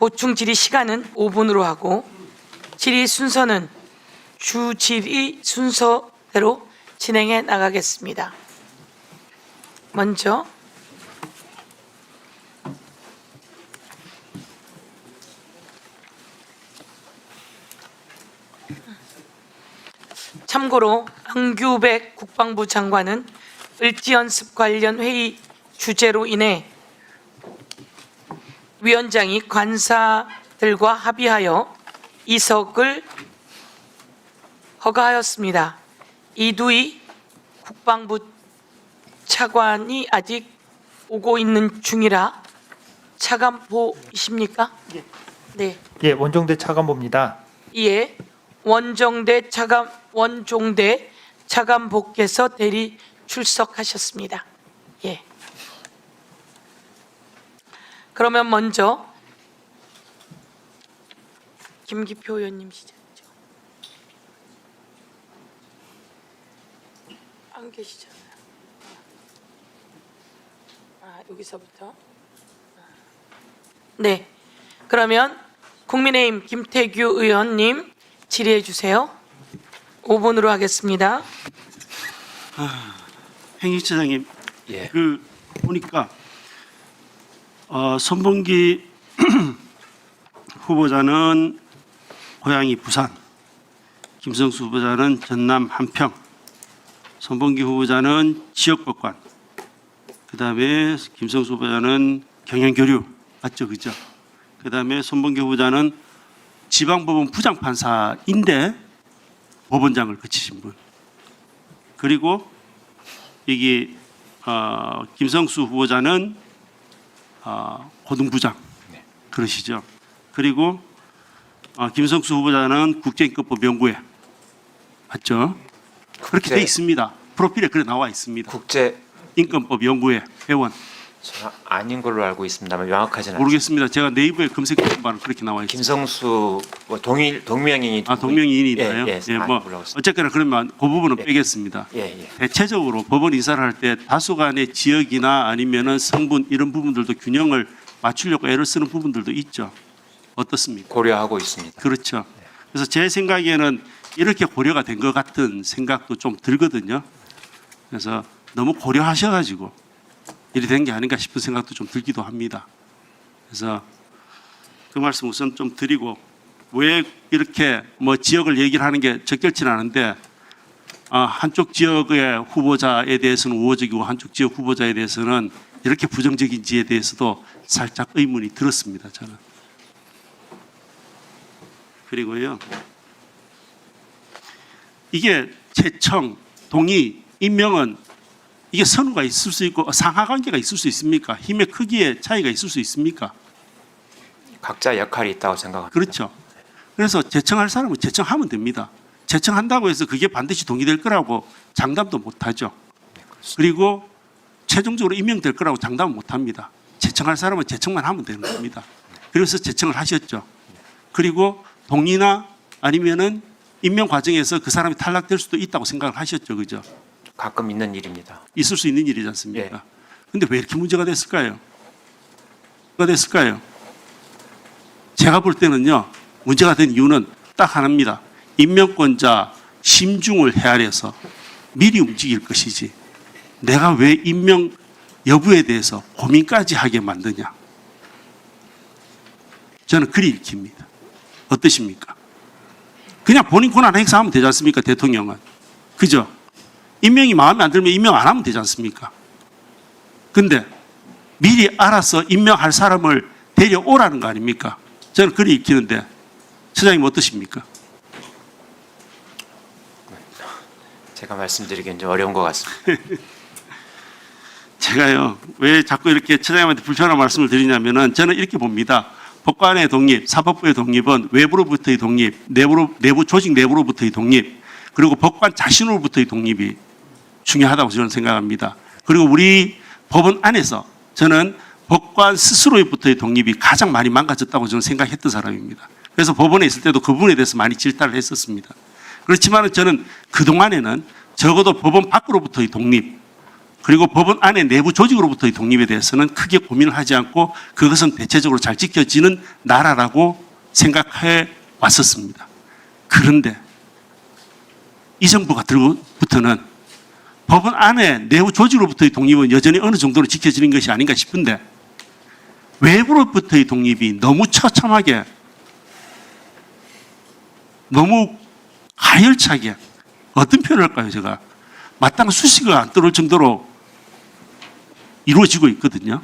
보충 질의 시간은 5분으로 하고 질의 순서는 주 질의 순서대로 진행해 나가겠습니다. 먼저 참고로 황교백 국방부 장관은 을지연습 관련 회의 주제로 인해 위원장이 관사들과 합의하여 이석을 허가하였습니다. 이두희 국방부 차관이 아직 오고 있는 중이라 차관보이십니까? 네. 예, 원종대 차관보입니다. 이에 원종대 차관보께서 대리 출석하셨습니다. 예. 그러면 먼저 김기표 의원님 시작하죠. 안 계시잖아요. 여기서부터. 네. 그러면 국민의힘 김태규 의원님 질의해 주세요. 5분으로 하겠습니다. 행위처장님, 예. 보니까 손범기 후보자는 고향이 부산, 김성수 후보자는 전남 한평, 손범기 후보자는 지역법관, 그다음에 김성수 후보자는 경영교류, 맞죠, 그죠? 그다음에 손범기 후보자는 지방법원 부장판사인데 법원장을 거치신 분. 그리고 여기 김성수 후보자는 고등부장 그러시죠. 그리고 김성수 후보자는 국제인권법 연구회 맞죠? 그렇게 돼 있습니다. 프로필에 그래 나와 있습니다. 국제 인권법 연구회 회원. 저는 아닌 걸로 알고 있습니다만 명확하지는 모르겠습니다. 제가 네이버에 검색해 보면 그렇게 나와 있습니다. 김성수 뭐 동명이인이 동명이인이나요? 예, 예, 뭐 어쨌거나 그러면 그 부분은 빼겠습니다. 예. 대체적으로 법원 인사를 할 때 다수간의 지역이나 아니면은 성분 이런 부분들도 균형을 맞추려고 애를 쓰는 부분들도 있죠. 어떻습니까? 고려하고 있습니다. 그렇죠. 그래서 제 생각에는 이렇게 고려가 된 것 같은 생각도 좀 들거든요. 그래서 너무 고려하셔가지고 일이 된 게 아닌가 싶은 생각도 좀 들기도 합니다. 그래서 그 말씀 우선 좀 드리고 왜 이렇게 뭐 지역을 얘기를 하는 게 적절치는 않은데 한쪽 지역의 후보자에 대해서는 우호적이고 한쪽 지역 후보자에 대해서는 이렇게 부정적인지에 대해서도 살짝 의문이 들었습니다. 저는. 그리고요. 이게 채청, 동의, 임명은 이게 선후가 있을 수 있고 상하관계가 있을 수 있습니까? 힘의 크기에 차이가 있을 수 있습니까? 각자 역할이 있다고 생각합니다. 그렇죠. 그래서 제청할 사람은 제청하면 됩니다. 제청한다고 해서 그게 반드시 동의될 거라고 장담도 못하죠. 그리고 최종적으로 임명될 거라고 장담은 못합니다. 제청할 사람은 제청만 하면 되는 겁니다. 그래서 제청을 하셨죠. 그리고 동의나 아니면은 임명 과정에서 그 사람이 탈락될 수도 있다고 생각을 하셨죠. 그죠? 가끔 있는 일입니다. 있을 수 있는 일이지 않습니까? 근데 왜 이렇게 문제가 됐을까요? 뭐가 됐을까요? 제가 볼 때는요. 문제가 된 이유는 딱 하나입니다. 임명권자 심중을 헤아려서 미리 움직일 것이지 내가 왜 임명 여부에 대해서 고민까지 하게 만드냐. 저는 그리 읽힙니다. 어떠십니까? 그냥 본인 권한 행사하면 되지 않습니까? 대통령은. 그죠? 임명이 마음에 안 들면 임명 안 하면 되지 않습니까? 근데 미리 알아서 임명할 사람을 데려오라는 거 아닙니까? 저는 그리 읽히는데 처장님 어떠십니까? 제가 말씀드리기는 좀 어려운 것 같습니다. 제가요 왜 자꾸 이렇게 처장님한테 불편한 말씀을 드리냐면은 저는 이렇게 봅니다. 법관의 독립, 사법부의 독립은 외부로부터의 독립, 내부 조직 내부로부터의 독립, 그리고 법관 자신으로부터의 독립이 중요하다고 저는 생각합니다. 그리고 우리 법원 안에서 저는 법관 스스로부터의 독립이 가장 많이 망가졌다고 저는 생각했던 사람입니다. 그래서 법원에 있을 때도 그 부분에 대해서 많이 질타를 했었습니다. 그렇지만 저는 그동안에는 적어도 법원 밖으로부터의 독립, 그리고 법원 안에 내부 조직으로부터의 독립에 대해서는 크게 고민을 하지 않고 그것은 대체적으로 잘 지켜지는 나라라고 생각해 왔었습니다. 그런데 이 정부가 들고부터는 법원 안에 내부 조직으로부터의 독립은 여전히 어느 정도로 지켜지는 것이 아닌가 싶은데 외부로부터의 독립이 너무 처참하게 너무 가열차게 어떤 표현을 할까요? 제가 마땅한 수식어가 안 떠올 정도로 이루어지고 있거든요.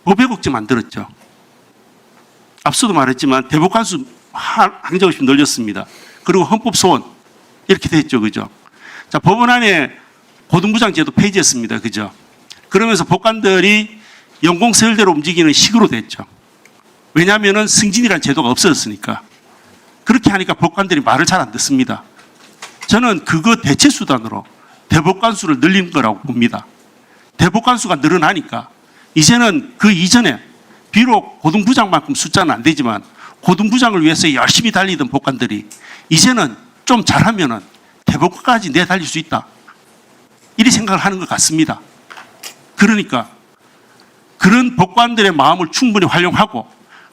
법외국제 만들었죠. 앞서도 말했지만 대법관수 항정없이 늘렸습니다. 그리고 헌법소원 이렇게 됐죠. 그죠? 자, 법원 안에 고등부장 제도 폐지했습니다. 그죠? 그러면서 법관들이 연공 서열대로 움직이는 식으로 됐죠. 왜냐하면 승진이라는 제도가 없어졌으니까. 그렇게 하니까 법관들이 말을 잘 안 듣습니다. 저는 그거 대체 수단으로 대법관 수를 늘린 거라고 봅니다. 대법관 수가 늘어나니까 이제는 그 이전에 비록 고등부장만큼 숫자는 안 되지만 고등부장을 위해서 열심히 달리던 법관들이 이제는 좀 잘하면은 대법관까지 내달릴 수 있다. 이리 생각을 하는 것 같습니다. 그러니까 그런 법관들의 마음을 충분히 활용하고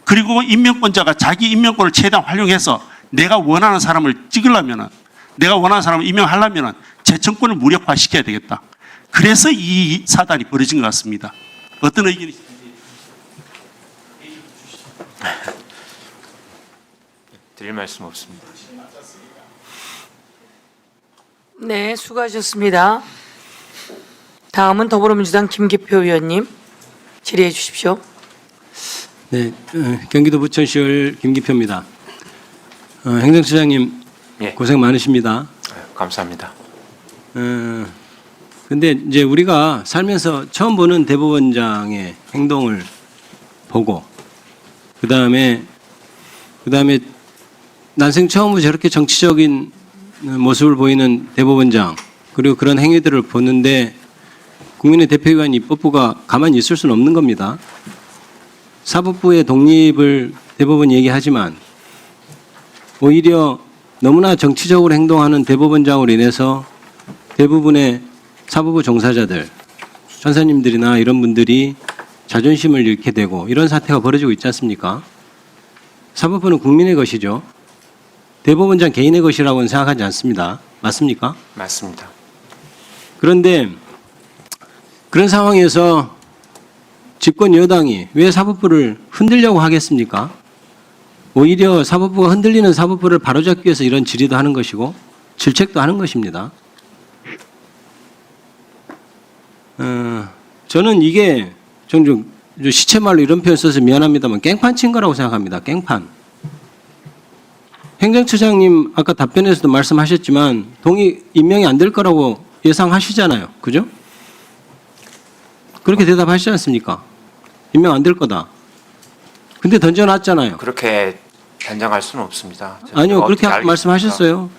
그리고 임명권자가 자기 임명권을 최대한 활용해서 내가 원하는 사람을 찍으려면은 내가 원하는 사람을 임명하려면은 재청권을 무력화시켜야 되겠다. 그래서 이 사단이 벌어진 것 같습니다. 어떤 의견이신지. 드릴 말씀 없습니다. 네, 수고하셨습니다. 다음은 더불어민주당 김기표 의원님 질의해 주십시오. 네, 경기도 부천시을 김기표입니다. 행정처장님 예. 고생 많으십니다. 감사합니다. 근데 이제 우리가 살면서 처음 보는 대법원장의 행동을 보고 그다음에 난생 처음으로 저렇게 정치적인 모습을 보이는 대법원장 그리고 그런 행위들을 보는데 국민의 대표기관 입법부가 가만히 있을 수는 없는 겁니다. 사법부의 독립을 대법원이 얘기하지만 오히려 너무나 정치적으로 행동하는 대법원장으로 인해서 대부분의 사법부 종사자들, 판사님들이나 이런 분들이 자존심을 잃게 되고 이런 사태가 벌어지고 있지 않습니까? 사법부는 국민의 것이죠. 대법원장 개인의 것이라고는 생각하지 않습니다. 맞습니까? 맞습니다. 그런데 그런 상황에서 집권 여당이 왜 사법부를 흔들려고 하겠습니까? 오히려 사법부가 흔들리는 사법부를 바로잡기 위해서 이런 질의도 하는 것이고 질책도 하는 것입니다. 저는 이게 좀 시체말로 이런 표현 써서 미안합니다만 깽판 친 거라고 생각합니다. 깽판. 행정처장님 아까 답변에서도 말씀하셨지만 임명이 안 될 거라고 예상하시잖아요. 그죠? 그렇게 대답하시지 않습니까? 임명 안 될 거다. 근데 던져놨잖아요. 그렇게 단정할 수는 없습니다. 아니요, 어떻게 그렇게 알겠습니까? 말씀하셨어요.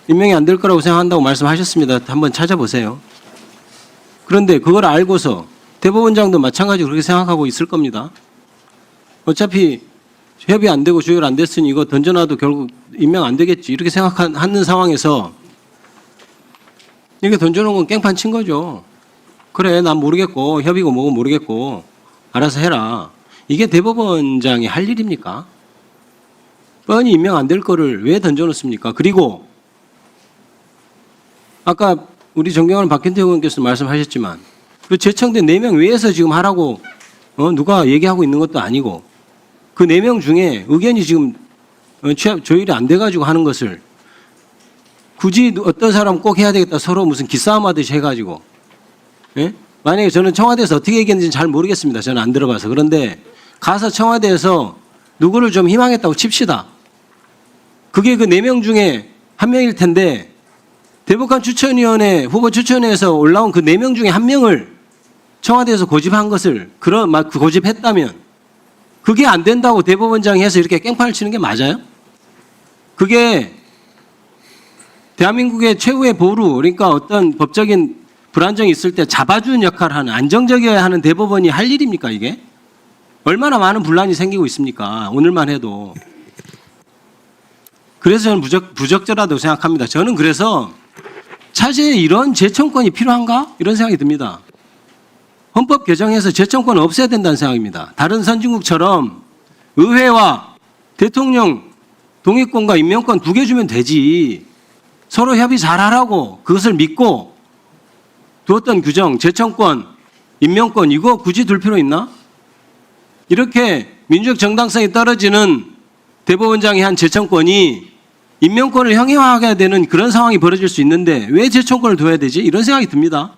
임명이 안 될 거라고 생각한다고 말씀하셨습니다. 한번 찾아보세요. 그런데 그걸 알고서 대법원장도 마찬가지로 그렇게 생각하고 있을 겁니다. 어차피 협의 안 되고 조율 안 됐으니 이거 던져놔도 결국 임명 안 되겠지 이렇게 생각하는 상황에서 이게 던져놓은 건 깽판 친 거죠. 그래, 난 모르겠고 협의고 뭐고 모르겠고 알아서 해라. 이게 대법원장이 할 일입니까? 뻔히 임명 안 될 거를 왜 던져놓습니까? 그리고 아까 우리 존경하는 박현태 의원께서 말씀하셨지만 그 제청된 4명 외에서 지금 하라고 누가 얘기하고 있는 것도 아니고 그 4명 중에 의견이 지금 조율이 안 돼가지고 하는 것을 굳이 어떤 사람 꼭 해야 되겠다 서로 무슨 기싸움 하듯이 해가지고 예? 만약에 저는 청와대에서 어떻게 얘기했는지 잘 모르겠습니다. 저는 안 들어봐서. 그런데 가서 청와대에서 누구를 좀 희망했다고 칩시다. 그게 그 4명 중에 1명일 텐데 대법관 추천위원회 후보 추천회에서 올라온 그 4명 중에 1명을 청와대에서 고집한 것을 고집했다면 그게 안 된다고 대법원장이 해서 이렇게 깽판을 치는 게 맞아요? 그게 대한민국의 최후의 보루 그러니까 어떤 법적인 불안정이 있을 때 잡아주는 역할을 하는 안정적이어야 하는 대법원이 할 일입니까 이게? 얼마나 많은 분란이 생기고 있습니까? 오늘만 해도. 그래서 저는 부적절하다고 생각합니다. 저는 그래서 차제에 이런 재청권이 필요한가? 이런 생각이 듭니다. 헌법 개정에서 재청권을 없애야 된다는 생각입니다. 다른 선진국처럼 의회와 대통령 동의권과 임명권 2개 주면 되지. 서로 협의 잘하라고 그것을 믿고 두었던 규정, 재청권, 임명권 이거 굳이 둘 필요 있나? 이렇게 민주적 정당성이 떨어지는 대법원장이 한 재청권이 임명권을 형해화하게 되는 그런 상황이 벌어질 수 있는데 왜 재청권을 둬야 되지? 이런 생각이 듭니다.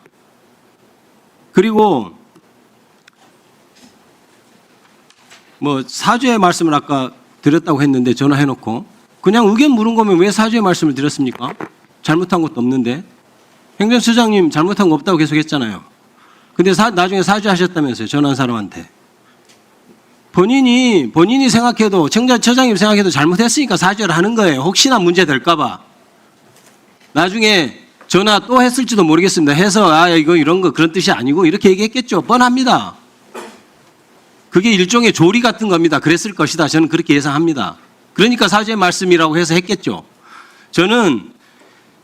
그리고 뭐 사죄의 말씀을 아까 드렸다고 했는데 전화해놓고 그냥 의견 물은 거면 왜 사죄의 말씀을 드렸습니까? 잘못한 것도 없는데. 행정처장님 잘못한 거 없다고 계속 했잖아요. 근데 나중에 사죄하셨다면서요. 전화한 사람한테. 본인이 생각해도 청장님 생각해도 잘못했으니까 사죄를 하는 거예요. 혹시나 문제 될까 봐. 나중에 전화 또 했을지도 모르겠습니다. 해서 이거 이런 거 그런 뜻이 아니고 이렇게 얘기했겠죠. 뻔합니다. 그게 일종의 조리 같은 겁니다. 그랬을 것이다. 저는 그렇게 예상합니다. 그러니까 사죄 말씀이라고 해서 했겠죠. 저는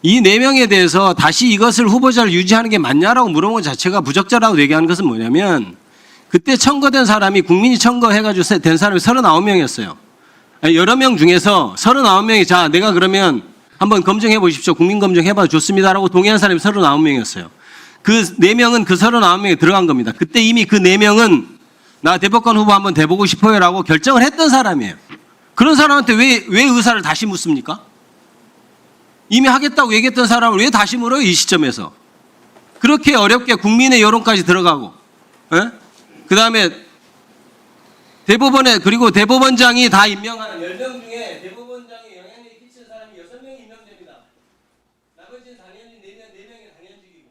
이 4명에 대해서 다시 이것을 후보자를 유지하는 게 맞냐라고 물어본 것 자체가 부적절하다고 얘기하는 것은 뭐냐면 그때 청거된 사람이 국민이 청거해가지고 된 사람이 39명이었어요. 여러 명 중에서 39명이 자 내가 그러면 한번 검증해 보십시오. 국민 검증해봐 좋습니다라고 동의한 사람이 39명이었어요. 그 4명은 그 39명에 들어간 겁니다. 그때 이미 그 4명은 나 대법관 후보 한번 돼보고 싶어요라고 결정을 했던 사람이에요. 그런 사람한테 왜 의사를 다시 묻습니까? 이미 하겠다고 얘기했던 사람을 왜 다시 물어요? 이 시점에서. 그렇게 어렵게 국민의 여론까지 들어가고 그 다음에 그리고 대법원장이 다 임명하는 10명 중에 대법원장에 영향력이 끼치는 사람이 6명이 임명됩니다. 나머지는 당연히 4명이 당연직이고.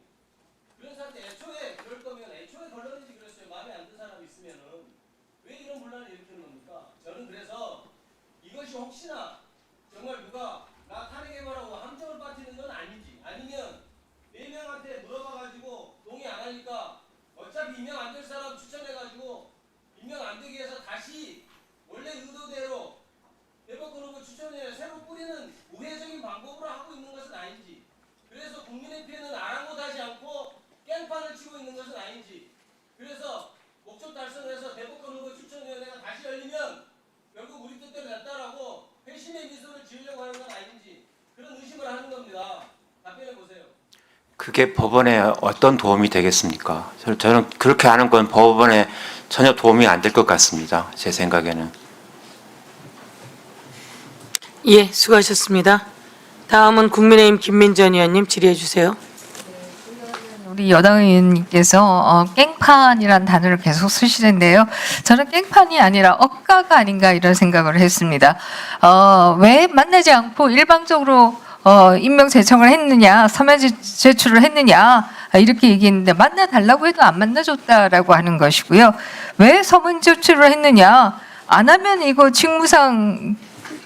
그런 사람한테 애초에 그럴 거면 애초에 걸러내지 그랬어요. 마음에 안 드는 사람이 있으면은. 왜 이런 분란을 일으키는 겁니까? 저는 그래서 이것이 혹시나 정말 누가 나 탄핵해봐라고 함정을 빠뜨리는 건 아닌지 아니면 4명한테 물어봐가지고 동의 안 하니까 어차피 임명 안 될 사람 추천해가지고 임명 안 되기 위해서 다시 원래 의도대로 대법관 후보 추천에 새로 뿌리는 우회적인 방법으로 하고 있는 것은 아닌지 그래서 국민의 피해는 아랑곳하지 않고 깽판을 치고 있는 것은 아닌지 그래서 목적 달성을 해서 대법관 후보 추천위원회가 다시 열리면 결국 우리 뜻대로 됐다라고 회심의 미소를 지으려고 하는 건 아닌지 그런 의심을 하는 겁니다. 답변해 보세요. 그게 법원에 어떤 도움이 되겠습니까? 저는 그렇게 하는 건 법원에 전혀 도움이 안 될 것 같습니다. 제 생각에는. 예, 수고하셨습니다. 다음은 국민의힘 김민전 의원님 질의해 주세요. 우리 여당 의원님께서 깽판이라는 단어를 계속 쓰시는데요. 저는 깽판이 아니라 억가가 아닌가 이런 생각을 했습니다. 왜 만나지 않고 일방적으로 임명 제청을 했느냐, 서면 제출을 했느냐 이렇게 얘기했는데 만나달라고 해도 안 만나줬다라고 하는 것이고요. 왜 서면 제출을 했느냐, 안 하면 이거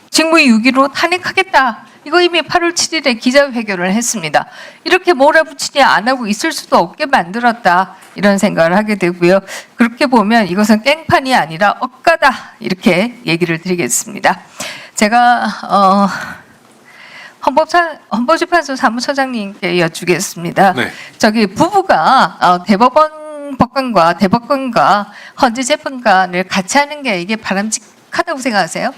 직무유기로 탄핵하겠다. 이거 이미 8월 7일에 기자회견을 했습니다. 이렇게 몰아붙이지 안 하고 있을 수도 없게 만들었다. 이런 생각을 하게 되고요. 그렇게 보면 이것은 깽판이 아니라 억가다. 이렇게 얘기를 드리겠습니다. 제가 헌법재판소 사무처장님께 여쭈겠습니다. 네. 저기 부부가 대법원 법관과 대법관과 헌재 재판관을 같이 하는 게 이게 바람직하다고 생각하세요?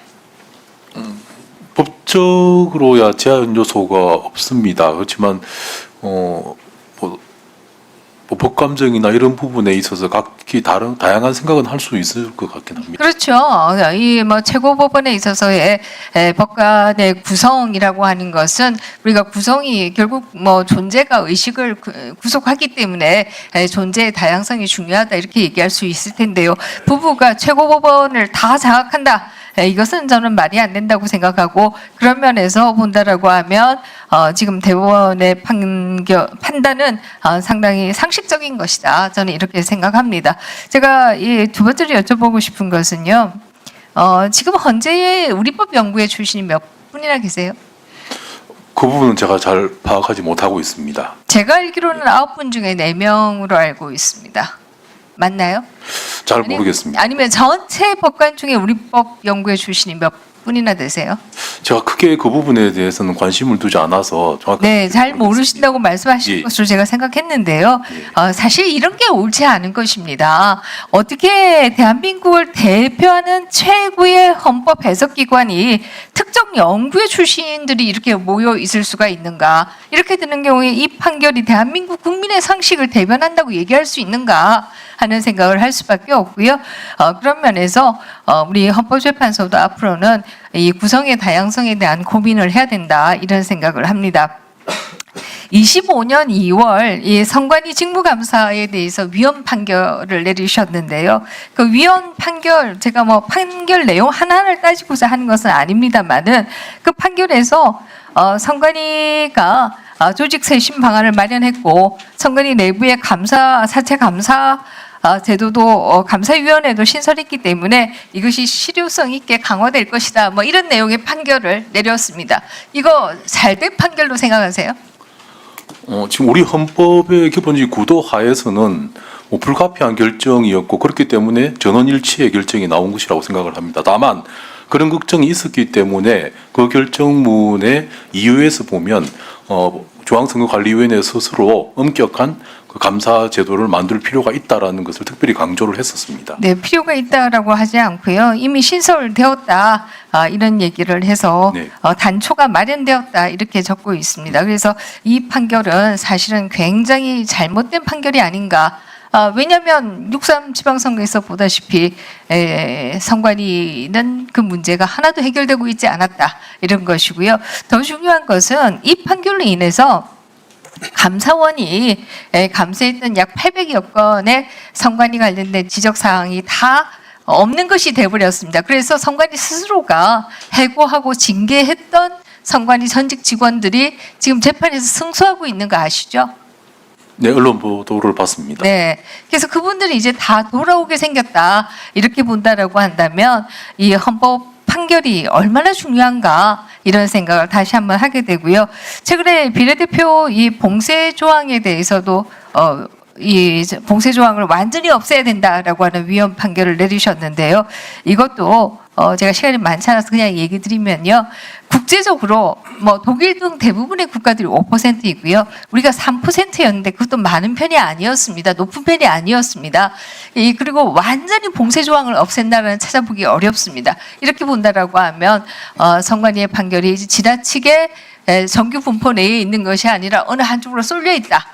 법적으로야 제한 요소가 없습니다. 그렇지만 뭐 법감정이나 이런 부분에 있어서 각기 다양한 생각은 할 수 있을 것 같긴 합니다. 그렇죠. 이 뭐 최고법원에 있어서의 법관의 구성이라고 하는 것은 우리가 구성이 결국 뭐 존재가 의식을 구속하기 때문에 존재의 다양성이 중요하다 이렇게 얘기할 수 있을 텐데요. 부부가 최고법원을 다 장악한다. 이것은 저는 말이 안 된다고 생각하고 그런 면에서 본다라고 하면 지금 대법원의 판단은 상당히 상식적인 것이다. 저는 이렇게 생각합니다. 제가 이 두 번째로 여쭤보고 싶은 것은요. 지금 헌재에 우리법 연구회 출신이 몇 분이나 계세요? 그 부분은 제가 잘 파악하지 못하고 있습니다. 제가 알기로는 9분 중에 4명으로 알고 있습니다. 맞나요? 잘 모르겠습니다. 아니면 전체 법관 중에 우리법 연구회 출신이 몇 분이나 되세요? 제가 크게 그 부분에 대해서는 관심을 두지 않아서 정확하게 네, 잘 모르신다고 말씀하신 예. 것으로 제가 생각했는데요. 예. 사실 이런 게 옳지 않은 것입니다. 어떻게 대한민국을 대표하는 최고의 헌법 해석기관이 특정 연구의 출신들이 이렇게 모여 있을 수가 있는가? 이렇게 되는 경우에 이 판결이 대한민국 국민의 상식을 대변한다고 얘기할 수 있는가 하는 생각을 할 수밖에 없고요. 그런 면에서 우리 헌법재판소도 앞으로는 이 구성의 다양성에 대한 고민을 해야 된다 이런 생각을 합니다. 25년 2월 이 선관위 직무감사에 대해서 위헌 판결을 내리셨는데요. 그 위헌 판결 제가 뭐 판결 내용 하나를 따지고자 하는 것은 아닙니다만은 그 판결에서 선관위가 조직 쇄신 방안을 마련했고 선관위 내부의 사채 감사 제도도 감사위원회도 신설했기 때문에 이것이 실효성 있게 강화될 것이다. 뭐 이런 내용의 판결을 내렸습니다. 이거 잘된 판결로 생각하세요? 지금 우리 헌법의 기본적인 구도 하에서는 뭐 불가피한 결정이었고 그렇기 때문에 전원일치의 결정이 나온 것이라고 생각을 합니다. 다만 그런 걱정이 있었기 때문에 그 결정문의 이유에서 보면 중앙선거관리위원회 스스로 엄격한 그 감사 제도를 만들 필요가 있다라는 것을 특별히 강조를 했었습니다. 네, 필요가 있다라고 하지 않고요. 이미 신설되었다 이런 얘기를 해서 네. 단초가 마련되었다 이렇게 적고 있습니다. 그래서 이 판결은 사실은 굉장히 잘못된 판결이 아닌가. 왜냐하면 6.3 지방선거에서 보다시피 선관위는 그 문제가 하나도 해결되고 있지 않았다 이런 것이고요. 더 중요한 것은 이 판결로 인해서 감사원이 감사했던 약 800여 건의 선관위 관련된 지적사항이 다 없는 것이 돼버렸습니다. 그래서 선관위 스스로가 해고하고 징계했던 선관위 전직 직원들이 지금 재판에서 승소하고 있는 거 아시죠? 네, 언론 보도를 봤습니다. 네. 그래서 그분들이 이제 다 돌아오게 생겼다. 이렇게 본다라고 한다면 이 헌법 판결이 얼마나 중요한가 이런 생각을 다시 한번 하게 되고요. 최근에 비례대표 이 봉쇄 조항에 대해서도 이 봉쇄 조항을 완전히 없애야 된다라고 하는 위헌 판결을 내리셨는데요. 이것도 제가 시간이 많지 않아서 그냥 얘기 드리면요. 국제적으로 뭐 독일 등 대부분의 국가들이 5%이고요. 우리가 3%였는데 그것도 많은 편이 아니었습니다. 높은 편이 아니었습니다. 그리고 완전히 봉쇄 조항을 없앤다는 찾아보기 어렵습니다. 이렇게 본다라고 하면 선관위의 판결이 지나치게 정규 분포 내에 있는 것이 아니라 어느 한쪽으로 쏠려 있다.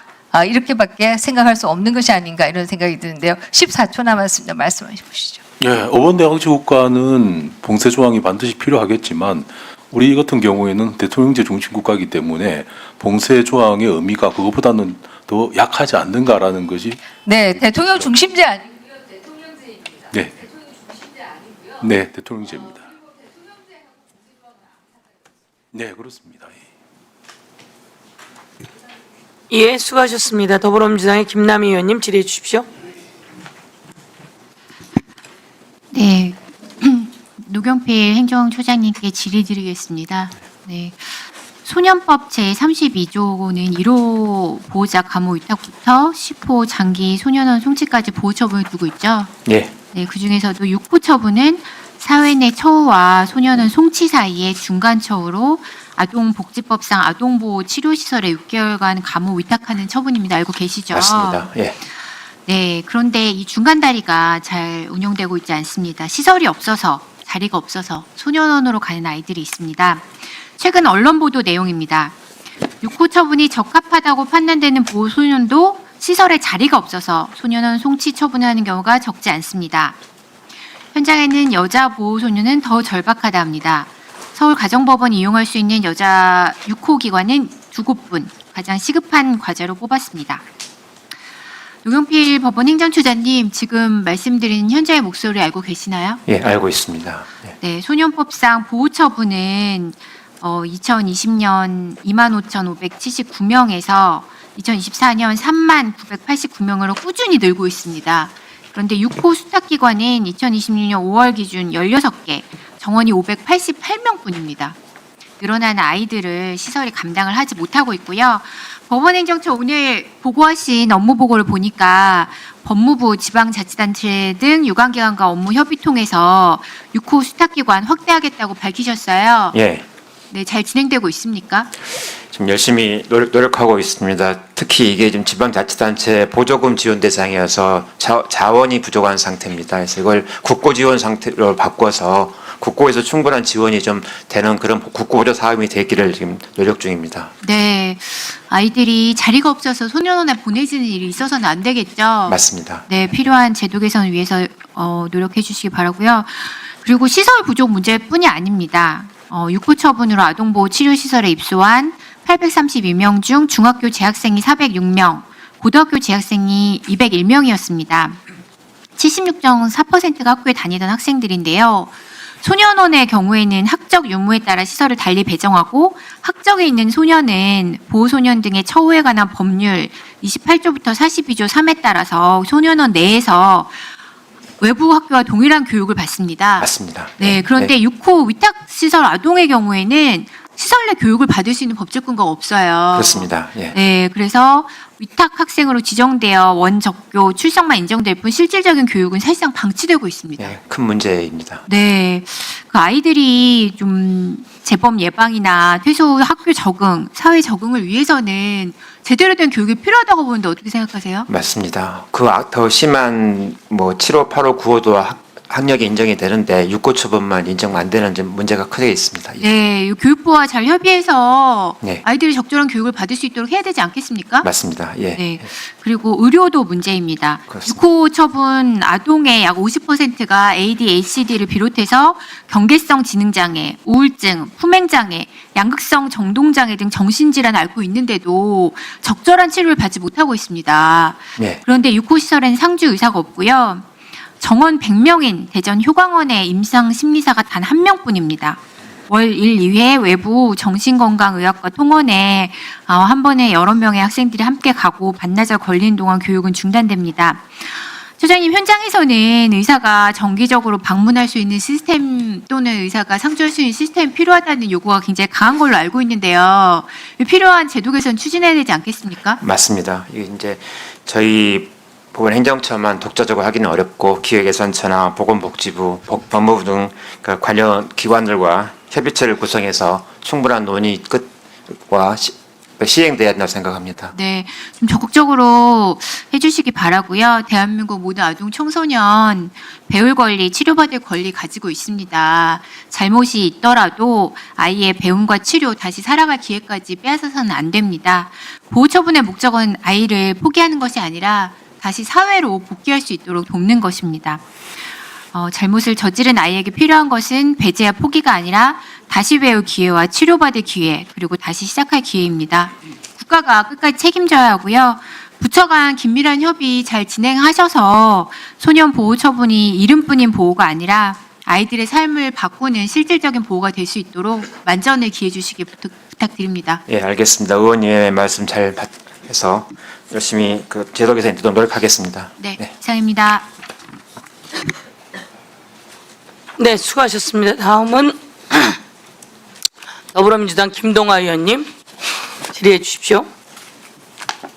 이렇게밖에 생각할 수 없는 것이 아닌가 이런 생각이 드는데요. 14초 남았습니다. 말씀해 보시죠. 예, 어원대항지 국가는 봉쇄 조항이 반드시 필요하겠지만 우리 같은 경우에는 대통령제 중심 국가이기 때문에 봉쇄 조항의 의미가 그것보다는 더 약하지 않는가라는 것이 네, 대통령 중심제 아니고요. 대통령제입니다. 네, 대통령 중심제 아니고요. 네, 대통령제입니다. 네, 그렇습니다. 예, 수고하셨습니다. 더불어민주당의 김남희 의원님 질의해 주십시오. 네, 노경필 행정처장님께 질의드리겠습니다. 네, 소년법 제32조는 1호 보호자 감호 위탁부터 10호 장기 소년원 송치까지 보호 처분을 두고 있죠. 예. 네, 그 중에서도 6호 처분은 사회 내 처우와 소년원 송치 사이의 중간 처우로 아동복지법상 아동보호 치료시설에 6개월간 감호 위탁하는 처분입니다. 알고 계시죠? 맞습니다. 예. 네, 그런데 이 중간 다리가 잘 운영되고 있지 않습니다. 시설이 없어서, 자리가 없어서 소년원으로 가는 아이들이 있습니다. 최근 언론 보도 내용입니다. 6호 처분이 적합하다고 판단되는 보호 소년도 시설에 자리가 없어서 소년원 송치 처분을 하는 경우가 적지 않습니다. 현장에는 여자 보호 소년은 더 절박하다 합니다. 서울가정법원이 이용할 수 있는 여자 6호 기관은 2곳뿐, 가장 시급한 과제로 뽑았습니다. 노경필 법원 행정처장님, 지금 말씀드린 현재의 목소리 알고 계시나요? 예, 알고 있습니다. 예. 네, 소년법상 보호 처분은 2020년 25,579명에서 2024년 39,989명으로 꾸준히 늘고 있습니다. 그런데 6호 수탁기관은 2026년 5월 기준 16개, 정원이 588명뿐입니다. 늘어난 아이들을 시설이 감당을 하지 못하고 있고요. 법원행정처 오늘 보고하신 업무 보고를 보니까 법무부, 지방자치단체 등 유관기관과 업무 협의 통해서 6호 수탁기관 확대하겠다고 밝히셨어요. 예. 네, 잘 진행되고 있습니까? 지금 열심히 노력하고 있습니다. 특히 이게 지금 지방자치단체 보조금 지원 대상이어서 자원이 부족한 상태입니다. 그래서 이걸 국고 지원 상태로 바꿔서 국고에서 충분한 지원이 좀 되는 그런 국고 보조 사업이 되기를 지금 노력 중입니다. 네, 아이들이 자리가 없어서 소년원에 보내지는 일이 있어서는 안 되겠죠? 맞습니다. 네, 필요한 제도 개선을 위해서 노력해 주시기 바라고요. 그리고 시설 부족 문제뿐이 아닙니다. 6호 처분으로 아동보호 치료시설에 입소한 832명 중 중학교 재학생이 406명, 고등학교 재학생이 201명이었습니다. 76.4%가 학교에 다니던 학생들인데요. 소년원의 경우에는 학적 유무에 따라 시설을 달리 배정하고 학적에 있는 소년은 보호소년 등의 처우에 관한 법률 28조부터 42조 3에 따라서 소년원 내에서 외부 학교와 동일한 교육을 받습니다. 맞습니다. 네, 그런데 6호 위탁시설 아동의 경우에는 시설 내 교육을 받을 수 있는 법적 근거가 없어요. 그렇습니다. 예. 네, 그래서 위탁 학생으로 지정되어 원적교 출석만 인정될 뿐 실질적인 교육은 사실상 방치되고 있습니다. 예, 큰 문제입니다. 네, 그 아이들이 좀 재범 예방이나 퇴소 후 학교 적응, 사회 적응을 위해서는 제대로 된 교육이 필요하다고 보는데 어떻게 생각하세요? 맞습니다. 그 더 심한 뭐 7호, 8호, 9호도 학력이 인정이 되는데 6호 처분만 인정 안 되는 점 문제가 크게 있습니다. 네, 이 교육부와 잘 협의해서 네. 아이들이 적절한 교육을 받을 수 있도록 해야 되지 않겠습니까? 맞습니다. 예. 네. 그리고 의료도 문제입니다. 그렇습니다. 6호 처분 아동의 약 50%가 ADHD를 비롯해서 경계성 지능장애, 우울증, 품행장애, 양극성 정동장애 등 정신질환을 앓고 있는데도 적절한 치료를 받지 못하고 있습니다. 네. 그런데 6호 시설에는 상주 의사가 없고요. 정원 100명인 대전 효광원의 임상 심리사가 단 1명뿐입니다. 월 1, 2회 외부 정신건강의학과 통원에 한 번에 여러 명의 학생들이 함께 가고 반나절 걸리는 동안 교육은 중단됩니다. 처장님, 현장에서는 의사가 정기적으로 방문할 수 있는 시스템 또는 의사가 상주할 수 있는 시스템이 필요하다는 요구가 굉장히 강한 걸로 알고 있는데요. 필요한 제도 개선 추진해야 되지 않겠습니까? 맞습니다. 이게 이제 저희 보건 행정처만 독자적으로 하기는 어렵고 기획예산처나 보건복지부, 법무부 등 관련 기관들과 협의체를 구성해서 충분한 논의 끝과 시행돼야 된다고 생각합니다. 네, 좀 적극적으로 해주시기 바라고요. 대한민국 모든 아동 청소년 배울 권리, 치료받을 권리 가지고 있습니다. 잘못이 있더라도 아이의 배움과 치료, 다시 살아갈 기회까지 빼앗아서는 안 됩니다. 보호처분의 목적은 아이를 포기하는 것이 아니라 다시 사회로 복귀할 수 있도록 돕는 것입니다. 잘못을 저지른 아이에게 필요한 것은 배제와 포기가 아니라 다시 배울 기회와 치료받을 기회, 그리고 다시 시작할 기회입니다. 국가가 끝까지 책임져야 하고요. 부처 간 긴밀한 협의 잘 진행하셔서 소년 보호 처분이 이름뿐인 보호가 아니라 아이들의 삶을 바꾸는 실질적인 보호가 될 수 있도록 만전을 기해 주시기 부탁드립니다. 예, 알겠습니다. 의원님의 말씀 잘 해서 열심히 그 제도 개선에 노력하겠습니다. 네, 이상입니다. 네, 수고하셨습니다. 다음은 더불어민주당 김동아 의원님 질의해 주십시오.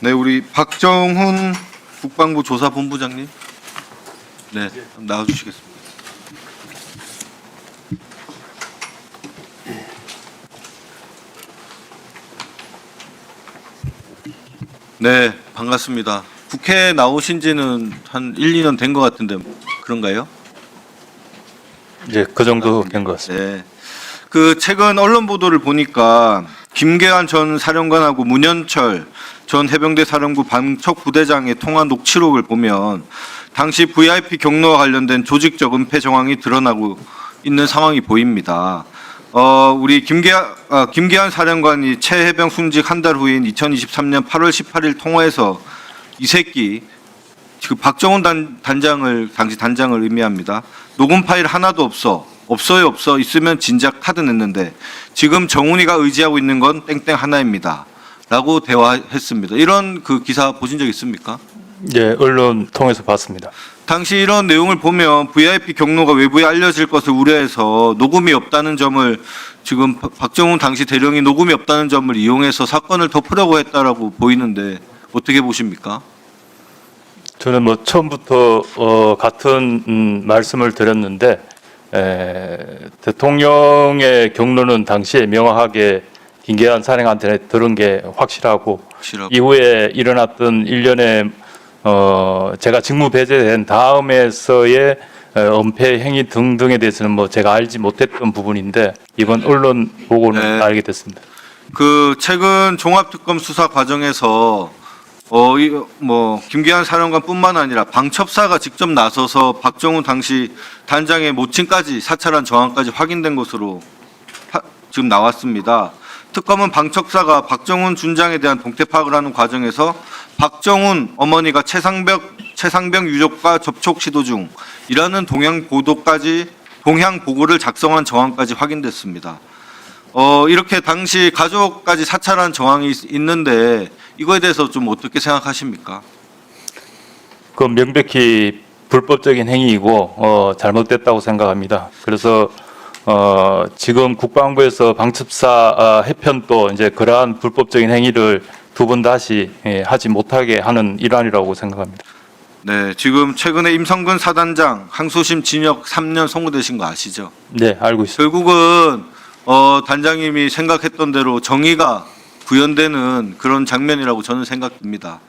네, 우리 박정훈 국방부 조사본부장님. 네, 나와주시겠습니다. 네, 반갑습니다. 국회에 나오신 지는 한 1, 2년 된 것 같은데 그런가요? 이제 그 정도 된 것 같습니다. 네. 그 최근 언론 보도를 보니까 김계환 전 사령관하고 문현철 전 해병대 사령부 방척 부대장의 통화 녹취록을 보면 당시 VIP 경로와 관련된 조직적 은폐 정황이 드러나고 있는 상황이 보입니다. 우리 김계환 사령관이 최 해병 순직 한 달 후인 2023년 8월 18일 통화에서 이 새끼 그 박정훈 단장을 당시 단장을 의미합니다. 녹음 파일 하나도 없어요. 있으면 진작 카드 냈는데 지금 정훈이가 의지하고 있는 건 땡땡 하나입니다. 라고 대화했습니다. 이런 그 기사 보신 적 있습니까? 예, 언론 통해서 봤습니다. 당시 이런 내용을 보면 VIP 경로가 외부에 알려질 것을 우려해서 녹음이 없다는 점을 지금 박정훈 당시 대령이 녹음이 없다는 점을 이용해서 사건을 덮으려고 했다라고 보이는데 어떻게 보십니까? 저는 뭐 처음부터 같은 말씀을 드렸는데 대통령의 경로는 당시에 명확하게 김계한 사령한테 들은 게 확실하고 이후에 일어났던 일련의 제가 직무 배제된 다음에서의 은폐 행위 등등에 대해서는 뭐 제가 알지 못했던 부분인데 이번 언론 보고는 네. 알게 됐습니다. 그 최근 종합특검 수사 과정에서 김기한 사령관뿐만 아니라 방첩사가 직접 나서서 박정훈 당시 단장의 모친까지 사찰한 정황까지 확인된 것으로 지금 나왔습니다. 특검은 방첩사가 박정훈 준장에 대한 동태 파악을 하는 과정에서 박정훈 어머니가 최상병 유족과 접촉 시도 중이라는 동향 보고를 작성한 정황까지 확인됐습니다. 이렇게 당시 가족까지 사찰한 정황이 있는데 이거에 대해서 좀 어떻게 생각하십니까? 그 명백히 불법적인 행위이고 잘못됐다고 생각합니다. 그래서 지금 국방부에서 방첩사 해편도 이제 그러한 불법적인 행위를 두 번 다시 하지 못하게 하는 일환이라고 생각합니다. 네, 지금 최근에 임성근 사단장 항소심 징역 3년 선고되신 거 아시죠? 네, 알고 있습니다. 결국은 단장님이 생각했던 대로 정의가 구현되는 그런 장면이라고 저는 생각됩니다.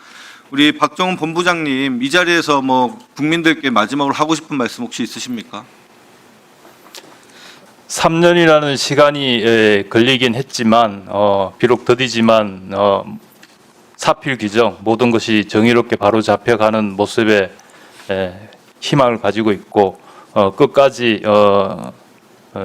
우리 박정훈 본부장님 이 자리에서 뭐 국민들께 마지막으로 하고 싶은 말씀 혹시 있으십니까? 3년이라는 시간이 걸리긴 했지만 비록 더디지만 사필 규정 모든 것이 정의롭게 바로 잡혀가는 모습에 희망을 가지고 있고 끝까지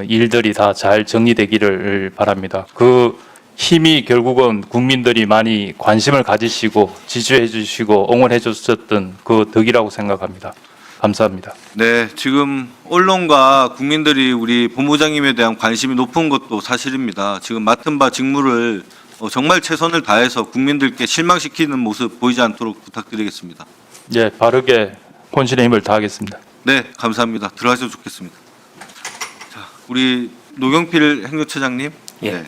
일들이 다 잘 정리되기를 바랍니다. 그 힘이 결국은 국민들이 많이 관심을 가지시고 지지해 주시고 응원해 주셨던 그 덕이라고 생각합니다. 감사합니다. 네, 지금 언론과 국민들이 우리 본부장님에 대한 관심이 높은 것도 사실입니다. 지금 맡은 바 직무를 정말 최선을 다해서 국민들께 실망시키는 모습 보이지 않도록 부탁드리겠습니다. 예, 바르게 혼신의 힘을 다하겠습니다. 네, 감사합니다. 들어가셔도 좋겠습니다. 자, 우리 노경필 행정처장님. 예. 네.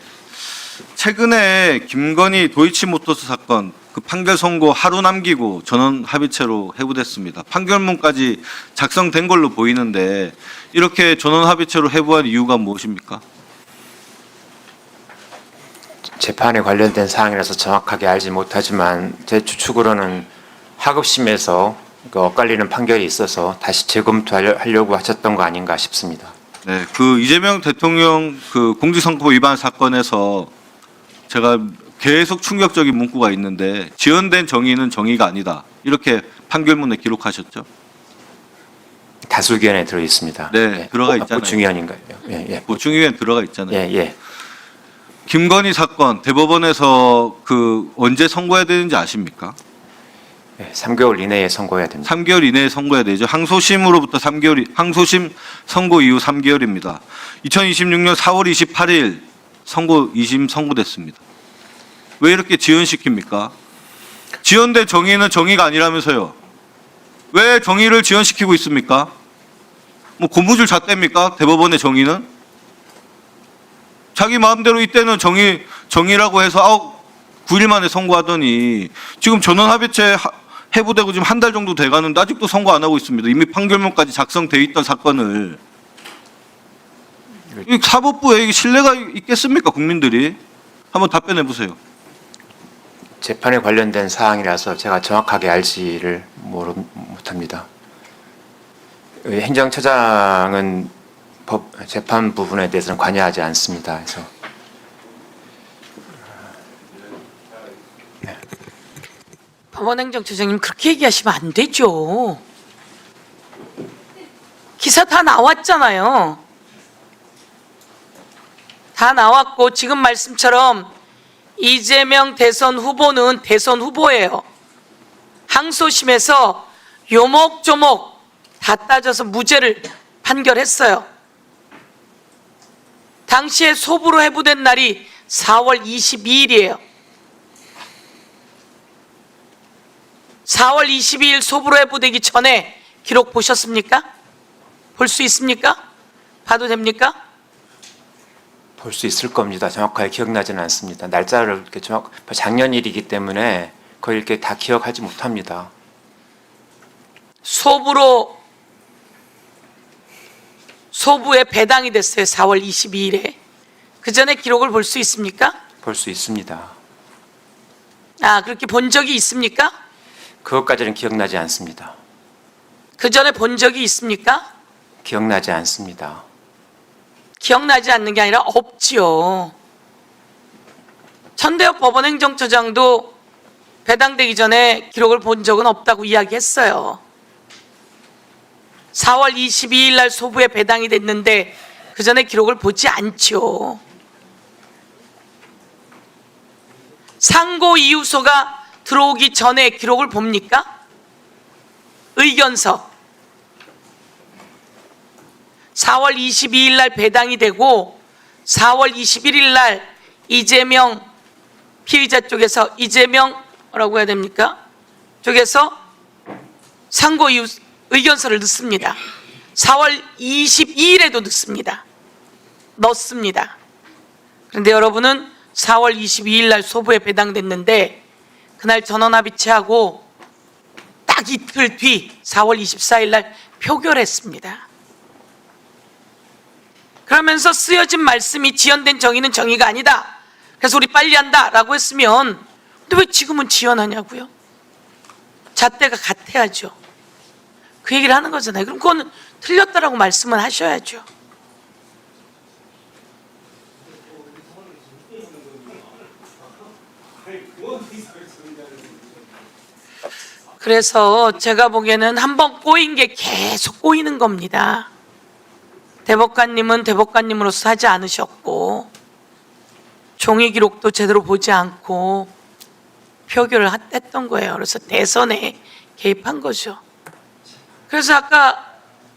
최근에 김건희 도이치모터스 사건 그 판결 선고 하루 남기고 전원 합의체로 해부됐습니다. 판결문까지 작성된 걸로 보이는데 이렇게 전원 합의체로 해부한 이유가 무엇입니까? 재판에 관련된 사항이라서 정확하게 알지 못하지만 제 추측으로는 하급심에서 그 엇갈리는 판결이 있어서 다시 재검토하려고 하셨던 거 아닌가 싶습니다. 네, 그 이재명 대통령 그 공직선거법 위반 사건에서 제가 계속 충격적인 문구가 있는데 지연된 정의는 정의가 아니다. 이렇게 판결문에 기록하셨죠? 다수기한에 들어 있습니다. 네, 들어가 있잖아요. 보충위원인가요? 예, 예. 보충위원회 들어가 있잖아요. 예, 예. 김건희 사건 대법원에서 그 언제 선고해야 되는지 아십니까? 예, 3개월 이내에 선고해야 됩니다. 3개월 이내에 선고해야 되죠. 항소심으로부터 3개월이 항소심 선고 이후 3개월입니다. 2026년 4월 28일 선고 2심 선고됐습니다. 왜 이렇게 지연시킵니까? 지연된 정의는 정의가 아니라면서요. 왜 정의를 지연시키고 있습니까? 뭐 고무줄 잣대입니까? 대법원의 정의는? 자기 마음대로 이때는 정의라고 해서 9일 만에 선고하더니 지금 전원 합의체 해부되고 지금 한 달 정도 돼가는데 아직도 선고 안 하고 있습니다. 이미 판결문까지 작성돼 있던 사건을. 이 사법부에 신뢰가 있겠습니까? 국민들이. 한번 답변해 보세요. 재판에 관련된 사항이라서 제가 정확하게 알지를 못합니다. 행정처장은 재판 부분에 대해서는 관여하지 않습니다. 그래서 법원행정처장님 그렇게 얘기하시면 안 되죠. 기사 다 나왔잖아요. 다 나왔고 지금 말씀처럼 이재명 대선 후보는 대선 후보예요. 항소심에서 요목조목 다 따져서 무죄를 판결했어요. 당시에 소부로 해부된 날이 4월 22일이에요. 4월 22일 소부로 해부되기 전에 기록 보셨습니까? 볼 수 있습니까? 봐도 됩니까? 볼 수 있을 겁니다. 정확하게 기억나지는 않습니다. 날짜를 이렇게 작년 일이기 때문에 거의 이렇게 다 기억하지 못합니다. 소부에 배당이 됐어요. 4월 22일에. 그 전에 기록을 볼 수 있습니까? 볼 수 있습니다. 아, 그렇게 본 적이 있습니까? 그것까지는 기억나지 않습니다. 그 전에 본 적이 있습니까? 기억나지 않습니다. 기억나지 않는 게 아니라 없지요. 천대엽 법원행정처장도 배당되기 전에 기록을 본 적은 없다고 이야기했어요. 4월 22일 날 소부에 배당이 됐는데 그 전에 기록을 보지 않죠. 상고 이유서가 들어오기 전에 기록을 봅니까? 의견서. 4월 22일 날 배당이 되고 4월 21일 날 이재명 피의자 쪽에서 이재명이라고 해야 됩니까? 쪽에서 상고 이유 의견서를 넣습니다. 4월 22일에도 넣습니다. 그런데 여러분은 4월 22일 날 소부에 배당됐는데 그날 전원합의체하고 딱 이틀 뒤 4월 24일 날 표결했습니다. 그러면서 쓰여진 말씀이 지연된 정의는 정의가 아니다. 그래서 우리 빨리 한다라고 했으면 근데 왜 지금은 지연하냐고요? 잣대가 같아야죠. 그 얘기를 하는 거잖아요. 그럼 그거는 틀렸다라고 말씀을 하셔야죠. 그래서 제가 보기에는 한번 꼬인 게 계속 꼬이는 겁니다. 대법관님은 대법관님으로서 하지 않으셨고 종이 기록도 제대로 보지 않고 표결을 했던 거예요. 그래서 대선에 개입한 거죠. 그래서 아까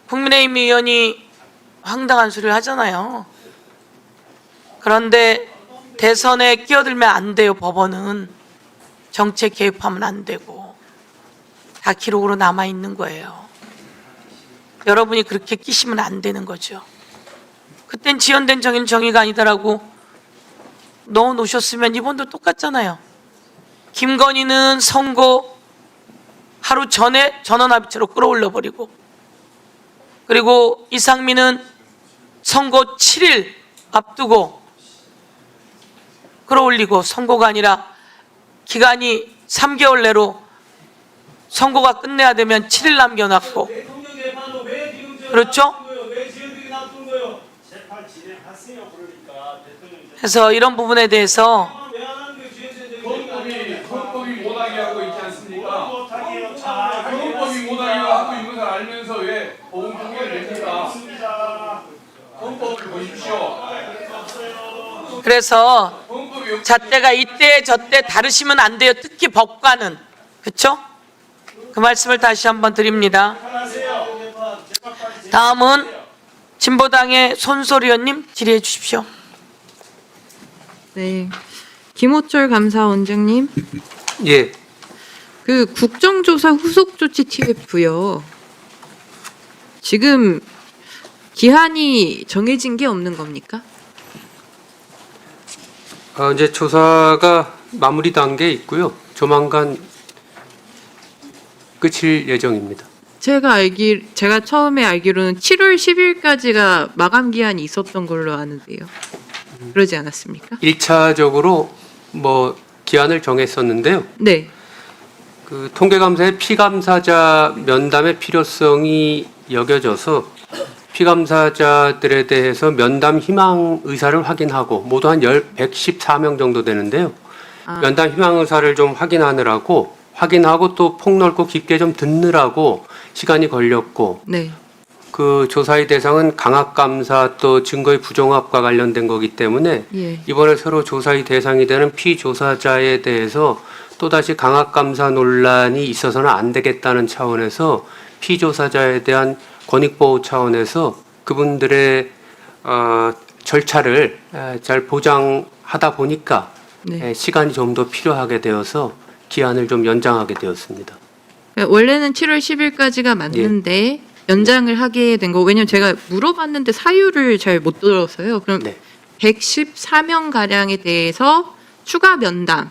국민의힘 의원이 황당한 소리를 하잖아요. 그런데 대선에 끼어들면 안 돼요. 법원은 정책 개입하면 안 되고 다 기록으로 남아있는 거예요. 여러분이 그렇게 끼시면 안 되는 거죠. 그땐 지연된 정의는 정의가 아니다라고 넣어놓으셨으면 이번도 똑같잖아요. 김건희는 선거 하루 전에 전원합의체로 끌어올려 버리고 그리고 이상민은 선거 7일 앞두고 끌어올리고 선거가 아니라 기간이 3개월 내로 선거가 끝내야 되면 7일 남겨놨고 그렇죠? 그래서 이런 부분에 대해서 헌법이 못하게 하고 있지 않습니까? 헌법이 못하게 하고 있는 걸 알면서 왜 보험통계를 냅니까? 헌법을 보십시오. 그래서 헌법이 잣대가 이때 저때 다르시면 안 돼요. 특히 법관은. 그렇죠? 그 말씀을 다시 한번 드립니다. 다음은 진보당의 손소리 의원님 질의해 주십시오. 네, 김호철 감사원장님. 예. 그 국정조사 후속 조치 TF요. 지금 기한이 정해진 게 없는 겁니까? 이제 조사가 마무리 단계에 있고요. 조만간 끝일 예정입니다. 제가 처음에 알기로는 7월 10일까지가 마감 기한이 있었던 걸로 아는데요. 그러지 않았습니까? 1차적으로 뭐 기한을 정했었는데요. 네. 그 통계감사의 피감사자 면담의 필요성이 여겨져서 피감사자들에 대해서 면담 희망 의사를 확인하고 모두 한 114명 정도 되는데요. 면담 희망 의사를 좀 확인하고 또 폭넓고 깊게 좀 듣느라고 시간이 걸렸고 네. 그 조사의 대상은 강압감사 또 증거의 부정합과 관련된 거기 때문에 예. 이번에 새로 조사의 대상이 되는 피조사자에 대해서 또다시 강압감사 논란이 있어서는 안 되겠다는 차원에서 피조사자에 대한 권익보호 차원에서 그분들의 절차를 잘 보장하다 보니까 네. 시간이 좀 더 필요하게 되어서 기한을 좀 연장하게 되었습니다. 원래는 7월 10일까지가 맞는데 연장을 하게 된 거. 왜냐면 제가 물어봤는데 사유를 잘 못 들어서요. 그럼 네. 114명 가량에 대해서 추가 면담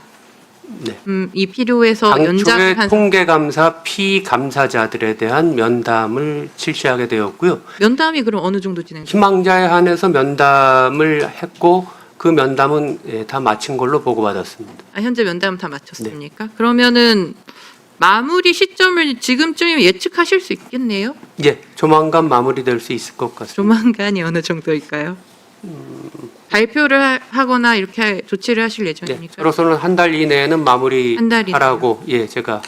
네. 이 필요해서 당초에 연장을 한 통계감사 피감사자들에 대한 면담을 실시하게 되었고요. 면담이 그럼 어느 정도 진행? 희망자에 한해서 면담을 했고 그 면담은 다 마친 걸로 보고받았습니다. 현재 면담 다 마쳤습니까? 그러면은 마무리 시점을 지금쯤이면 예측하실 수 있겠네요. 예, 조만간 마무리될 수 있을 것 같습니다. 조만간이 어느 정도일까요? 발표를 하거나 이렇게 조치를 하실 네, 예정입니까? 저로서는 한 달 이내에는 한 달 마무리하라고 예, 제가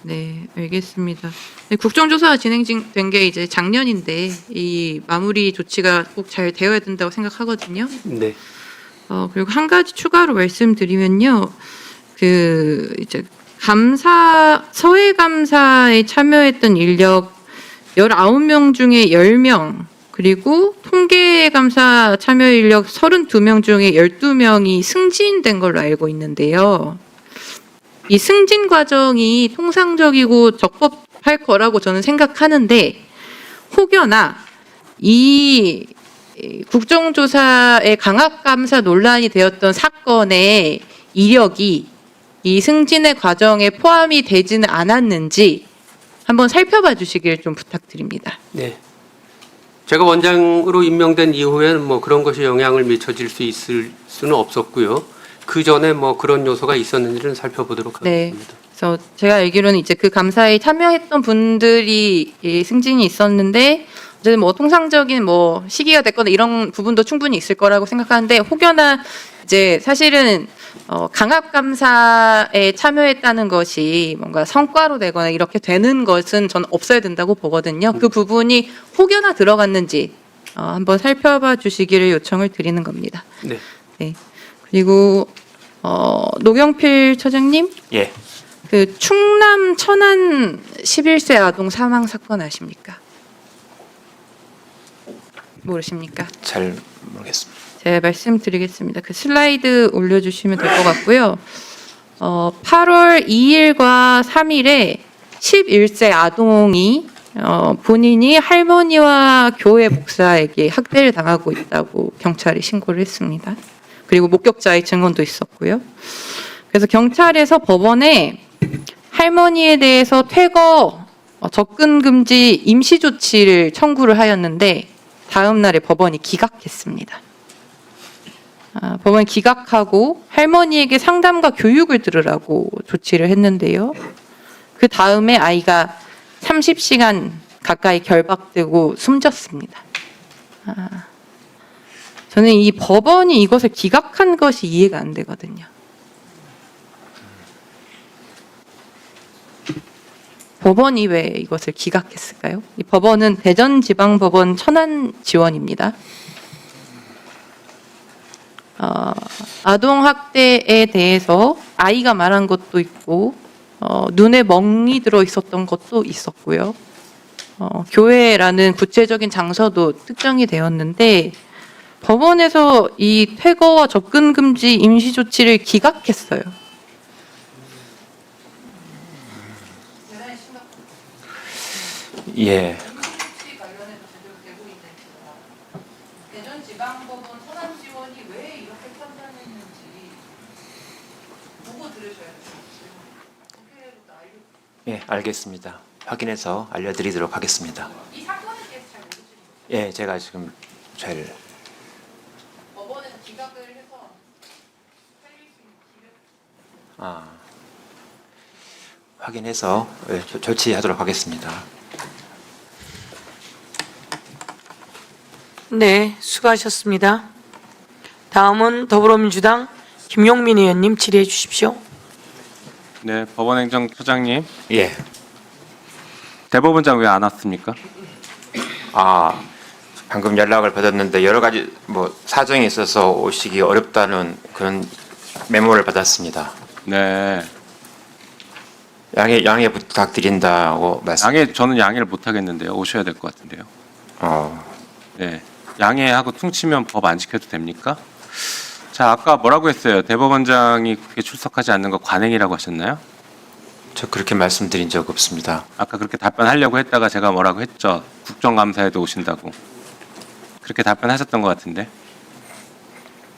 네, 알겠습니다. 네, 국정조사가 진행된 게 이제 작년인데 이 마무리 조치가 꼭 잘 되어야 된다고 생각하거든요. 네. 그리고 한 가지 추가로 말씀드리면요. 이제 서해 감사에 참여했던 인력 19명 중에 10명, 그리고 통계 감사 참여 인력 32명 중에 12명이 승진된 걸로 알고 있는데요. 이 승진 과정이 통상적이고 적법할 거라고 저는 생각하는데, 혹여나 이 국정조사의 강압감사 논란이 되었던 사건의 이력이 이 승진의 과정에 포함이 되지는 않았는지 한번 살펴봐 주시길 좀 부탁드립니다. 네. 제가 원장으로 임명된 이후에는 뭐 그런 것이 영향을 미쳐질 수 있을 수는 없었고요. 그 전에 뭐 그런 요소가 있었는지는 살펴보도록 네. 하겠습니다. 그래서 제가 알기로는 이제 그 감사에 참여했던 분들이 이 승진이 있었는데, 어쨌든 뭐 통상적인 뭐 시기가 됐거나 이런 부분도 충분히 있을 거라고 생각하는데, 혹여나 이제 사실은 강압 감사에 참여했다는 것이 뭔가 성과로 되거나 이렇게 되는 것은 저는 없어야 된다고 보거든요. 그 부분이 혹여나 들어갔는지 한번 살펴봐 주시기를 요청을 드리는 겁니다. 네. 네. 그리고 노경필 처장님, 예. 그 충남 천안 11세 아동 사망 사건 아십니까? 모르십니까? 잘 모르겠습니다. 제가 말씀드리겠습니다. 그 슬라이드 올려주시면 될 것 같고요. 8월 2일과 3일에 11세 아동이 본인이 할머니와 교회 목사에게 학대를 당하고 있다고 경찰에 신고를 했습니다. 그리고 목격자의 증언도 있었고요. 그래서 경찰에서 법원에 할머니에 대해서 퇴거, 접근 금지 임시 조치를 청구를 하였는데, 다음 날에 법원이 기각했습니다. 법원이 기각하고 할머니에게 상담과 교육을 들으라고 조치를 했는데요. 그 다음에 아이가 30시간 가까이 결박되고 숨졌습니다. 저는 이 법원이 이것을 기각한 것이 이해가 안 되거든요. 법원이 왜 이것을 기각했을까요? 이 법원은 대전지방법원 천안지원입니다. 아동학대에 대해서 아이가 말한 것도 있고, 눈에 멍이 들어 있었던 것도 있었고요. 교회라는 구체적인 장소도 특정이 되었는데, 법원에서 이 퇴거와 접근 금지 임시 조치를 기각했어요. 예. 대전지방법원 천안지원이 왜 이렇게 판단했는지 보고 들으셔야 돼요. 예, 알겠습니다. 확인해서 알려드리도록 하겠습니다. 이 사건에 대해서 잘 모르시는 거예요. 예, 제가 지금 잘 법원에서 기각을 해서 살릴 수 있는 기회. 확인해서 조치하도록 하겠습니다. 네, 수고하셨습니다. 다음은 더불어민주당 김용민 의원님 질의해 주십시오. 네, 법원행정처장님, 예. 대법원장 왜 안 왔습니까? 방금 연락을 받았는데 여러 가지 뭐 사정이 있어서 오시기 어렵다는 그런 메모를 받았습니다. 네, 양해 부탁드린다고 말씀. 저는 양해를 못 하겠는데요. 오셔야 될 것 같은데요. 네, 양해하고 퉁치면 법 안 지켜도 됩니까? 자, 아까 뭐라고 했어요? 대법원장이 그렇게 출석하지 않는 거 관행이라고 하셨나요? 저 그렇게 말씀드린 적 없습니다. 아까 그렇게 답변하려고 했다가 제가 뭐라고 했죠? 국정감사에도 오신다고. 그렇게 답변하셨던 것 같은데.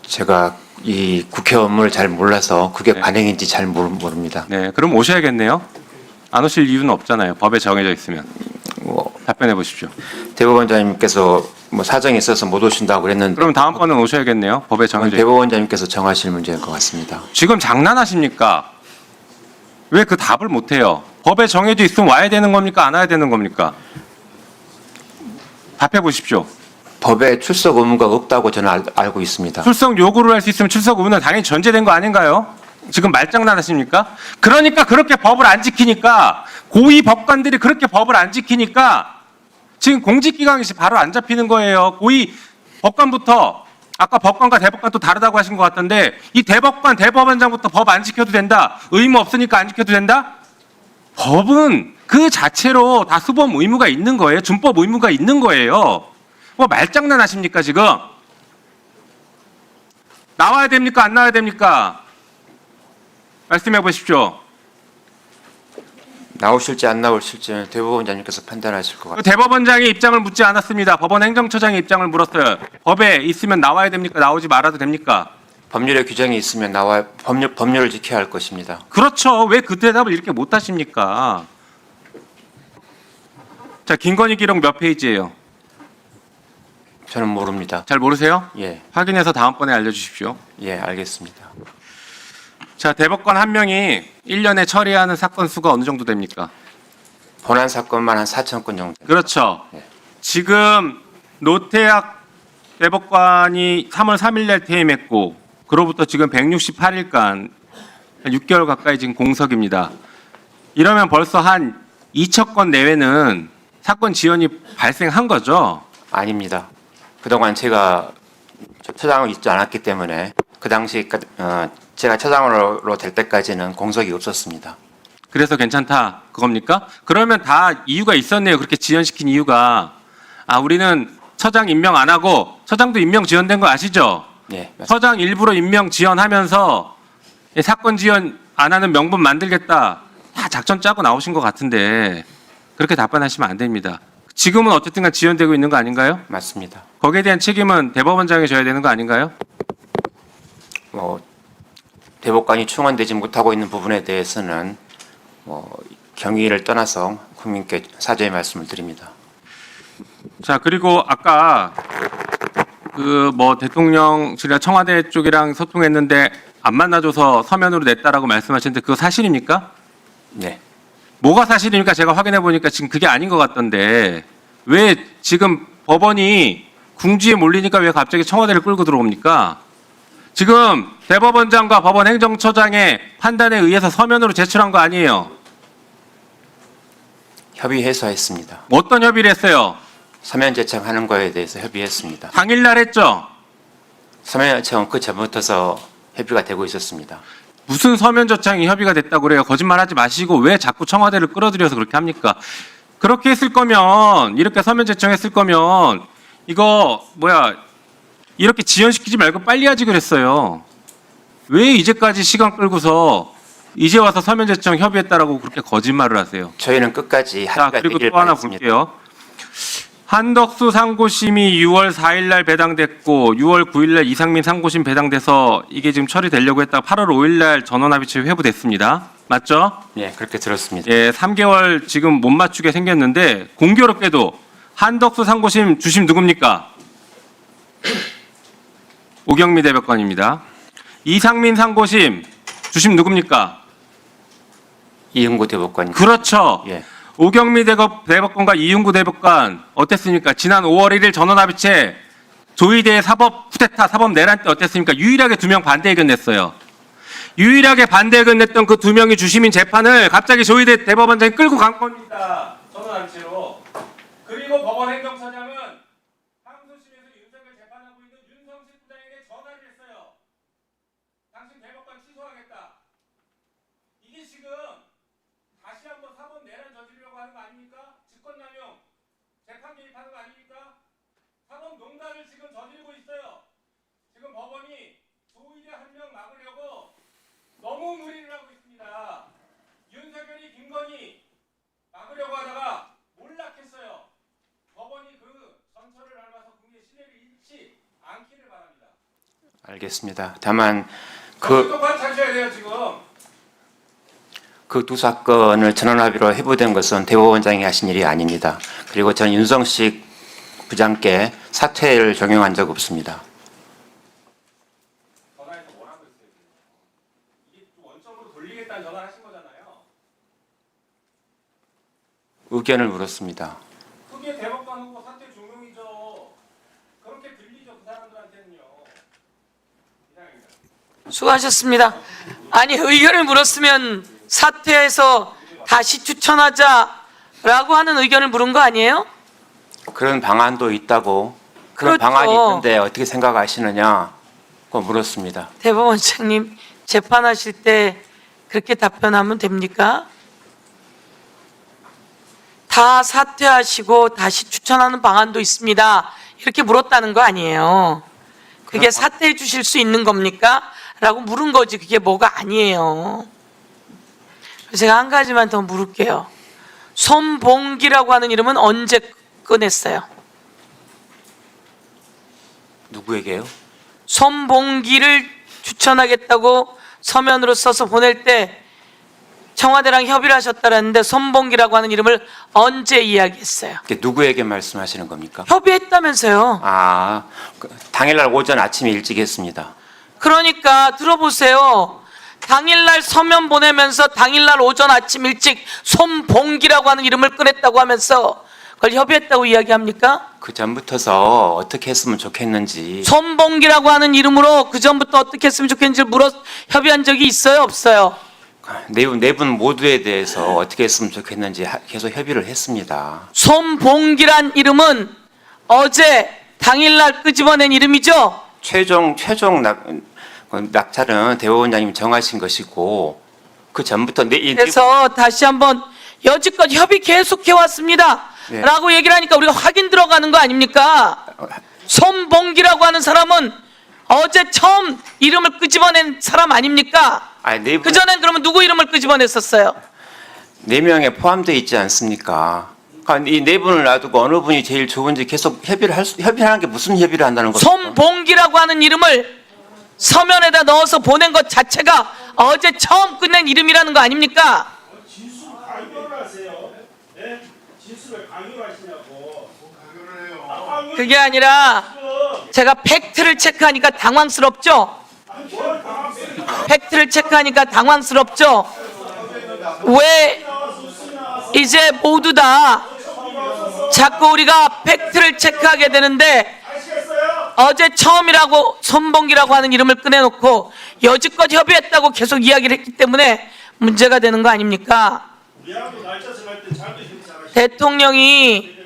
제가 이 국회 업무를 잘 몰라서 그게 네. 관행인지 잘 모릅니다. 네, 그럼 오셔야겠네요. 안 오실 이유는 없잖아요. 법에 정해져 있으면. 답변해 보십시오. 대법원장님께서 뭐 사정이 있어서 못 오신다고 그랬는데 그럼 다음번은 오셔야겠네요. 법에 정해져 있 대법원장님께서 정하실 문제일 것 같습니다. 지금 장난하십니까? 왜 그 답을 못 해요? 법에 정해져 있으면 와야 되는 겁니까? 안 와야 되는 겁니까? 답해 보십시오. 법에 출석 의무가 없다고 저는 알고 있습니다. 출석 요구를 할 수 있으면 출석 의무는 당연히 전제된 거 아닌가요? 지금 말장난하십니까? 그러니까 그렇게 법을 안 지키니까 고위 법관들이 그렇게 법을 안 지키니까 지금 공직기강이 바로 안 잡히는 거예요. 고위 법관부터 아까 법관과 대법관 또 다르다고 하신 것 같던데 이 대법관, 대법원장부터 법 안 지켜도 된다. 의무 없으니까 안 지켜도 된다? 법은 그 자체로 다 수법 의무가 있는 거예요. 준법 의무가 있는 거예요. 뭐 말장난 하십니까 지금? 나와야 됩니까? 안 나와야 됩니까? 말씀해 보십시오. 나오실지 안 나오실지는 대법원장님께서 판단하실 것 같아요. 대법원장의 입장을 묻지 않았습니다. 법원 행정처장의 입장을 물었어요. 법에 있으면 나와야 됩니까? 나오지 말아도 됩니까? 법률에 규정이 있으면 나와 법률을 지켜야 할 것입니다. 그렇죠. 왜 그 대답을 이렇게 못 하십니까? 자, 김건희 기록 몇 페이지예요? 저는 모릅니다. 잘 모르세요? 예, 확인해서 다음번에 알려주십시오. 예, 알겠습니다. 자, 대법관 한 명이 1년에 처리하는 사건 수가 어느 정도 됩니까? 본안 사건만 한 4천 건 정도. 그렇죠. 네. 지금 노태학 대법관이 3월 3일 날 퇴임했고 그로부터 지금 168일간 6개월 가까이 지금 공석입니다. 이러면 벌써 한 2천 건 내외는 사건 지연이 발생한 거죠. 아닙니다. 그동안 제가 처장을 있지 않았기 때문에 그 당시 제가 처장으로 될 때까지는 공석이 없었습니다. 그래서 괜찮다 그겁니까? 그러면 다 이유가 있었네요. 그렇게 지연시킨 이유가 우리는 처장 임명 안 하고 처장도 임명 지연된 거 아시죠? 네, 맞습니다. 처장 일부러 임명 지연하면서 사건 지연 안 하는 명분 만들겠다 다 작전 짜고 나오신 것 같은데 그렇게 답변하시면 안 됩니다. 지금은 어쨌든간 지연되고 있는 거 아닌가요? 맞습니다. 거기에 대한 책임은 대법원장이 져야 되는 거 아닌가요? 대법관이 충원되지 못하고 있는 부분에 대해서는 경위를 떠나서 국민께 사죄의 말씀을 드립니다. 자, 그리고 아까 그 대통령실이나 청와대 쪽이랑 소통했는데 안 만나줘서 서면으로 냈다라고 말씀하시는데 그거 사실입니까? 네, 뭐가 사실입니까? 제가 확인해 보니까 지금 그게 아닌 것 같던데 왜 지금 법원이 궁지에 몰리니까 왜 갑자기 청와대를 끌고 들어옵니까? 지금 대법원장과 법원 행정처장의 판단에 의해서 서면으로 제출한 거 아니에요? 협의해서 했습니다. 어떤 협의를 했어요? 서면 제청하는 거에 대해서 협의했습니다. 당일날 했죠? 서면 제청은 그 전부터서 협의가 되고 있었습니다. 무슨 서면 저창이 협의가 됐다고 그래요? 거짓말하지 마시고 왜 자꾸 청와대를 끌어들여서 그렇게 합니까? 그렇게 했을 거면 이렇게 서면 제청했을 거면 이거 이렇게 지연시키지 말고 빨리 하지 그랬어요. 왜 이제까지 시간 끌고서 이제 와서 서면 제청 협의했다라고 그렇게 거짓말을 하세요? 저희는 끝까지 자, 합의가 그리고 되길 또 하나 바랐습니다. 볼게요. 한덕수 상고심이 6월 4일 날 배당됐고 6월 9일 날 이상민 상고심 배당돼서 이게 지금 처리되려고 했다가 8월 5일 날 전원합의체 회부됐습니다. 맞죠? 네, 그렇게 들었습니다. 예, 3개월 지금 못 맞추게 생겼는데 공교롭게도 한덕수 상고심 주심 누굽니까? 오경미 대법관입니다. 이상민 상고심 주심 누굽니까? 이흥구 대법관. 그렇죠. 예. 오경미 대법관과 이윤구 대법관 어땠습니까? 지난 5월 1일 전원합의체 조의대 사법 쿠데타 사법 내란 때 어땠습니까? 유일하게 2명 반대 의견 냈어요. 유일하게 반대 의견 냈던 그 2명이 주심인 재판을 갑자기 조의대 대법원장이 끌고 간 겁니다. 전원합의체로. 그리고 법원 행정처장은 항소심에서 윤석열 재판하고 있는 윤성식 부장에게 전화를 했어요. 당신 대법관 취소하겠다. 이게 지금 다시 한번 사법 내란 저지르려고 하는 거 아닙니까? 직권남용, 재판 개입하는 거 아닙니까? 사법 농단을 지금 저지르고 있어요. 지금 법원이 조의대 한 명 막으려고 너무 무리를 하고 있습니다. 윤석열이 김건희 막으려고 하다가 몰락했어요. 법원이 그 전철을 밟아서 국민의 신뢰를 잃지 않기를 바랍니다. 알겠습니다. 다만 똑바로 찾으셔야 돼요 지금. 그 두 사건을 전원합의로 해부된 것은 대법원장이 하신 일이 아닙니다. 그리고 전 윤성식 부장께 사퇴를 종용한 적 없습니다. 전화해서 뭐라고 했어요? 이게 원점으로 돌리겠다는 전화를 하신 거잖아요. 의견을 물었습니다. 그게 대법관 후보 사퇴 종용이죠. 그렇게 들리죠 그 사람들한테는요. 이상입니다. 수고하셨습니다. 아니 의견을 물었으면 사퇴해서 다시 추천하자라고 하는 의견을 물은 거 아니에요? 그런 방안도 있다고 그런 그렇죠. 방안이 있는데 어떻게 생각하시느냐 고 물었습니다. 대법원장님 재판하실 때 그렇게 답변하면 됩니까? 다 사퇴하시고 다시 추천하는 방안도 있습니다. 이렇게 물었다는 거 아니에요. 그게 사퇴해 주실 수 있는 겁니까? 라고 물은 거지 그게 뭐가 아니에요. 제가 한 가지만 더 물을게요. 손봉기라고 하는 이름은 언제 꺼냈어요? 누구에게요? 손봉기를 추천하겠다고 서면으로 써서 보낼 때 청와대랑 협의를 하셨다는데 손봉기라고 하는 이름을 언제 이야기했어요? 그게 누구에게 말씀하시는 겁니까? 협의했다면서요. 당일날 오전 아침에 일찍 했습니다. 그러니까 들어보세요. 당일날 서면 보내면서 당일날 오전 아침 일찍 손봉기라고 하는 이름을 꺼냈다고 하면서 그걸 협의했다고 이야기합니까? 그 전부터서 어떻게 했으면 좋겠는지 손봉기라고 하는 이름으로 그 전부터 어떻게 했으면 좋겠는지를 물어 협의한 적이 있어요, 없어요? 네 분 모두에 대해서 어떻게 했으면 좋겠는지 계속 협의를 했습니다. 손봉기란 이름은 어제 당일날 끄집어낸 이름이죠? 최종 낙찰은 대법원장님이 정하신 것이고 그 전부터 그래서 다시 한번 여지껏 협의 계속해 왔습니다. 네. 라고 얘기를 하니까 우리가 확인 들어가는 거 아닙니까? 손봉기라고 하는 사람은 어제 처음 이름을 끄집어낸 사람 아닙니까? 그전엔 그러면 누구 이름을 끄집어냈었어요? 4명에 포함되어 있지 않습니까? 이 네 분을 놔두고 어느 분이 제일 좋은지 계속 협의하는 게 무슨 협의를 한다는 겁니까? 손봉기라고 하는 이름을 서면에다 넣어서 보낸 것 자체가 어제 처음 끝낸 이름이라는 거 아닙니까? 진술 강요를 하세요. 네? 진술을 강요를 하시냐고. 강요를 해요. 그게 아니라 제가 팩트를 체크하니까 당황스럽죠? 팩트를 체크하니까 당황스럽죠? 왜 이제 모두 다 자꾸 우리가 팩트를 체크하게 되는데 어제 처음이라고 손봉기라고 하는 이름을 꺼내놓고 여지껏 협의했다고 계속 이야기를 했기 때문에 문제가 되는 거 아닙니까? 대통령이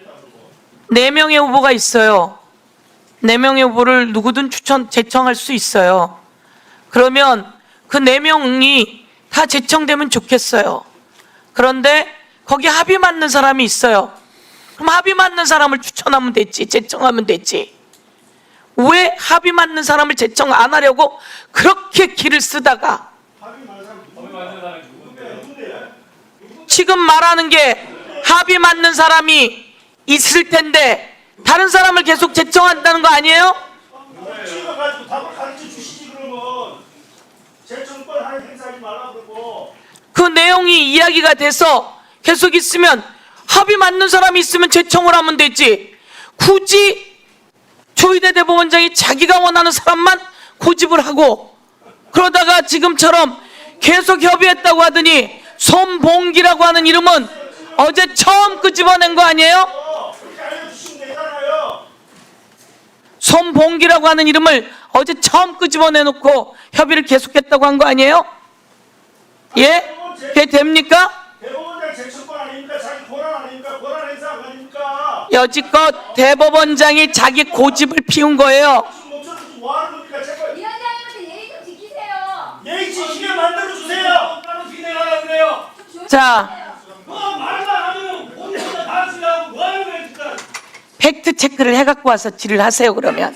4명의 후보가 있어요. 4명의 후보를 누구든 제청할 수 있어요. 그러면 그 4명이 다 제청되면 좋겠어요. 그런데 거기 합의 맞는 사람이 있어요. 그럼 합의 맞는 사람을 추천하면 됐지, 제청하면 됐지. 왜 합의 맞는 사람을 제청 안 하려고 그렇게 길을 쓰다가 지금 말하는 게 합의 맞는 사람이 있을 텐데 다른 사람을 계속 제청한다는 거 아니에요? 찍어가지고 답을 가르쳐 주시지 그러면 제청권 하는 행사하지 말라고 그러고. 그 내용이 이야기가 돼서 계속 있으면 합의 맞는 사람이 있으면 제청을 하면 되지. 굳이 조희대 대법원장이 자기가 원하는 사람만 고집을 하고 그러다가 지금처럼 계속 협의했다고 하더니 손봉기라고 하는 이름은 어제 처음 끄집어낸 거 아니에요? 손봉기라고 하는 이름을 어제 처음 끄집어내놓고 협의를 계속했다고 한 거 아니에요? 예? 그게 됩니까? 대법원장 제청권 아닙니까? 자기 권한 아닙니까? 권한 행사 아닙니까? 여지껏 대법원장이 자기 고집을 피운 거예요. 뭐 하는 겁니까? 제발 위원장님한테 예의 좀 지키세요. 예의 지키게 만들어 주세요. 따로 진행하라고 그래요. 자, 말만 하면 혼자 다 하시려고 뭐 하는 거예요, 진짜. 팩트 체크를 해갖고 와서 질을 하세요. 그러면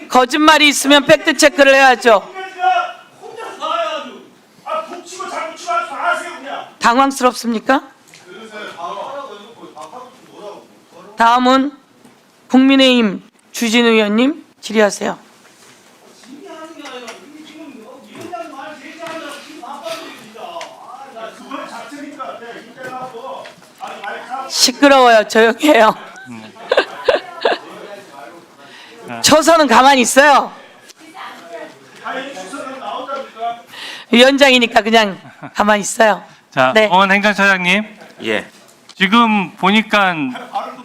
거짓말이 있으면 팩트 체크를 해야죠. 혼자서 다 해가지고 북치고 장구치고 하지 마세요 그냥. 당황스럽습니까? 다음은 국민의힘 주진 의원님 질의하세요. 시끄러워요. 조용히 해요. 초선은 가만히 있어요. 위원장이니까 그냥 가만히 있어요. 자, 네. 오원 행정처장님. 예. 지금 보니까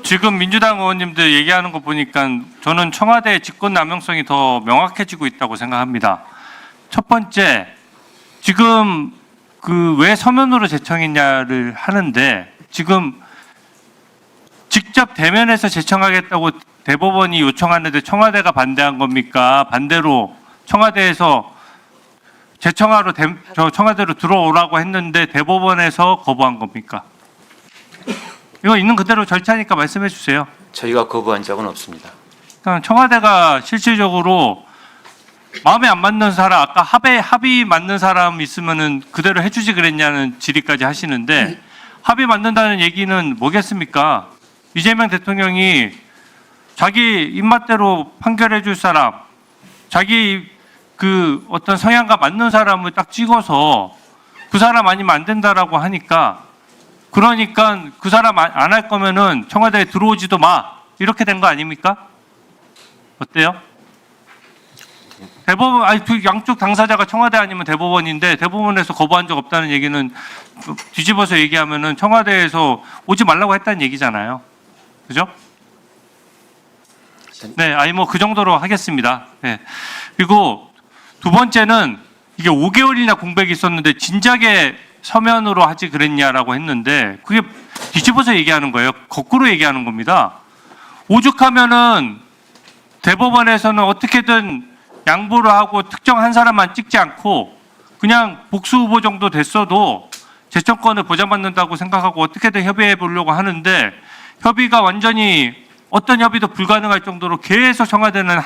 지금 민주당 의원님들 얘기하는 거 보니까 저는 청와대의 직권남용성이 더 명확해지고 있다고 생각합니다. 첫 번째, 지금 그 왜 서면으로 제청했냐를 하는데 지금 직접 대면해서 제청하겠다고 대법원이 요청하는데 청와대가 반대한 겁니까? 반대로 청와대에서 제청하러 저 청와대로 들어오라고 했는데 대법원에서 거부한 겁니까? 이거 있는 그대로 절차니까 말씀해 주세요. 저희가 거부한 적은 없습니다. 그러니까 청와대가 실질적으로 마음에 안 맞는 사람, 아까 합의 맞는 사람 있으면은 그대로 해주지 그랬냐는 질의까지 하시는데 합의 맞는다는 얘기는 뭐겠습니까? 이재명 대통령이 자기 입맛대로 판결해 줄 사람, 자기 그 어떤 성향과 맞는 사람을 딱 찍어서 그 사람 아니면 안 된다라고 하니까 그러니까 그 사람 안 할 거면은 청와대에 들어오지도 마 이렇게 된 거 아닙니까? 어때요? 대법원 아니 그 양쪽 당사자가 청와대 아니면 대법원인데 대법원에서 거부한 적 없다는 얘기는 뒤집어서 얘기하면은 청와대에서 오지 말라고 했다는 얘기잖아요. 그죠? 네, 아니 뭐 그 정도로 하겠습니다. 네. 그리고 두 번째는 이게 5개월이나 공백이 있었는데 진작에 서면으로 하지 그랬냐라고 했는데 그게 뒤집어서 얘기하는 거예요. 거꾸로 얘기하는 겁니다. 오죽하면은 대법원에서는 어떻게든 양보를 하고 특정 한 사람만 찍지 않고 그냥 복수 후보 정도 됐어도 재청권을 보장받는다고 생각하고 어떻게든 협의해 보려고 하는데 협의가 완전히 어떤 협의도 불가능할 정도로 계속 청와대는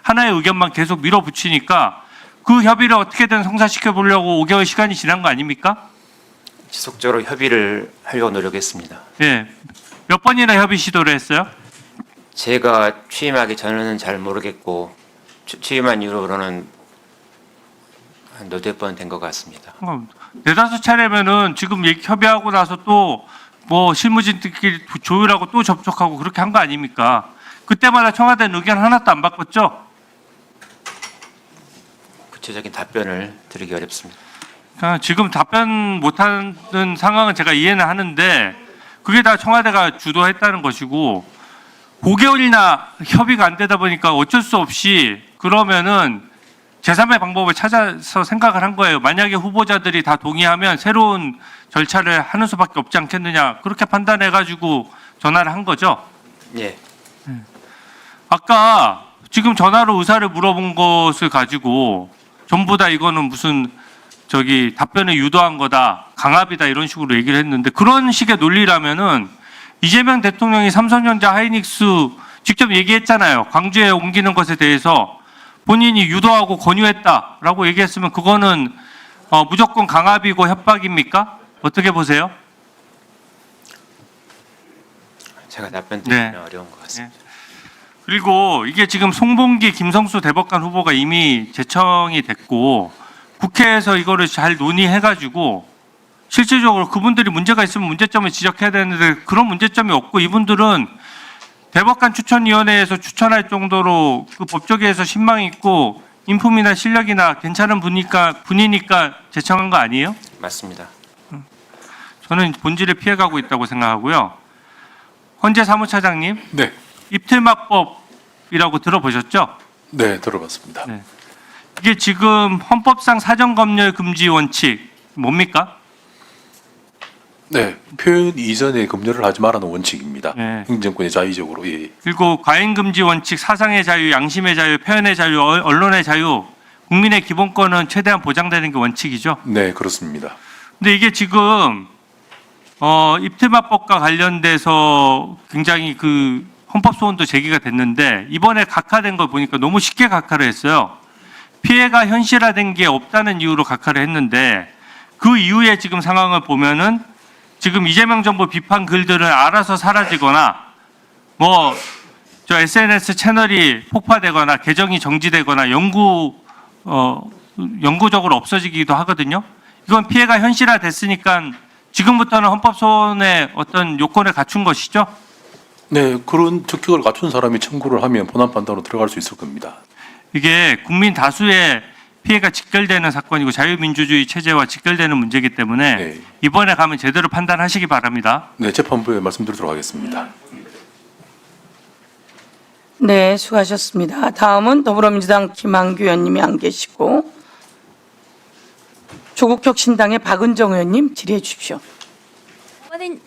하나의 의견만 계속 밀어붙이니까 그 협의를 어떻게든 성사시켜 보려고 5개월 시간이 지난 거 아닙니까? 지속적으로 협의를 하려고 노력했습니다. 예. 몇 번이나 협의 시도를 했어요? 제가 취임하기 전에는 잘 모르겠고 취임한 이후로는 한 너댓 번 된 것 같습니다. 네다섯 차례면은 지금 협의하고 나서 또 뭐 실무진들끼리 조율하고 또 접촉하고 그렇게 한 거 아닙니까? 그때마다 청와대는 의견 하나도 안 바꿨죠? 구체적인 답변을 드리기 어렵습니다. 지금 답변 못하는 상황은 제가 이해는 하는데 그게 다 청와대가 주도했다는 것이고 5개월이나 협의가 안 되다 보니까 어쩔 수 없이 그러면은 제3의 방법을 찾아서 생각을 한 거예요. 만약에 후보자들이 다 동의하면 새로운 절차를 하는 수밖에 없지 않겠느냐 그렇게 판단해가지고 전화를 한 거죠. 예. 아까 지금 전화로 의사를 물어본 것을 가지고 전부 다 이거는 무슨 답변을 유도한 거다, 강압이다 이런 식으로 얘기를 했는데 그런 식의 논리라면은 이재명 대통령이 삼성전자 하이닉스 직접 얘기했잖아요. 광주에 옮기는 것에 대해서 본인이 유도하고 권유했다라고 얘기했으면 그거는 무조건 강압이고 협박입니까? 어떻게 보세요? 제가 답변 드리기는 어려운 것 같습니다. 그리고 이게 지금 송봉기, 김성수 대법관 후보가 이미 제청이 됐고 국회에서 이거를 잘 논의해가지고 실질적으로 그분들이 문제가 있으면 문제점을 지적해야 되는데 그런 문제점이 없고 이분들은 대법관 추천위원회에서 추천할 정도로 그 법조계에서 신망이 있고 인품이나 실력이나 괜찮은 분이니까 제청한 거 아니에요? 맞습니다. 저는 본질을 피해가고 있다고 생각하고요. 헌재 사무차장님, 네. 입틀막법이라고 들어보셨죠? 네, 들어봤습니다. 네. 이게 지금 헌법상 사전검열 금지 원칙 뭡니까? 네, 표현 이전에 검열을 하지 말라는 원칙입니다. 네. 행정권의 자의적으로. 예. 그리고 과잉금지 원칙, 사상의 자유, 양심의 자유, 표현의 자유, 언론의 자유, 국민의 기본권은 최대한 보장되는 게 원칙이죠. 네, 그렇습니다. 근데 이게 지금 입틀막법과 관련돼서 굉장히 그 헌법 소원도 제기가 됐는데 이번에 각하된 걸 보니까 너무 쉽게 각하를 했어요. 피해가 현실화된 게 없다는 이유로 각하를 했는데 그 이후에 지금 상황을 보면은 지금 이재명 정부 비판 글들은 알아서 사라지거나 SNS 채널이 폭파되거나 계정이 정지되거나 영구적으로 없어지기도 하거든요. 이건 피해가 현실화됐으니까 지금부터는 헌법소원의 어떤 요건을 갖춘 것이죠? 네, 그런 적격을 갖춘 사람이 청구를 하면 본안 판단으로 들어갈 수 있을 겁니다. 이게 국민 다수의 피해가 직결되는 사건이고 자유민주주의 체제와 직결되는 문제이기 때문에 네. 이번에 가면 제대로 판단하시기 바랍니다. 네, 재판부에 말씀드리도록 하겠습니다. 네, 수고하셨습니다. 다음은 더불어민주당 김한규 의원님이 안 계시고 조국혁신당의 박은정 의원님 질의해 주십시오.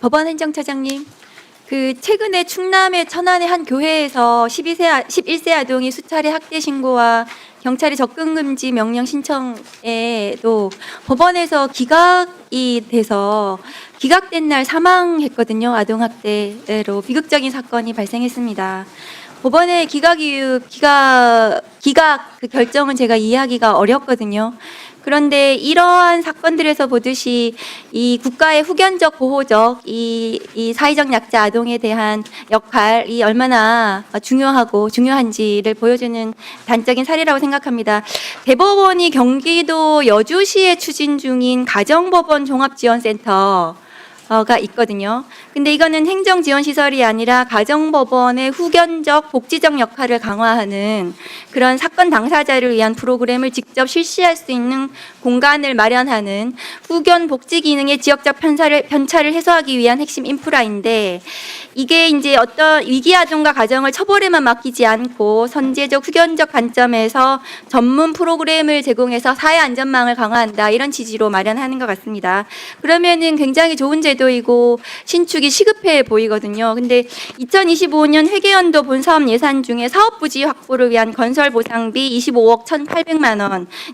법원 행정처장님, 최근에 충남의 천안의 한 교회에서 11세 아동이 수차례 학대 신고와 경찰의 접근 금지 명령 신청에도 법원에서 기각이 돼서 기각된 날 사망했거든요. 아동 학대로 비극적인 사건이 발생했습니다. 법원의 기각 그 결정은 제가 이해하기가 어렵거든요. 그런데 이러한 사건들에서 보듯이 이 국가의 후견적 보호적 이 사회적 약자 아동에 대한 역할이 얼마나 중요한지를 보여주는 단적인 사례라고 생각합니다. 대법원이 경기도 여주시에 추진 중인 가정법원 종합지원센터 가 있거든요. 근데 이거는 행정지원시설이 아니라 가정법원의 후견적, 복지적 역할을 강화하는 그런 사건 당사자를 위한 프로그램을 직접 실시할 수 있는 공간을 마련하는 후견 복지 기능의 지역적 편차를 해소하기 위한 핵심 인프라인데 이게 이제 어떤 위기 아동과 가정을 처벌에만 맡기지 않고 선제적 후견적 관점에서 전문 프로그램을 제공해서 사회 안전망을 강화한다 이런 취지로 마련하는 것 같습니다. 그러면은 굉장히 좋은 제도이고 신축이 시급해 보이거든요. 근데 2025년 회계연도 본사업 예산 중에 사업부지 확보를 위한 건설 보상비 25억 1,800만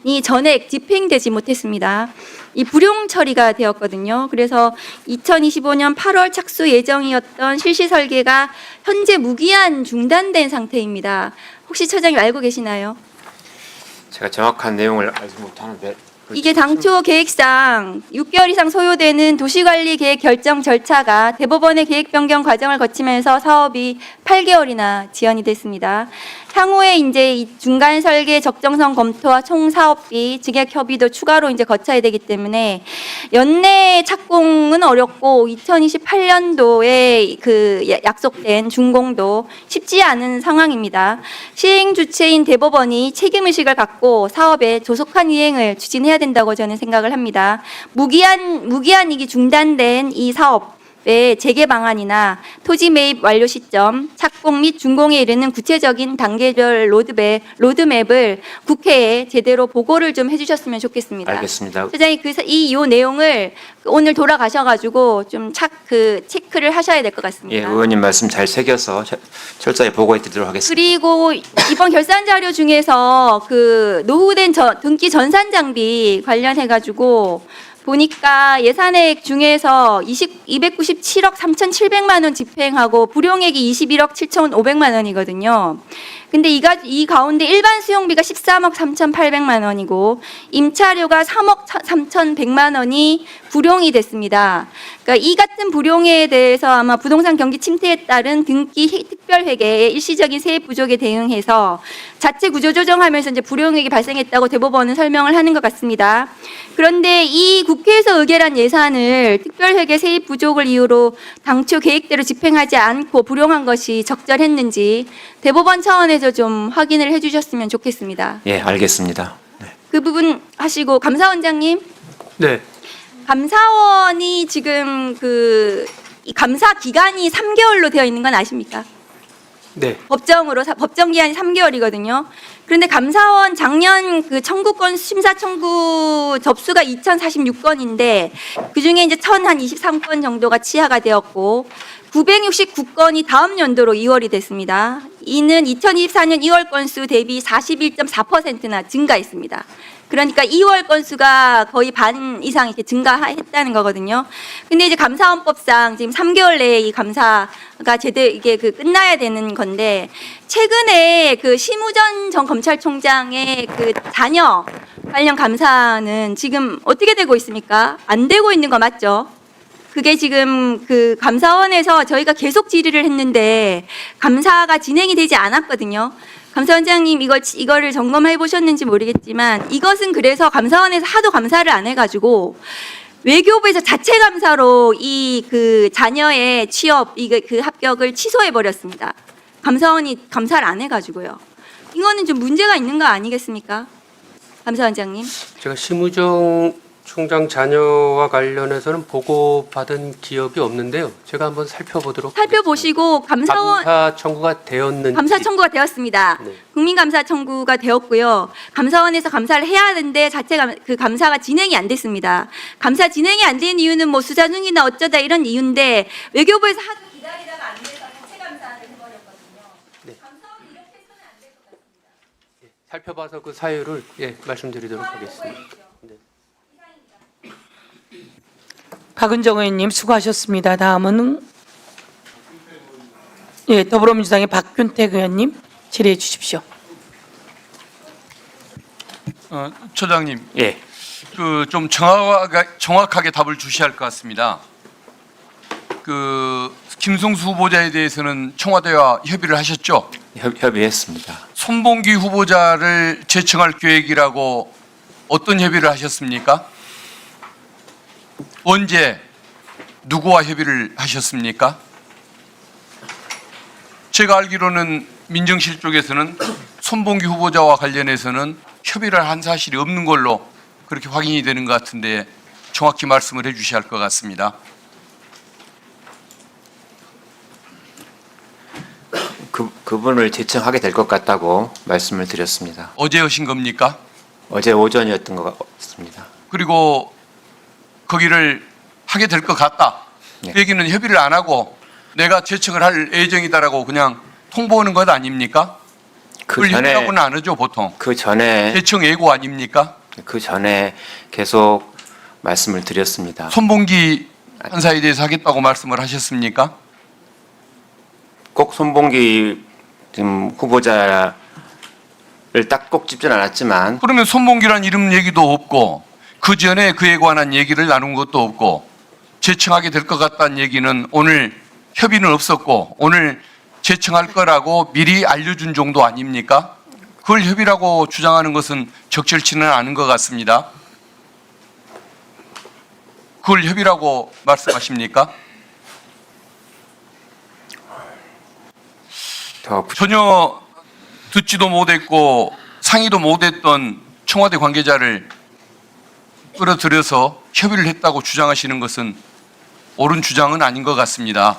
원이 전액 집행되지 못했습니다. 이 불용 처리가 되었거든요. 그래서 2025년 8월 착수 예정이었던 실시 설계가 현재 무기한 중단된 상태입니다. 혹시 처장님 알고 계시나요? 제가 정확한 내용을 알지 못하는데 이게 당초 계획상 6개월 이상 소요되는 도시관리 계획 결정 절차가 대법원의 계획 변경 과정을 거치면서 사업이 8개월이나 지연이 됐습니다. 향후에 이제 이 중간 설계 적정성 검토와 총 사업비, 증액 협의도 추가로 이제 거쳐야 되기 때문에 연내 착공은 어렵고 2028년도에 약속된 준공도 쉽지 않은 상황입니다. 시행 주체인 대법원이 책임 의식을 갖고 사업의 조속한 이행을 추진해야 된다고 저는 생각을 합니다. 무기한이기 중단된 이 사업 재개 방안이나 토지 매입 완료 시점, 착공 및 준공에 이르는 구체적인 단계별 로드맵을 국회에 제대로 보고를 좀 해주셨으면 좋겠습니다. 알겠습니다. 소장님 이 내용을 오늘 돌아가셔가지고 좀 체크를 하셔야 될 것 같습니다. 예, 의원님 말씀 잘 새겨서 철저히 보고해 드리도록 하겠습니다. 그리고 이번 결산 자료 중에서 노후된 등기 전산 장비 관련해가지고 보니까 예산액 중에서 297억 3,700만 원 집행하고 불용액이 21억 7,500만 원이거든요. 근데 이 가운데 일반 수용비가 13억 3,800만 원이고 임차료가 3억 3,100만 원이 불용이 됐습니다. 그러니까 이 같은 불용에 대해서 아마 부동산 경기 침체에 따른 등기 특별회계의 일시적인 세입 부족에 대응해서 자체 구조 조정하면서 이제 불용액이 발생했다고 대법원은 설명을 하는 것 같습니다. 그런데 이 국회에서 의결한 예산을 특별회계 세입 부족을 이유로 당초 계획대로 집행하지 않고 불용한 것이 적절했는지 대법원 차원에서 좀 확인을 해주셨으면 좋겠습니다. 예, 알겠습니다. 네. 그 부분 하시고 감사원장님. 네. 감사원이 지금 이 감사 기간이 3개월로 되어 있는 건 아십니까? 네. 법정 기한이 3개월이거든요. 그런데 감사원 작년 심사 청구 접수가 2,046건인데 그중에 이제 1,023건 정도가 취하가 되었고 969건이 다음 연도로 2월이 됐습니다. 이는 2024년 2월 건수 대비 41.4%나 증가했습니다. 그러니까 2월 건수가 거의 반 이상 이렇게 증가했다는 거거든요. 근데 이제 감사원법상 지금 3개월 내에 이 감사가 이게 끝나야 되는 건데 최근에 심우전 전 검찰총장의 자녀 관련 감사는 지금 어떻게 되고 있습니까? 안 되고 있는 거 맞죠? 그게 지금 감사원에서 저희가 계속 질의를 했는데 감사가 진행이 되지 않았거든요. 감사원장님 이거를 점검해 보셨는지 모르겠지만 이것은 그래서 감사원에서 하도 감사를 안 해가지고 외교부에서 자체 감사로 이 그 자녀의 취업 이게 그 합격을 취소해 버렸습니다. 감사원이 감사를 안 해가지고요. 이거는 좀 문제가 있는 거 아니겠습니까, 감사원장님? 제가 심우정 총장 자녀와 관련해서는 보고받은 기억이 없는데요. 제가 한번 살펴보도록 살펴보시고 감사원 감사 청구가 되었는지. 감사 청구가 되었습니다. 네. 국민감사 청구가 되었고요. 감사원에서 감사를 해야 하는데 그 감사가 진행이 안 됐습니다. 감사 진행이 안 된 이유는 뭐 수사 중이나 어쩌다 이런 이유인데 외교부에서 하도 기다리다가 안 돼서 자체 감사를 해버렸거든요. 네. 감사원은 이렇게 해서는 안 될 것 같습니다. 살펴봐서 그 사유를 말씀드리도록 하겠습니다. 네. 박은정 의원님 수고하셨습니다. 다음은 더불어민주당의 박균택 의원님 질의해 주십시오. 처장님, 예. 그 좀 정확하게 답을 주셔야 할 것 같습니다. 그 김성수 후보자에 대해서는 청와대와 협의를 하셨죠? 협의했습니다. 손봉기 후보자를 재청할 계획이라고 어떤 협의를 하셨습니까? 언제 누구와 협의를 하셨습니까? 제가 알기로는 민정실 쪽에서는 손봉기 후보자와 관련해서는 협의를 한 사실이 없는 걸로 그렇게 확인이 되는 것 같은데 정확히 말씀을 해 주셔야 할 것 같습니다. 그분을 제청하게 될 것 같다고 말씀을 드렸습니다. 어제 하신 겁니까? 어제 오전이었던 것 같습니다. 그리고 거기를 하게 될 것 같다. 네. 그 얘기는 협의를 안 하고 내가 제청을 할 예정이다라고 그냥 통보하는 것 아닙니까? 그걸 협의라고는 안 하죠 보통. 그 전에 제청 예고 아닙니까? 그 전에 계속 말씀을 드렸습니다. 손봉기 판사에 대해서 하겠다고 말씀을 하셨습니까? 꼭 손봉기 지금 후보자를 딱 꼭 짚진 않았지만 그러면 손봉기란 이름 얘기도 없고 그 전에 그에 관한 얘기를 나눈 것도 없고 제청하게 될 것 같다는 얘기는 오늘 협의는 없었고 오늘 제청할 거라고 미리 알려준 정도 아닙니까? 그걸 협의라고 주장하는 것은 적절치는 않은 것 같습니다. 그걸 협의라고 말씀하십니까? 전혀 듣지도 못했고 상의도 못했던 청와대 관계자를 끌어들여서 협의를 했다고 주장하시는 것은 옳은 주장은 아닌 것 같습니다.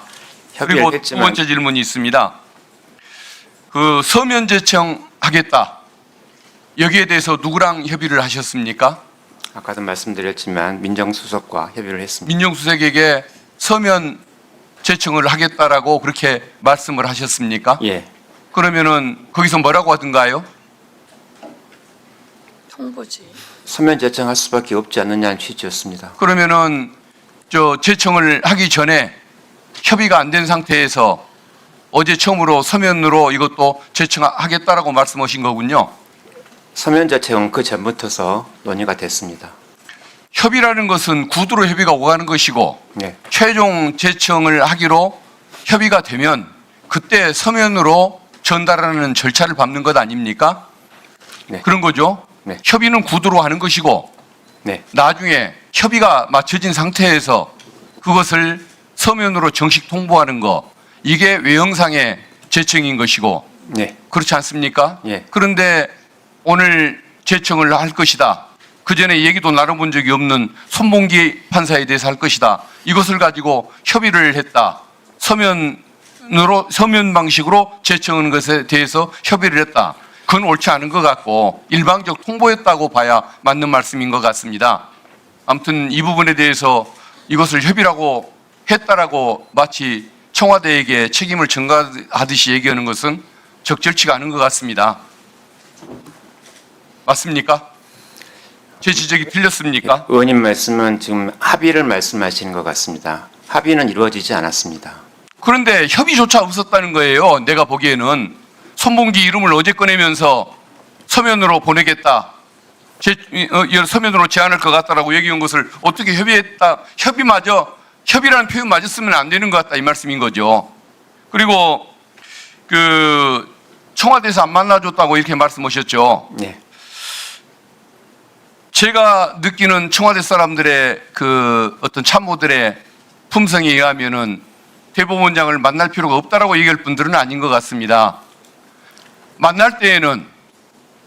그리고 두 번째 질문이 있습니다. 그 서면 제청하겠다. 여기에 대해서 누구랑 협의를 하셨습니까? 아까도 말씀드렸지만 민정수석과 협의를 했습니다. 민정수석에게 서면 제청을 하겠다라고 그렇게 말씀을 하셨습니까? 예. 그러면은 거기서 뭐라고 하던가요? 통보지. 서면 제청할 수밖에 없지 않느냐는 취지였습니다. 그러면은 저 제청을 하기 전에 협의가 안 된 상태에서 어제 처음으로 서면으로 이것도 제청하겠다라고 말씀하신 거군요. 서면 제청은 그 전부터서 논의가 됐습니다. 협의라는 것은 구두로 협의가 오가는 것이고 네. 최종 제청을 하기로 협의가 되면 그때 서면으로 전달하는 절차를 밟는 것 아닙니까? 네. 그런 거죠. 네. 협의는 구두로 하는 것이고 네. 나중에 협의가 맞춰진 상태에서 그것을 서면으로 정식 통보하는 거 이게 외형상의 제청인 것이고 네. 그렇지 않습니까? 예. 그런데 오늘 제청을 할 것이다. 그 전에 얘기도 나눠본 적이 없는 손봉기 판사에 대해서 할 것이다. 이것을 가지고 협의를 했다. 서면 방식으로 제청하는 것에 대해서 협의를 했다. 그건 옳지 않은 것 같고 일방적 통보했다고 봐야 맞는 말씀인 것 같습니다. 아무튼 이 부분에 대해서 이것을 협의라고 했다라고 마치 청와대에게 책임을 전가하듯이 얘기하는 것은 적절치가 않은 것 같습니다. 맞습니까? 제 지적이 틀렸습니까? 의원님 말씀은 지금 합의를 말씀하시는 것 같습니다. 합의는 이루어지지 않았습니다. 그런데 협의조차 없었다는 거예요. 내가 보기에는 손봉기 이름을 어제 꺼내면서 서면으로 보내겠다. 서면으로 제안할 것 같다라고 얘기한 것을 어떻게 협의했다. 협의라는 표현마저 쓰면 안 되는 것 같다 이 말씀인 거죠. 그리고 그 청와대에서 안 만나줬다고 이렇게 말씀하셨죠. 네. 제가 느끼는 청와대 사람들의 그 어떤 참모들의 품성에 의하면은 대법원장을 만날 필요가 없다라고 얘기할 분들은 아닌 것 같습니다. 만날 때에는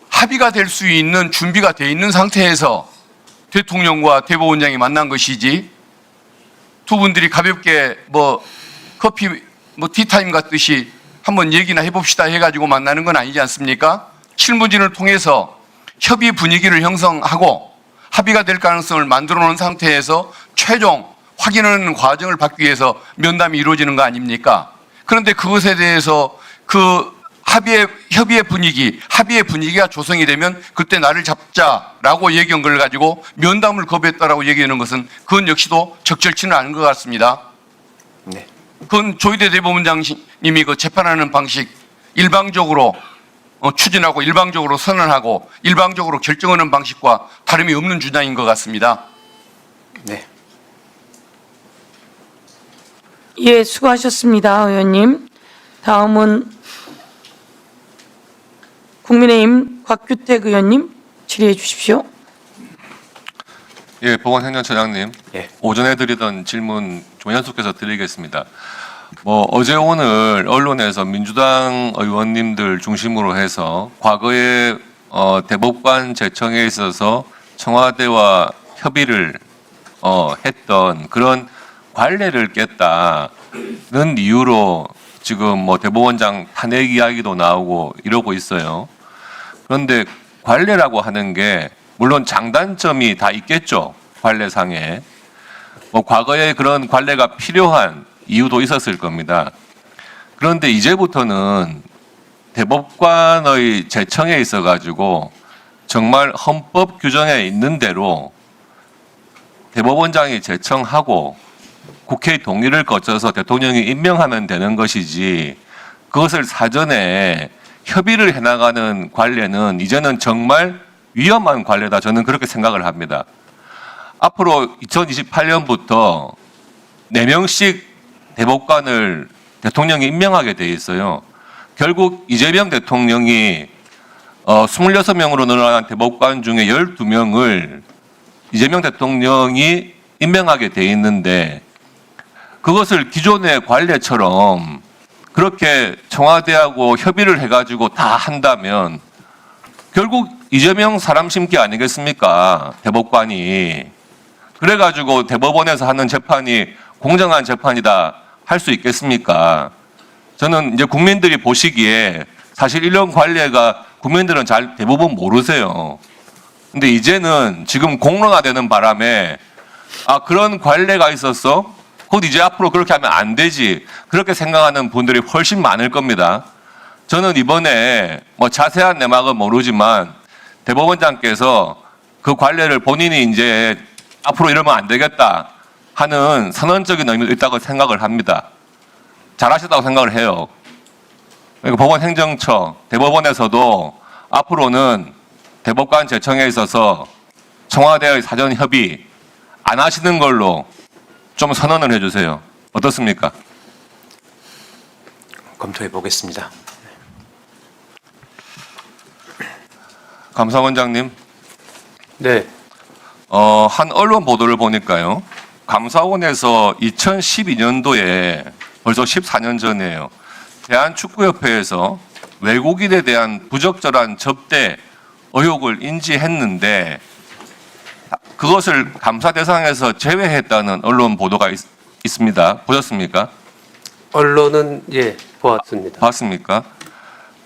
합의가 될 수 있는 준비가 돼 있는 상태에서 대통령과 대법원장이 만난 것이지, 두 분들이 가볍게 뭐 커피 티타임 같듯이 한번 얘기나 해봅시다 해가지고 만나는 건 아니지 않습니까? 실무진을 통해서 협의 분위기를 형성하고 합의가 될 가능성을 만들어 놓은 상태에서 최종 확인하는 과정을 받기 위해서 면담이 이루어지는 거 아닙니까? 그런데 그것에 대해서 그 협의의 분위기가 조성이 되면 그때 나를 잡자라고 얘기한 걸 가지고 면담을 거부했다라고 얘기하는 것은 그건 역시도 적절치는 않은 것 같습니다. 네. 그건 조희대 대법원장님이 그 재판하는 방식 일방적으로 추진하고 일방적으로 선언하고 일방적으로 결정하는 방식과 다름이 없는 주장인 것 같습니다. 네. 예, 수고하셨습니다, 의원님. 다음은 국민의힘 곽규택 의원님 질의해 주십시오. 예, 보건행정처장님. 예. 오전에 드리던 질문 좀 연속해서 드리겠습니다. 어제 오늘 언론에서 민주당 의원님들 중심으로 해서 과거에 대법관 제청에 있어서 청와대와 협의를 했던 그런 관례를 깼다는 이유로 지금 대법원장 탄핵 이야기도 나오고 이러고 있어요. 그런데 관례라고 하는 게 물론 장단점이 다 있겠죠. 관례상에. 과거에 그런 관례가 필요한 이유도 있었을 겁니다. 그런데 이제부터는 대법관의 제청에 있어가지고 정말 헌법 규정에 있는 대로 대법원장이 제청하고 국회 동의를 거쳐서 대통령이 임명하면 되는 것이지, 그것을 사전에 협의를 해나가는 관례는 이제는 정말 위험한 관례다. 저는 그렇게 생각을 합니다. 앞으로 2028년부터 4명씩 대법관을 대통령이 임명하게 돼 있어요. 결국 이재명 대통령이 26명으로 늘어난 대법관 중에 12명을 이재명 대통령이 임명하게 돼 있는데, 그것을 기존의 관례처럼 그렇게 청와대하고 협의를 해가지고 다 한다면 결국 이재명 사람 심기 아니겠습니까? 대법관이. 그래가지고 대법원에서 하는 재판이 공정한 재판이다 할 수 있겠습니까? 저는 이제 국민들이 보시기에 사실 이런 관례가 국민들은 잘 대부분 모르세요. 근데 이제는 지금 공론화되는 바람에 그런 관례가 있었어? 곧 이제 앞으로 그렇게 하면 안 되지. 그렇게 생각하는 분들이 훨씬 많을 겁니다. 저는 이번에 자세한 내막은 모르지만 대법원장께서 그 관례를 본인이 이제 앞으로 이러면 안 되겠다 하는 선언적인 의미도 있다고 생각을 합니다. 잘하셨다고 생각을 해요. 그러니까 법원행정처, 대법원에서도 앞으로는 대법관 제청에 있어서 청와대의 사전 협의 안 하시는 걸로 좀 선언을 해주세요. 어떻습니까? 검토해 보겠습니다. 감사원장님. 네. 한 언론 보도를 보니까요. 감사원에서 2012년도에 벌써 14년 전이에요. 대한축구협회에서 외국인에 대한 부적절한 접대 의혹을 인지했는데 그것을 감사 대상에서 제외했다는 언론 보도가 있습니다. 보셨습니까? 언론은 예, 보았습니다. 봤습니까?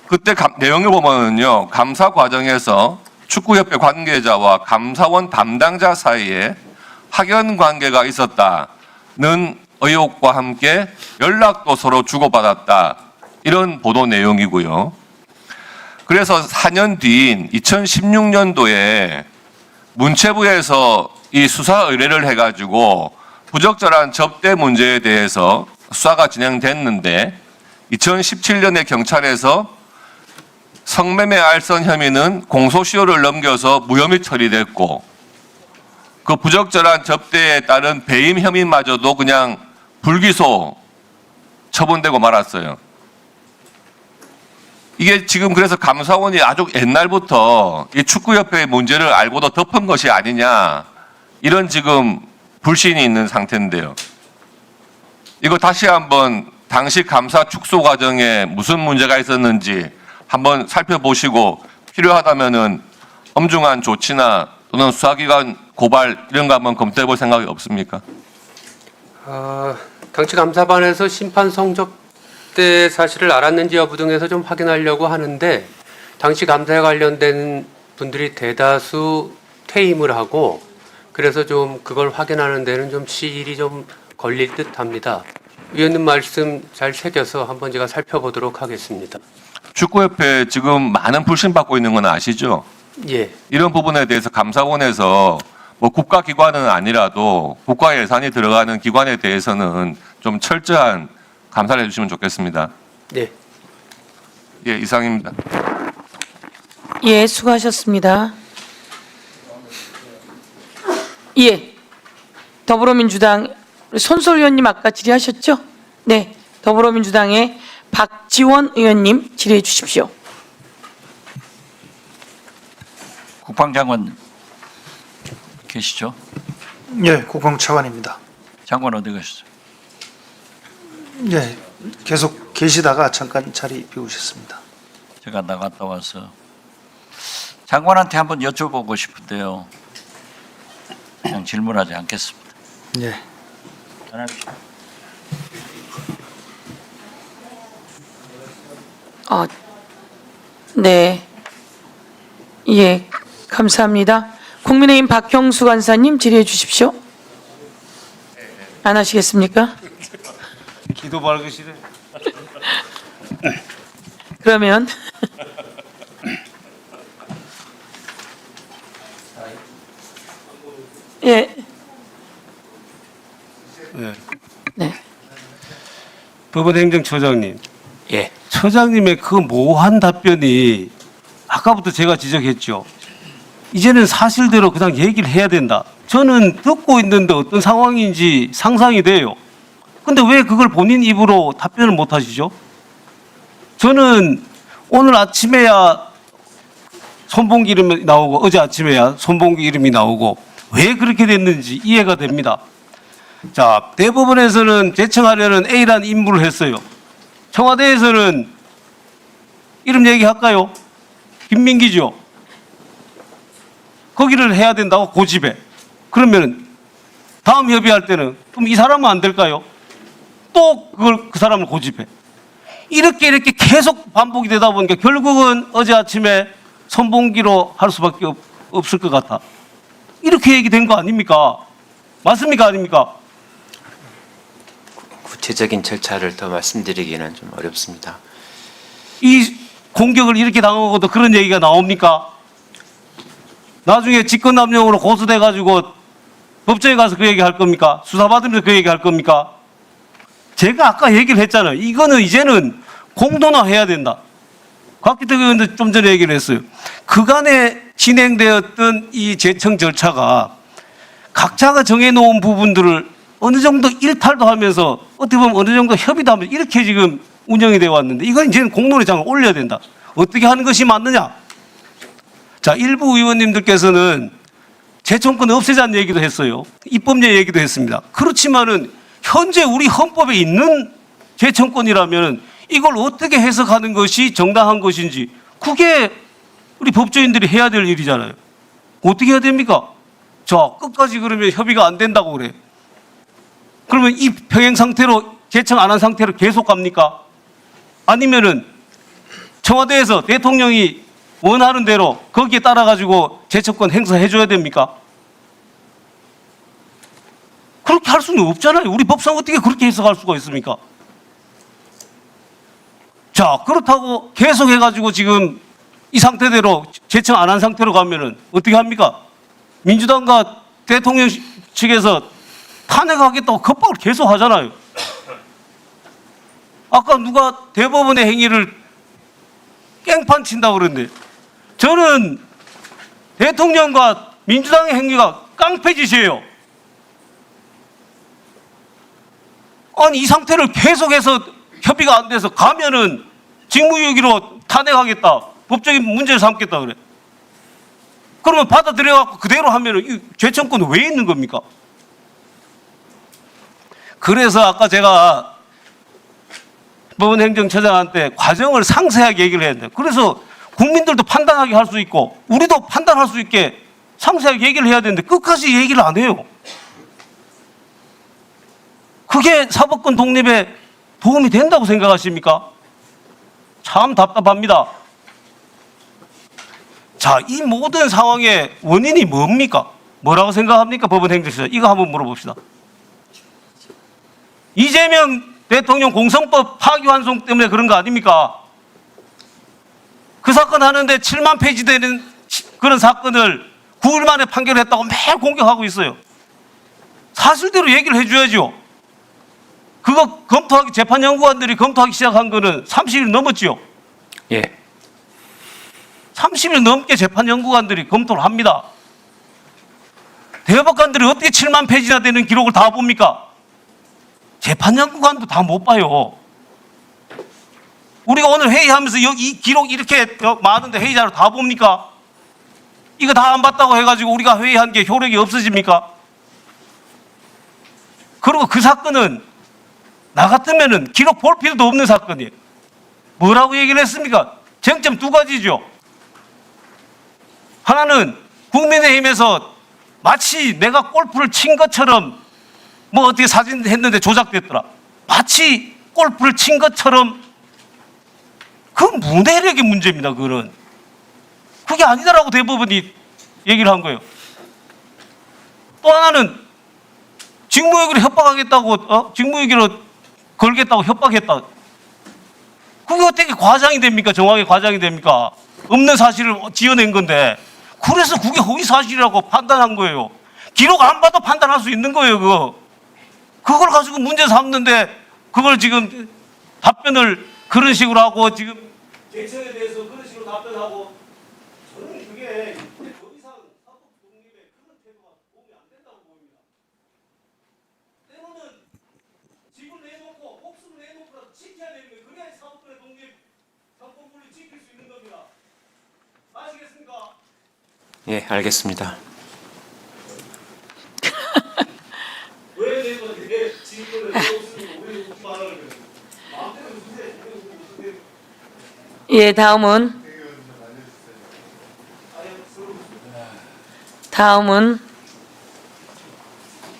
그때 내용을 보면요. 감사 과정에서 축구협회 관계자와 감사원 담당자 사이에 학연 관계가 있었다는 의혹과 함께 연락도 서로 주고받았다. 이런 보도 내용이고요. 그래서 4년 뒤인 2016년도에 문체부에서 이 수사 의뢰를 해가지고 부적절한 접대 문제에 대해서 수사가 진행됐는데 2017년에 경찰에서 성매매 알선 혐의는 공소시효를 넘겨서 무혐의 처리됐고 그 부적절한 접대에 따른 배임 혐의마저도 그냥 불기소 처분되고 말았어요. 이게 지금 그래서 감사원이 아주 옛날부터 이 축구협회의 문제를 알고도 덮은 것이 아니냐 이런 지금 불신이 있는 상태인데요. 이거 다시 한번 당시 감사 축소 과정에 무슨 문제가 있었는지 한번 살펴보시고 필요하다면은 엄중한 조치나 또는 수사기관 고발 이런 거 한번 검토해 볼 생각이 없습니까? 당시 감사반에서 심판 성적 때 사실을 알았는지 여부 등에서 좀 확인하려고 하는데 당시 감사에 관련된 분들이 대다수 퇴임을 하고 그래서 좀 그걸 확인하는 데는 좀 시일이 좀 걸릴 듯합니다. 위원님 말씀 잘 새겨서 한번 제가 살펴보도록 하겠습니다. 축구협회 지금 많은 불신 받고 있는 건 아시죠? 예. 이런 부분에 대해서 감사원에서 뭐 국가기관은 아니라도 국가 예산이 들어가는 기관에 대해서는 좀 철저한 감사를 해주시면 좋겠습니다. 네. 예, 이상입니다. 예, 수고하셨습니다. 예, 더불어민주당 손솔 의원님 아까 질의하셨죠? 네, 더불어민주당의 박지원 의원님 질의해 주십시오. 국방장관 계시죠? 예, 국방차관입니다. 장관 어디 가셨어요? 예, 계속 계시다가 잠깐 자리 비우셨습니다. 제가 나갔다 와서 장관한테 한번 여쭤보고 싶은데요. 그냥 질문하지 않겠습니다. 예. 전화주십시오. 네. 예, 감사합니다. 국민의힘 박형수 간사님 질의해 주십시오. 안 하시겠습니까? 기도 밝으시네. 그러면 예. 네. 네. 법원행정처장님, 예. 처장님의 그 모호한 답변이 아까부터 제가 지적했죠. 이제는 사실대로 그냥 얘기를 해야 된다. 저는 듣고 있는데 어떤 상황인지 상상이 돼요. 근데 왜 그걸 본인 입으로 답변을 못 하시죠? 저는 오늘 아침에야 손봉기 이름이 나오고 어제 아침에야 손봉기 이름이 나오고 왜 그렇게 됐는지 이해가 됩니다. 자, 대법원에서는 제청하려는 A라는 임무를 했어요. 청와대에서는 이름 얘기할까요? 김민기죠. 거기를 해야 된다고 고집해. 그러면 다음 협의할 때는 그럼 이 사람은 안 될까요? 또 그걸 그 사람을 고집해. 이렇게 계속 반복이 되다 보니까 결국은 어제 아침에 손봉기로 할 수밖에 없을 것 같아. 이렇게 얘기된 거 아닙니까? 맞습니까? 아닙니까? 구체적인 절차를 더 말씀드리기는 좀 어렵습니다. 이 공격을 이렇게 당하고도 그런 얘기가 나옵니까? 나중에 직권남용으로 고소돼가지고 법정에 가서 그 얘기 할 겁니까? 수사받으면서 그 얘기 할 겁니까? 제가 아까 얘기를 했잖아요. 이거는 이제는 공론화해야 된다. 곽기택 의원도 좀 전에 얘기를 했어요. 그간에 진행되었던 이 제청 절차가 각자가 정해놓은 부분들을 어느 정도 일탈도 하면서 어떻게 보면 어느 정도 협의도 하면서 이렇게 지금 운영이 되어 왔는데 이건 이제는 공론의 장을 올려야 된다. 어떻게 하는 것이 맞느냐? 자, 일부 의원님들께서는 재청권 없애자는 얘기도 했어요. 입법례 얘기도 했습니다. 그렇지만은 현재 우리 헌법에 있는 재청권이라면 이걸 어떻게 해석하는 것이 정당한 것인지 그게 우리 법조인들이 해야 될 일이잖아요. 어떻게 해야 됩니까? 자, 끝까지 그러면 협의가 안 된다고 그래. 그러면 이 병행 상태로 재청 안 한 상태로 계속 갑니까? 아니면은 청와대에서 대통령이 원하는 대로 거기에 따라 가지고 재청권 행사해 줘야 됩니까? 그렇게 할 수는 없잖아요. 우리 법상 어떻게 그렇게 해석할 수가 있습니까? 자, 그렇다고 계속 해가지고 지금 이 상태대로 재청 안 한 상태로 가면은 어떻게 합니까? 민주당과 대통령 측에서 탄핵하겠다고 겁박을 계속 하잖아요. 아까 누가 대법원의 행위를 깽판 친다고 그러는데 저는 대통령과 민주당의 행위가 깡패짓이에요. 아니 이 상태를 계속해서 협의가 안 돼서 가면은 직무유기로 탄핵하겠다. 법적인 문제를 삼겠다 그래. 그러면 받아들여갖고 그대로 하면은 이 재청권은 왜 있는 겁니까? 그래서 아까 제가 법원행정처장한테 과정을 상세하게 얘기를 했는데, 그래서 국민들도 판단하게 할 수 있고 우리도 판단할 수 있게 상세하게 얘기를 해야 되는데 끝까지 얘기를 안 해요. 그게 사법권 독립에 도움이 된다고 생각하십니까? 참 답답합니다. 자, 이 모든 상황의 원인이 뭡니까? 뭐라고 생각합니까? 법원행정처장. 이거 한번 물어봅시다. 이재명 대통령 공선법 파기환송 때문에 그런 거 아닙니까? 그 사건 하는데 7만 페이지 되는 그런 사건을 9일 만에 판결했다고 매일 공격하고 있어요. 사실대로 얘기를 해줘야죠. 그거 검토하기, 재판연구관들이 검토하기 시작한 거는 30일 넘었지요. 예. 30일 넘게 재판연구관들이 검토를 합니다. 대법관들이 어떻게 7만 페이지나 되는 기록을 다 봅니까? 재판연구관도 다 못 봐요. 우리가 오늘 회의하면서 여기 이 기록 이렇게 많은데 회의 자료 다 봅니까? 이거 다 안 봤다고 해가지고 우리가 회의한 게 효력이 없어집니까? 그리고 그 사건은 나 같으면은 기록 볼 필요도 없는 사건이에요. 뭐라고 얘기를 했습니까? 쟁점 두 가지죠. 하나는 국민의힘에서 마치 내가 골프를 친 것처럼 뭐 어떻게 사진 했는데 조작됐더라. 마치 골프를 친 것처럼, 그건 문해력의 문제입니다. 그거는. 그게 아니다라고 대법원이 얘기를 한 거예요. 또 하나는 직무유기로 협박하겠다고, 직무유기로 걸겠다고 협박했다. 그게 어떻게 과장이 됩니까? 정확하게 과장이 됩니까? 없는 사실을 지어낸 건데. 그래서 그게 허위 사실이라고 판단한 거예요. 기록 안 봐도 판단할 수 있는 거예요, 그거. 그걸 가지고 문제 삼는데 그걸 지금 답변을 그런 식으로 하고 지금 대처에 대해서 그런 식으로 답변하고, 저는 그게 더 이상 사법 독립에 그런 태도가 도움이 안 된다고 봅니다. 때로는 집을 내놓고 목숨을 내놓고라도 지켜야 됩니다. 그래야 사법권의 독립, 사법권을 지킬 수 있는 겁니다. 아시겠습니까? 예, 알겠습니다. 왜 내가 내 지금까지 내가 없으니까 왜 웃지 말아야 돼? 마음대로 무슨 예, 다음은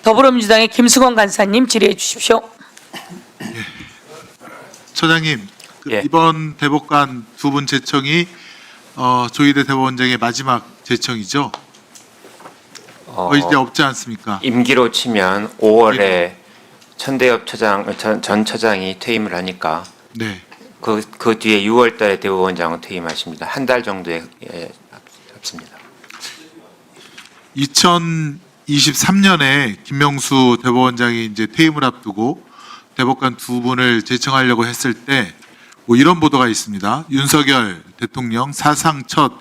더불어민주당의 김수건 간사님 질의해 주십시오. 처장님, 예. 이번 대법관 두 분 제청이 조희대 대법원장의 마지막 제청이죠? 이제 없지 않습니까? 임기로 치면 5월에 천대엽 전 처장이 퇴임을 하니까 네. 그 뒤에 6월달에 대법원장은 퇴임하십니다. 한 달 정도에 잡습니다. 2023년에 김명수 대법원장이 이제 퇴임을 앞두고 대법관 두 분을 제청하려고 했을 때 뭐 이런 보도가 있습니다. 윤석열 대통령 사상 첫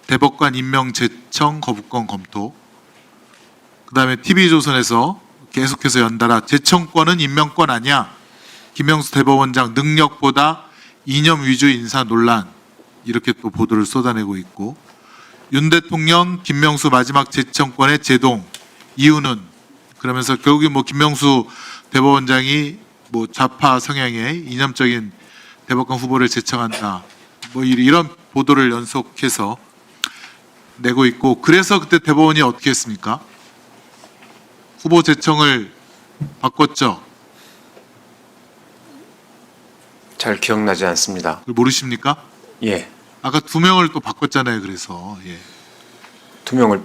대법관 임명 제청 거부권 검토. 그다음에 TV조선에서 계속해서 연달아 제청권은 임명권 아니야. 김명수 대법원장 능력보다 이념 위주 인사 논란, 이렇게 또 보도를 쏟아내고 있고, 윤 대통령 김명수 마지막 제청권의 제동 이유는, 그러면서 결국에 뭐 김명수 대법원장이 뭐 좌파 성향의 이념적인 대법관 후보를 제청한다, 뭐 이런 보도를 연속해서 내고 있고, 그래서 그때 대법원이 어떻게 했습니까? 후보 제청을 바꿨죠. 잘 기억나지 않습니다. 그걸 모르십니까? 예. 아까 두 명을 또 바꿨잖아요. 그래서 예. 두 명을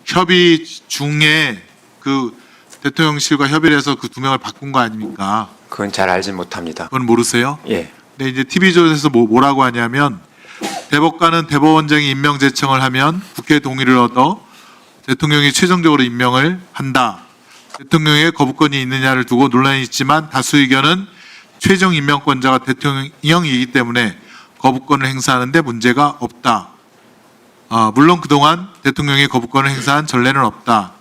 협의 중에 그 대통령실과 협의를 해서 그 두 명을 바꾼 거 아닙니까? 그건 잘 알지 못합니다. 그건 모르세요? 예. 근데 이제 TV조선에서 뭐라고 하냐면, 대법관은 대법원장이 임명 제청을 하면 국회 동의를 얻어 대통령이 최종적으로 임명을 한다. 대통령의 거부권이 있느냐를 두고 논란이 있지만 다수 의견은 최종 임명권자가 대통령이기 때문에 거부권을 행사하는 데 문제가 없다. 물론 그동안 대통령의 거부권을 행사한 전례는 없다.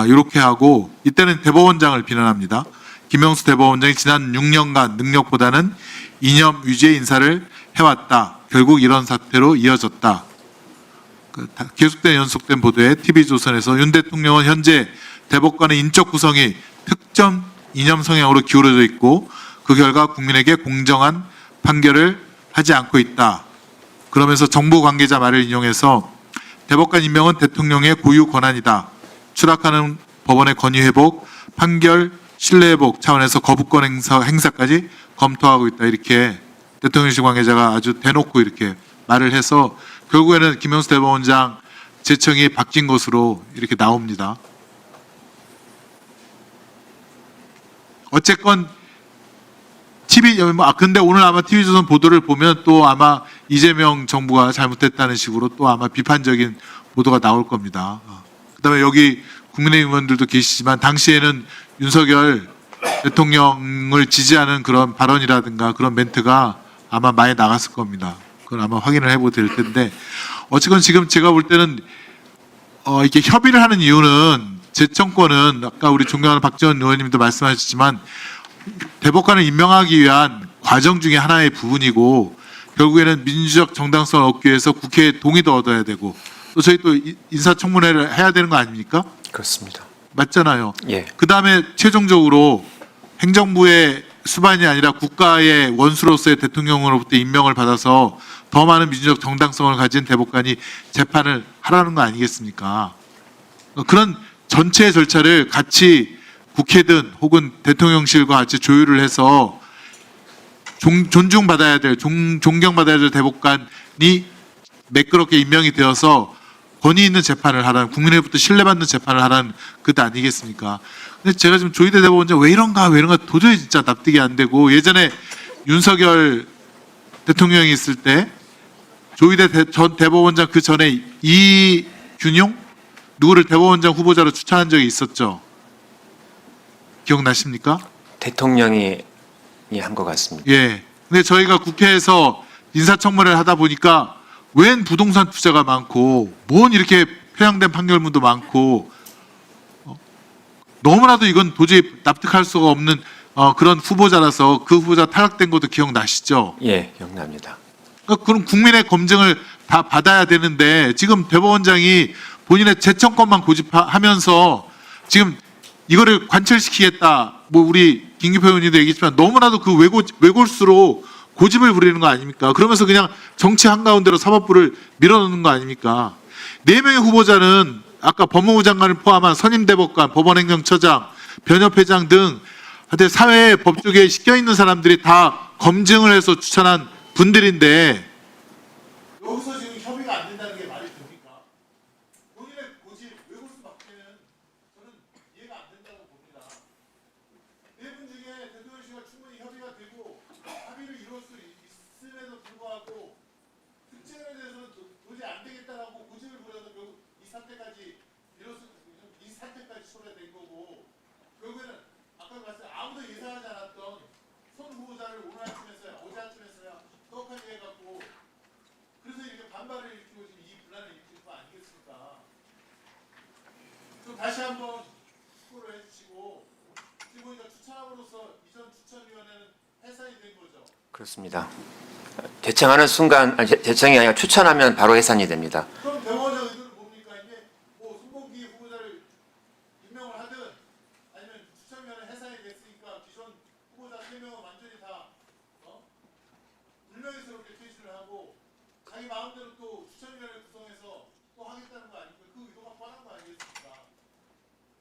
이렇게 하고, 이때는 대법원장을 비난합니다. 김명수 대법원장이 지난 6년간 능력보다는 이념 위주의 인사를 해왔다. 결국 이런 사태로 이어졌다. 계속된 연속된 보도에 TV조선에서 윤 대통령은 현재 대법관의 인적 구성이 특정 이념 성향으로 기울어져 있고 그 결과 국민에게 공정한 판결을 하지 않고 있다. 그러면서 정부 관계자 말을 인용해서 대법관 임명은 대통령의 고유 권한이다. 추락하는 법원의 권위 회복, 판결 신뢰 회복 차원에서 거부권 행사까지 검토하고 있다. 이렇게 대통령실 관계자가 아주 대놓고 이렇게 말을 해서 결국에는 김명수 대법원장 제청이 바뀐 것으로 이렇게 나옵니다. 어쨌건 근데 오늘 아마 TV조선 보도를 보면 또 아마 이재명 정부가 잘못했다는 식으로 또 아마 비판적인 보도가 나올 겁니다. 그다음에 여기 국민의힘 의원들도 계시지만 당시에는 윤석열 대통령을 지지하는 그런 발언이라든가 그런 멘트가 아마 많이 나갔을 겁니다. 그건 아마 확인을 해보도 될 텐데 어쨌건 지금 제가 볼 때는 이렇게 협의를 하는 이유는 재청권은 아까 우리 존경하는 박지원 의원님도 말씀하셨지만 대법관을 임명하기 위한 과정 중에 하나의 부분이고 결국에는 민주적 정당성을 얻기 위해서 국회의 동의도 얻어야 되고 또 저희 또 인사청문회를 해야 되는 거 아닙니까? 그렇습니다. 맞잖아요. 예. 그다음에 최종적으로 행정부의 수반이 아니라 국가의 원수로서의 대통령으로부터 임명을 받아서 더 많은 민주적 정당성을 가진 대법관이 재판을 하라는 거 아니겠습니까? 그런 전체의 절차를 같이 국회든 혹은 대통령실과 같이 조율을 해서 존중받아야 될, 존경받아야 될 대법관이 매끄럽게 임명이 되어서 권위 있는 재판을 하라는, 국민으로부터 신뢰받는 재판을 하라는 그 뜻 아니겠습니까? 근데 제가 지금 조희대 대법원장 왜 이런가 도저히 진짜 납득이 안 되고 예전에 윤석열 대통령이 있을 때 조희대 전 대법원장 그 전에 이균용 누구를 대법원장 후보자로 추천한 적이 있었죠. 기억나십니까? 대통령이 한 것 같습니다. 예. 근데 저희가 국회에서 인사청문회를 하다 보니까 웬 부동산 투자가 많고 뭔 이렇게 편향된 판결문도 많고 너무나도 이건 도저히 납득할 수가 없는 그런 후보자라서 그 후보자 탈락된 것도 기억나시죠? 예, 기억납니다. 그러니까 그럼 국민의 검증을 다 받아야 되는데 지금 대법원장이 본인의 재청권만 고집하면서 지금 이거를 관철시키겠다. 뭐 우리 김기표 의원님도 얘기했지만 너무나도 그 외골수로 고집을 부리는 거 아닙니까? 그러면서 그냥 정치 한가운데로 사법부를 밀어넣는 거 아닙니까? 4명의 후보자는 아까 법무부 장관을 포함한 선임대법관, 법원행정처장, 변협회장 등 사회의 법조계에 씻겨있는 사람들이 다 검증을 해서 추천한 분들인데 여기서 지금 협의가 안 된다는 게 말이 됩니까? 본인의 고집, 외골수밖에는 저는 이해가 안 된다고 봅니다. 4분 중에 대통령실과 충분히 협의가 되고 합의를 이룰 수 있음에도 불구하고 특정에 대해서는 도저히 안 되겠다라고 고집을 부려서 결국 이 사태까지 초래된 거고 결국에는 아까 말씀 아무도 예상하지 않았던 손 후보자를 오늘 아침에서야 어제 아침에서야 떡하게 해갖고 그래서 이렇게 반발을 일으키고 지금 이 분란을 일으키는 거 아니겠습니까? 좀 다시 한번 축구를 해주시고 지금 보니까 추천함으로써 이전 추천위원회는 해산이 된 거죠. 그렇습니다. 제청하는 순간 제청이 아니라 추천하면 바로 해산이 됩니다. 그럼 대법원장 의도는 뭡니까? 이게 뭐 손봉기 후보자를 임명을 하든 아니면 추천위원회 해산이 됐으니까 기존 후보자 3명은 완전히 다 불명예스럽게 퇴진을 하고 자기 마음대로 또 추천위원회 구성해서 또 하겠다는 거 아닙니까? 그 의도가 뻔한 거 아니겠습니까?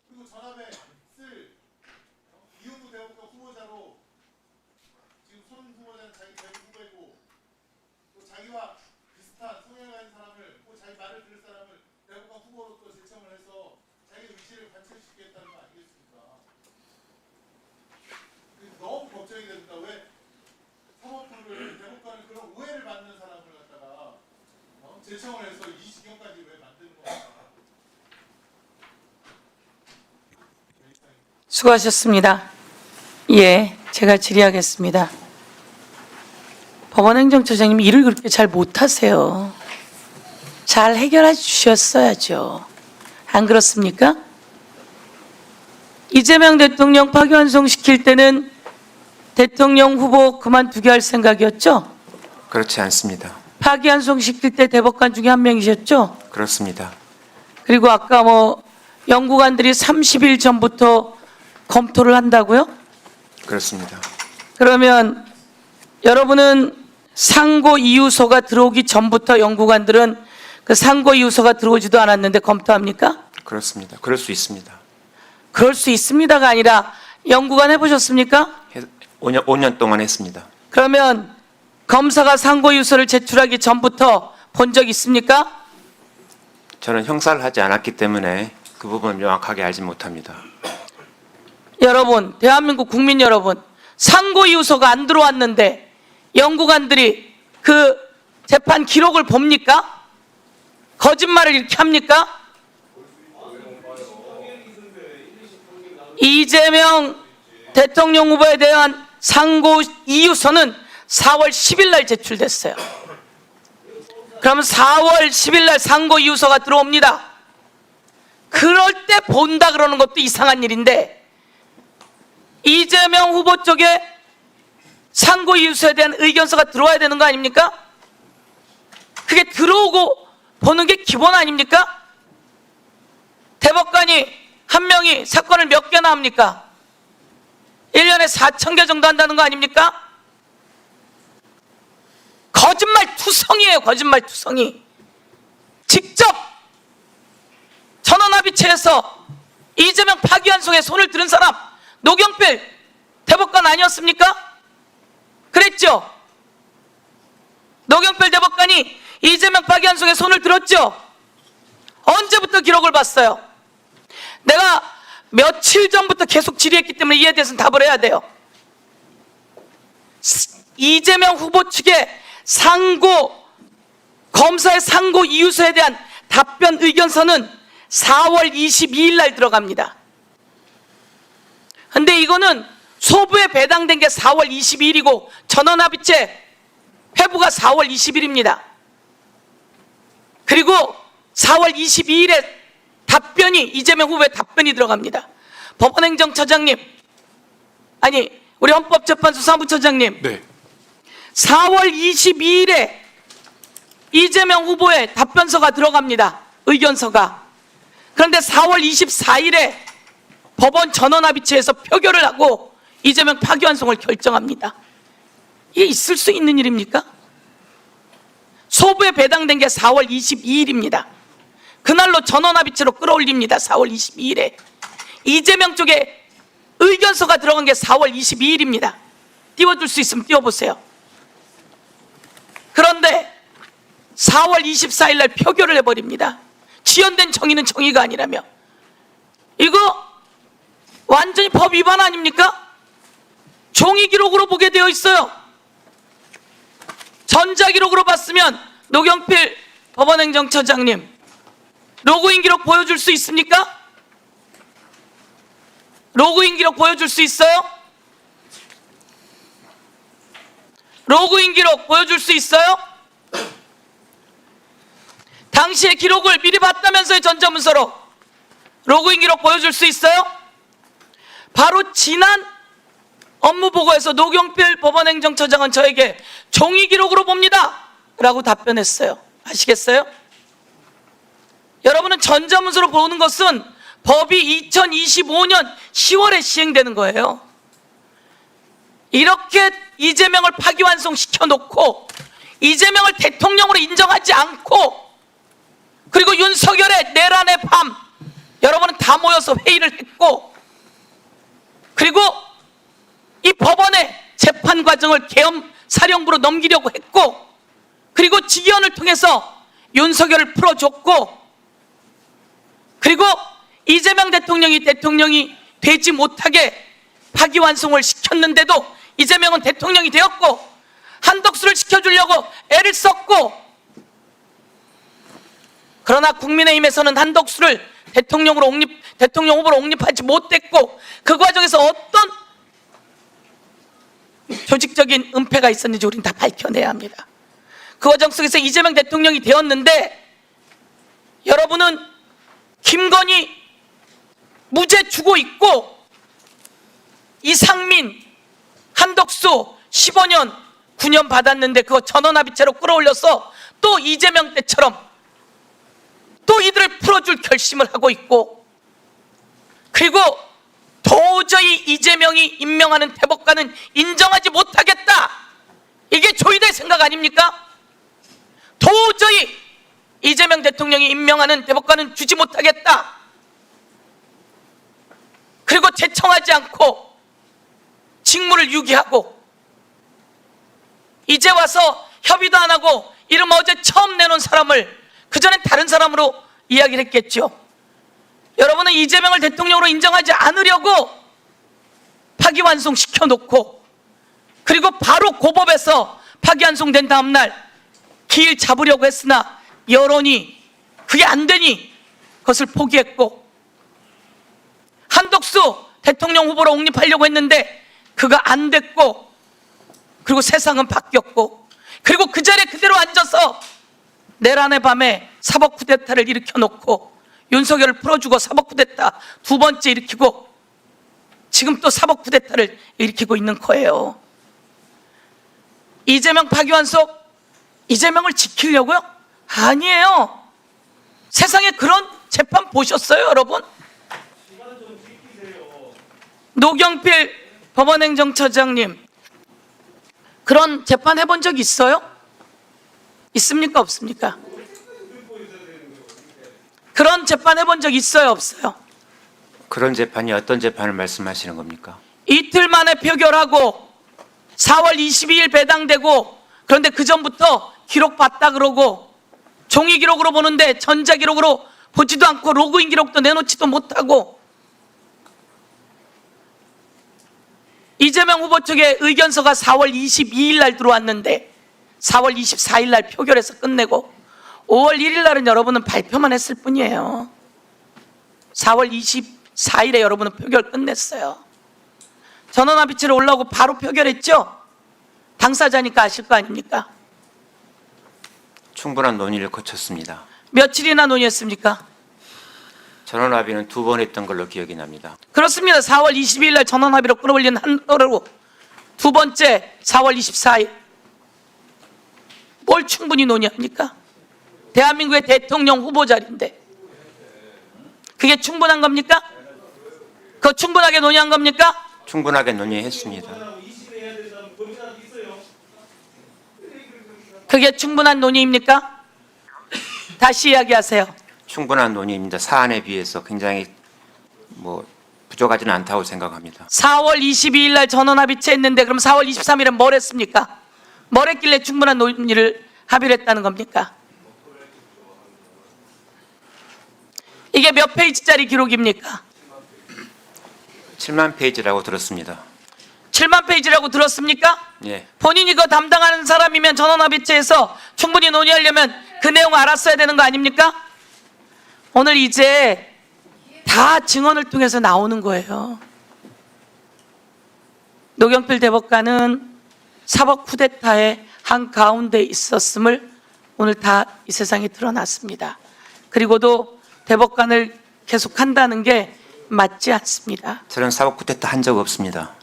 그리고 전압에 쓸 이용구 대법관 후보자로 지금 손 후보자는 자기 대부 후보이고 또 자기와 비슷한 성향을 가진 사람을 또 자기 말을 들을 사람을 대법관 후보로 또 제청을 해서 자기 의지를 관철시키겠다는 거 아니겠습니까? 너무 걱정이 됩니다. 왜 사법부를 대법관을 그런 오해를 받는 사람을 갖다가 제청을 해서 이 지경까지 왜 만드는 겁니까? 수고하셨습니다. 예, 제가 질의하겠습니다. 법원행정처장님이 일을 그렇게 잘 못하세요. 잘 해결해 주셨어야죠. 안 그렇습니까? 이재명 대통령 파기환송시킬 때는 대통령 후보 그만두게 할 생각이었죠? 그렇지 않습니다. 파기환송 시킬 때 대법관 중에 한 명이셨죠? 그렇습니다. 그리고 아까 뭐 연구관들이 30일 전부터 검토를 한다고요? 그렇습니다. 그러면 여러분은 상고 이유서가 들어오기 전부터 연구관들은 그 상고 이유서가 들어오지도 않았는데 검토합니까? 그렇습니다. 그럴 수 있습니다. 그럴 수 있습니다가 아니라 연구관 해보셨습니까? 5년 동안 했습니다. 그러면 검사가 상고 이유서를 제출하기 전부터 본 적 있습니까? 저는 형사를 하지 않았기 때문에 그 부분을 명확하게 알지 못합니다. 여러분, 대한민국 국민 여러분, 상고 이유서가 안 들어왔는데 연구관들이 그 재판 기록을 봅니까? 거짓말을 이렇게 합니까? 이재명 대통령 후보에 대한 상고 이유서는 4월 10일 날 제출됐어요. 그러면 4월 10일 날 상고 이유서가 들어옵니다. 그럴 때 본다 그러는 것도 이상한 일인데 이재명 후보 쪽에 상고 이유서에 대한 의견서가 들어와야 되는 거 아닙니까? 그게 들어오고 보는 게 기본 아닙니까? 대법관이 한 명이 사건을 몇 개나 합니까? 1년에 4,000개 정도 한다는 거 아닙니까? 거짓말 투성이에요. 거짓말 투성이. 직접 전원합의체에서 이재명 파기환송에 손을 들은 사람 노경필 대법관 아니었습니까? 그랬죠? 노경필 대법관이 이재명 파기환송에 손을 들었죠? 언제부터 기록을 봤어요? 내가 며칠 전부터 계속 질의했기 때문에 이에 대해서는 답을 해야 돼요. 이재명 후보 측의 검사의 상고 이유서에 대한 답변 의견서는 4월 22일 날 들어갑니다. 근데 이거는 소부에 배당된 게 4월 22일이고 전원합의체 회부가 4월 20일입니다. 그리고 4월 22일에 답변이 이재명 후보의 답변이 들어갑니다. 법원행정처장님, 아니 우리 헌법재판소 사무처장님, 네. 4월 22일에 이재명 후보의 답변서가 들어갑니다. 의견서가. 그런데 4월 24일에 법원 전원합의체에서 표결을 하고 이재명 파기환송을 결정합니다. 이게 있을 수 있는 일입니까? 소부에 배당된 게 4월 22일입니다. 그날로 전원합의체로 끌어올립니다. 4월 22일에. 이재명 쪽에 의견서가 들어간 게 4월 22일입니다. 띄워줄 수 있으면 띄워보세요. 그런데 4월 24일 날 표결을 해버립니다. 지연된 정의는 정의가 아니라며. 이거 완전히 법 위반 아닙니까? 종이 기록으로 보게 되어 있어요. 전자기록으로 봤으면 노경필 법원행정처장님 로그인 기록 보여줄 수 있습니까? 로그인 기록 보여줄 수 있어요? 로그인 기록 보여줄 수 있어요? 당시의 기록을 미리 봤다면서요. 전자문서로. 로그인 기록 보여줄 수 있어요? 바로 지난 업무보고에서 노경필 법원행정처장은 저에게 종이 기록으로 봅니다 라고 답변했어요. 아시겠어요? 여러분은 전자문서로 보는 것은 법이 2025년 10월에 시행되는 거예요. 이렇게 이재명을 파기환송시켜 놓고 이재명을 대통령으로 인정하지 않고 그리고 윤석열의 내란의 밤 여러분은 다 모여서 회의를 했고 그리고 이 법원의 재판 과정을 계엄 사령부로 넘기려고 했고 그리고 직위원을 통해서 윤석열을 풀어줬고 그리고 이재명 대통령이 되지 못하게 파기환송을 시켰는데도 이재명은 대통령이 되었고 한덕수를 시켜주려고 애를 썼고 그러나 국민의힘에서는 한덕수를 대통령 후보로 옹립하지 못했고 그 과정에서 어떤 조직적인 은폐가 있었는지 우리는 다 밝혀내야 합니다. 그 과정 속에서 이재명 대통령이 되었는데 여러분은 김건희 무죄 주고 있고 이상민, 한덕수 15년 9년 받았는데 그거 전원합의체로 끌어올려서 또 이재명 때처럼 또 이들을 풀어줄 결심을 하고 있고, 그리고 도저히 이재명이 임명하는 대법관은 인정하지 못하겠다. 이게 조이대 생각 아닙니까? 도저히 이재명 대통령이 임명하는 대법관은 주지 못하겠다. 그리고 제청하지 않고 직무를 유기하고 이제 와서 협의도 안 하고 이름 어제 처음 내놓은 사람을 그전엔 다른 사람으로 이야기를 했겠죠. 여러분은 이재명을 대통령으로 인정하지 않으려고 파기환송시켜 놓고, 그리고 바로 고법에서 파기환송된 다음 날 길 잡으려고 했으나 여론이 그게 안 되니 그것을 포기했고, 한덕수 대통령 후보로 옹립하려고 했는데 그가 안 됐고, 그리고 세상은 바뀌었고, 그리고 그 자리에 그대로 앉아서 내란의 밤에 사법 쿠데타를 일으켜 놓고 윤석열을 풀어주고 사법 쿠데타 두 번째 일으키고 지금 또 사법 쿠데타를 일으키고 있는 거예요. 이재명 파기환송, 이재명을 지키려고요? 아니에요. 세상에 그런 재판 보셨어요, 여러분? 노경필 법원행정처장님, 그런 재판 해본 적 있어요? 있습니까, 없습니까? 그런 재판 해본 적 있어요, 없어요? 그런 재판이 어떤 재판을 말씀하시는 겁니까? 이틀 만에 표결하고 4월 22일 배당되고, 그런데 그 전부터 기록 봤다 그러고 종이 기록으로 보는데 전자 기록으로 보지도 않고 로그인 기록도 내놓지도 못하고, 이재명 후보 측의 의견서가 4월 22일 날 들어왔는데 4월 24일 날 표결해서 끝내고 5월 1일 날은 여러분은 발표만 했을 뿐이에요. 4월 24일에 여러분은 표결 끝냈어요. 전원합의체로 올라오고 바로 표결했죠? 당사자니까 아실 거 아닙니까? 충분한 논의를 거쳤습니다. 며칠이나 논의했습니까? 전원합의는 2번 했던 걸로 기억이 납니다. 그렇습니다. 4월 22일 날 전원합의로 끌어올린 한 또래로, 두 번째 4월 24일. 뭘 충분히 논의합니까? 대한민국의 대통령 후보 자리인데 그게 충분한 겁니까? 그거 충분하게 논의한 겁니까? 충분하게 논의했습니다. 그게 충분한 논의입니까? 다시 이야기하세요. 충분한 논의입니다. 사안에 비해서 굉장히 부족하지는 않다고 생각합니다. 4월 22일 날 전원합의체 했는데 그럼 4월 23일은 뭘 했습니까? 뭘 했길래 충분한 논의를 합의를 했다는 겁니까? 이게 몇 페이지짜리 기록입니까? 7만 페이지라고 들었습니다. 7만 페이지라고 들었습니까? 예. 본인이 그거 담당하는 사람이면 전원합의체에서 충분히 논의하려면 그 내용 알았어야 되는 거 아닙니까? 오늘 이제 다 증언을 통해서 나오는 거예요. 노경필 대법관은 사법 쿠데타의 한가운데 있었음을 오늘 다 이 세상에 드러났습니다. 그리고도 대법관을 계속한다는 게 맞지 않습니다. 저는 사법 쿠데타 한 적 없습니다.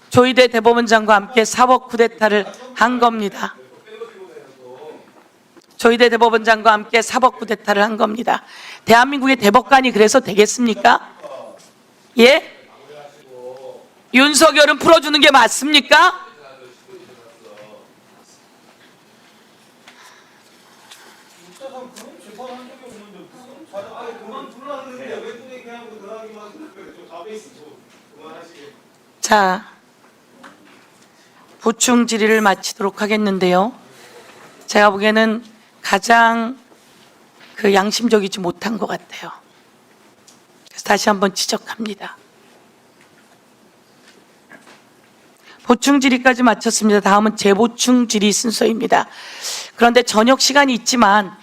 조희대 대법원장과 함께 사법 쿠데타를 한 겁니다. 조희대 대법원장과 함께 사법 쿠데타를 한 겁니다. 대한민국의 대법관이 그래서 되겠습니까? 예? 윤석열은 풀어주는 게 맞습니까? 자, 보충 질의를 마치도록 하겠는데요. 제가 보기에는 가장 양심적이지 못한 것 같아요. 그래서 다시 한번 지적합니다. 보충 질의까지 마쳤습니다. 다음은 재보충 질의 순서입니다. 그런데 저녁 시간이 있지만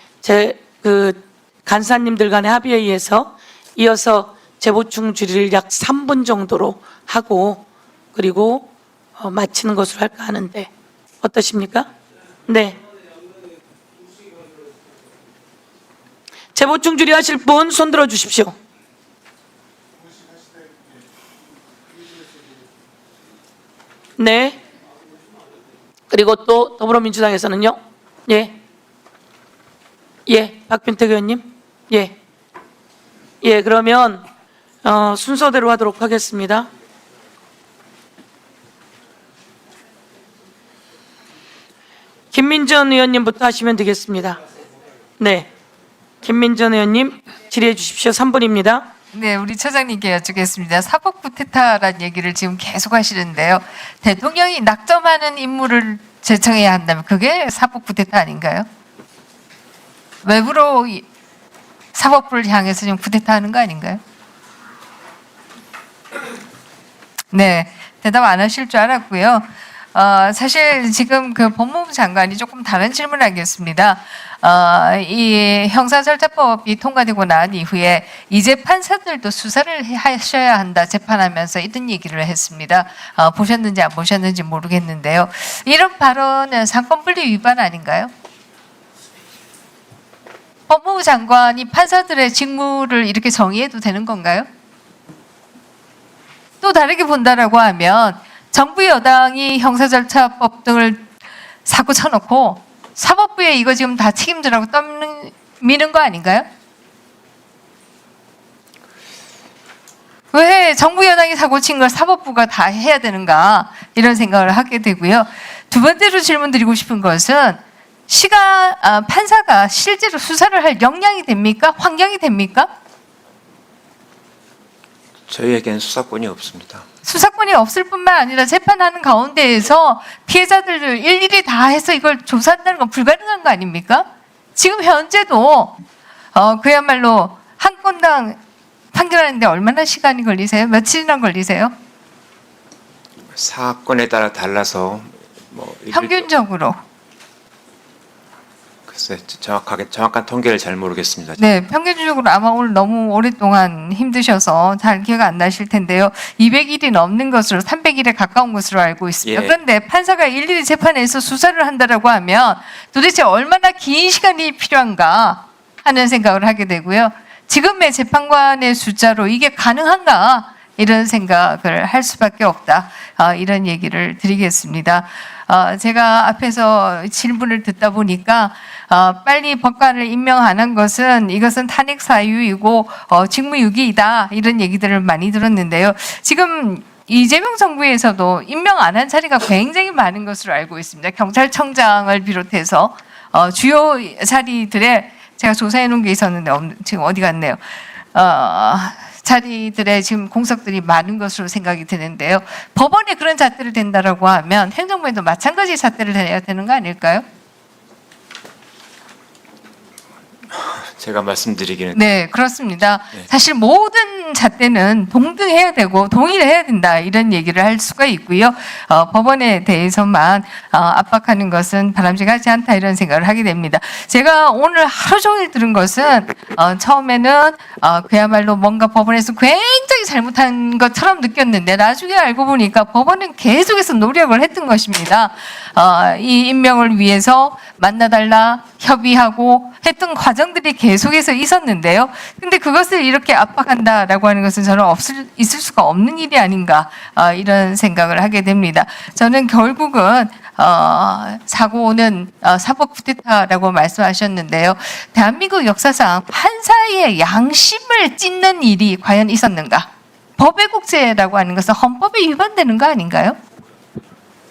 간사님들 간의 합의에 의해서 이어서 재보충 질의를 약 3분 정도로 하고 그리고 마치는 것으로 할까 하는데 어떠십니까? 네. 재보충 질의하실 분 손 들어 주십시오. 네. 그리고 또 더불어민주당에서는요? 예. 예, 박균택 의원님. 예. 예, 그러면 순서대로 하도록 하겠습니다. 김민전 의원님부터 하시면 되겠습니다. 네. 김민전 의원님 질의해 주십시오. 3분입니다. 네, 우리 처장님께 여쭙겠습니다. 사법 쿠데타라는 얘기를 지금 계속 하시는데요. 대통령이 낙점하는 인물을 제청해야 한다면 그게 사법 쿠데타 아닌가요? 외부로 사법부를 향해서 좀 쿠데타하는 거 아닌가요? 네, 대답 안 하실 줄 알았고요. 사실 지금 그 법무부 장관이 조금 다른 질문을 하겠습니다. 이 형사절차법이 통과되고 난 이후에 이제 판사들도 수사를 하셔야 한다 재판하면서 이런 얘기를 했습니다. 보셨는지 안 보셨는지 모르겠는데요. 이런 발언은 상권분리 위반 아닌가요? 법무부 장관이 판사들의 직무를 이렇게 정의해도 되는 건가요? 또 다르게 본다라고 하면 정부 여당이 형사절차법 등을 사고 쳐놓고 사법부에 이거 지금 다 책임지라고 떠미는 거 아닌가요? 왜 정부 여당이 사고 친 걸 사법부가 다 해야 되는가 이런 생각을 하게 되고요. 두 번째로 질문드리고 싶은 것은 판사가 실제로 수사를 할 역량이 됩니까? 환경이 됩니까? 저희에게는 수사권이 없습니다. 수사권이 없을 뿐만 아니라 재판하는 가운데에서 피해자들을 일일이 다 해서 이걸 조사한다는 건 불가능한 거 아닙니까? 지금 현재도 그야말로 한 건당 판결하는데 얼마나 시간이 걸리세요? 며칠이나 걸리세요? 사건에 따라 달라서 평균적으로. 글쎄 정확한 통계를 잘 모르겠습니다. 네, 평균적으로 아마 오늘 너무 오랫동안 힘드셔서 잘 기억 안 나실 텐데요. 200일이 넘는 것으로 300일에 가까운 것으로 알고 있습니다. 예. 그런데 판사가 일일이 재판에서 수사를 한다라고 하면 도대체 얼마나 긴 시간이 필요한가 하는 생각을 하게 되고요. 지금의 재판관의 숫자로 이게 가능한가 이런 생각을 할 수밖에 없다. 이런 얘기를 드리겠습니다. 제가 앞에서 질문을 듣다 보니까 빨리 법관을 임명 안 한 것은 이것은 탄핵 사유이고 직무유기이다 이런 얘기들을 많이 들었는데요. 지금 이재명 정부에서도 임명 안 한 자리가 굉장히 많은 것으로 알고 있습니다. 경찰청장을 비롯해서 주요 자리들에 제가 조사해 놓은 게 있었는데 지금 어디 갔네요. 자리들에 지금 공석들이 많은 것으로 생각이 드는데요. 법원에 그런 잣대를 댄다라고 하면 행정부에도 마찬가지 잣대를 대야 되는 거 아닐까요? 제가 말씀드리기는 네, 그렇습니다. 네. 사실 모든 잣대는 동등해야 되고 동일해야 된다 이런 얘기를 할 수가 있고요. 법원에 대해서만 압박하는 것은 바람직하지 않다 이런 생각을 하게 됩니다. 제가 오늘 하루 종일 들은 것은 처음에는 그야말로 뭔가 법원에서 굉장히 잘못한 것처럼 느꼈는데 나중에 알고 보니까 법원은 계속해서 노력을 했던 것입니다. 이 임명을 위해서 만나달라 협의하고 했던 과정들이 계속해서 있었는데요. 근데 그것을 이렇게 압박한다라고 하는 것은 저는 있을 수가 없는 일이 아닌가 이런 생각을 하게 됩니다. 저는 결국은 사고는 사법 쿠데타라고 말씀하셨는데요. 대한민국 역사상 판사의 양심을 찢는 일이 과연 있었는가? 법외국제라고 하는 것은 헌법에 위반되는 거 아닌가요?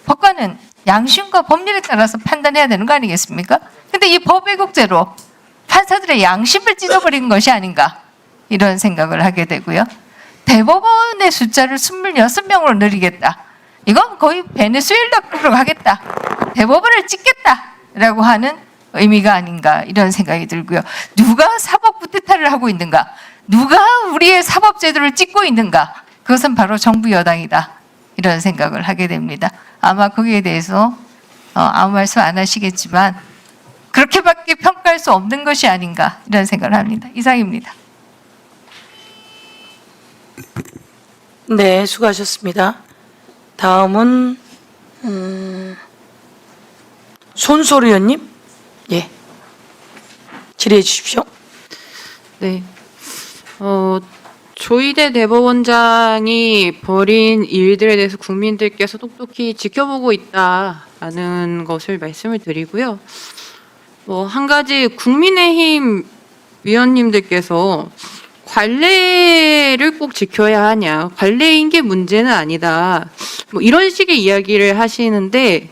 법관은 양심과 법률에 따라서 판단해야 되는 거 아니겠습니까? 근데 이 법외국제로 판사들의 양심을 찢어버린 것이 아닌가 이런 생각을 하게 되고요. 대법원의 숫자를 26명으로 늘리겠다. 이건 거의 베네수엘라급으로 가겠다. 대법원을 찢겠다라고 하는 의미가 아닌가 이런 생각이 들고요. 누가 사법 쿠데타를 하고 있는가? 누가 우리의 사법 제도를 찢고 있는가? 그것은 바로 정부 여당이다. 이런 생각을 하게 됩니다. 아마 거기에 대해서 아무 말씀 안 하시겠지만 그렇게밖에 평가할 수 없는 것이 아닌가 이런 생각을 합니다. 이상입니다. 네, 수고하셨습니다. 다음은 손소리 의원님, 예, 질의해 주십시오. 네. 조희대 대법원장이 벌인 일들에 대해서 국민들께서 똑똑히 지켜보고 있다라는 것을 말씀을 드리고요. 뭐 한 가지 국민의힘 위원님들께서 관례를 꼭 지켜야 하냐, 관례인 게 문제는 아니다, 뭐 이런 식의 이야기를 하시는데,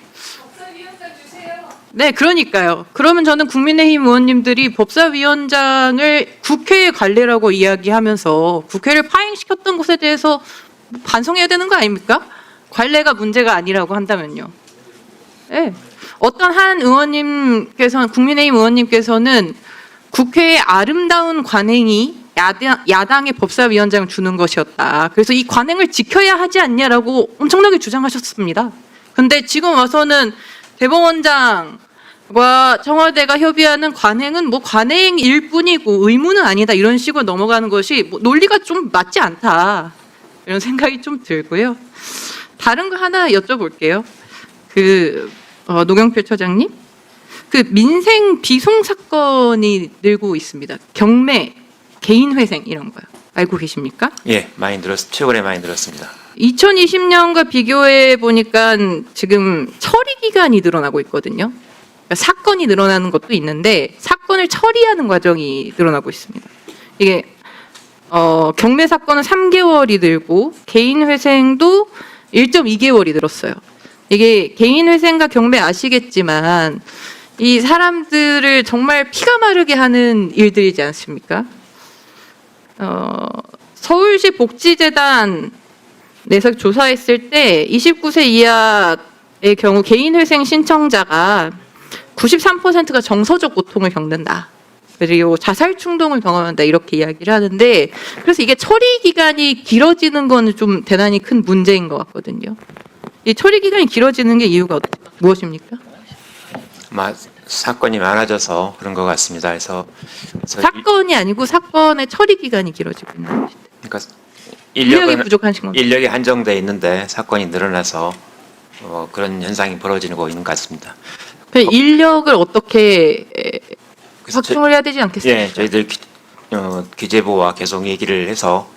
네, 그러니까요. 그러면 저는 국민의힘 의원님들이 법사위원장을 국회의 관례라고 이야기하면서 국회를 파행시켰던 것에 대해서 반성해야 되는 거 아닙니까? 관례가 문제가 아니라고 한다면요. 네. 어떤 한 의원님께서는, 국민의힘 의원님께서는 국회의 아름다운 관행이 야당의 법사위원장을 주는 것이었다. 그래서 이 관행을 지켜야 하지 않냐라고 엄청나게 주장하셨습니다. 근데 지금 와서는 대법원장과 청와대가 협의하는 관행은 뭐 관행일 뿐이고 의무는 아니다, 이런 식으로 넘어가는 것이 뭐 논리가 좀 맞지 않다, 이런 생각이 좀 들고요. 다른 거 하나 여쭤볼게요. 노경필 처장님, 민생 비송 사건이 늘고 있습니다. 경매, 개인회생 이런 거요. 알고 계십니까? 예, 최근에 많이 들었습니다. 2020년과 비교해 보니까 지금 처리 기간이 늘어나고 있거든요. 그러니까 사건이 늘어나는 것도 있는데 사건을 처리하는 과정이 늘어나고 있습니다. 이게 경매 사건은 3개월이 늘고 개인 회생도 1.2개월이 늘었어요. 이게 개인 회생과 경매 아시겠지만 이 사람들을 정말 피가 마르게 하는 일들이지 않습니까? 서울시 복지재단 내서 조사했을 때 29세 이하의 경우 개인 회생 신청자가 93%가 정서적 고통을 겪는다. 그리고 자살 충동을 경험한다, 이렇게 이야기를 하는데, 그래서 이게 처리 기간이 길어지는 건 좀 대단히 큰 문제인 것 같거든요. 이 처리 기간이 길어지는 게 이유가 무엇입니까? 사건이 많아져서 그런 것 같습니다. 그래서 사건이 아니고 사건의 처리 기간이 길어지고 있는 것이죠. 그러니까 인력이 부족하신 겁니다. 인력이 한정돼 있는데 사건이 늘어나서 그런 현상이 벌어지고 있는 것 같습니다. 인력을 어떻게 확충을 해야 되지 않겠습니까? 예, 저희들 기재부와 계속 얘기를 해서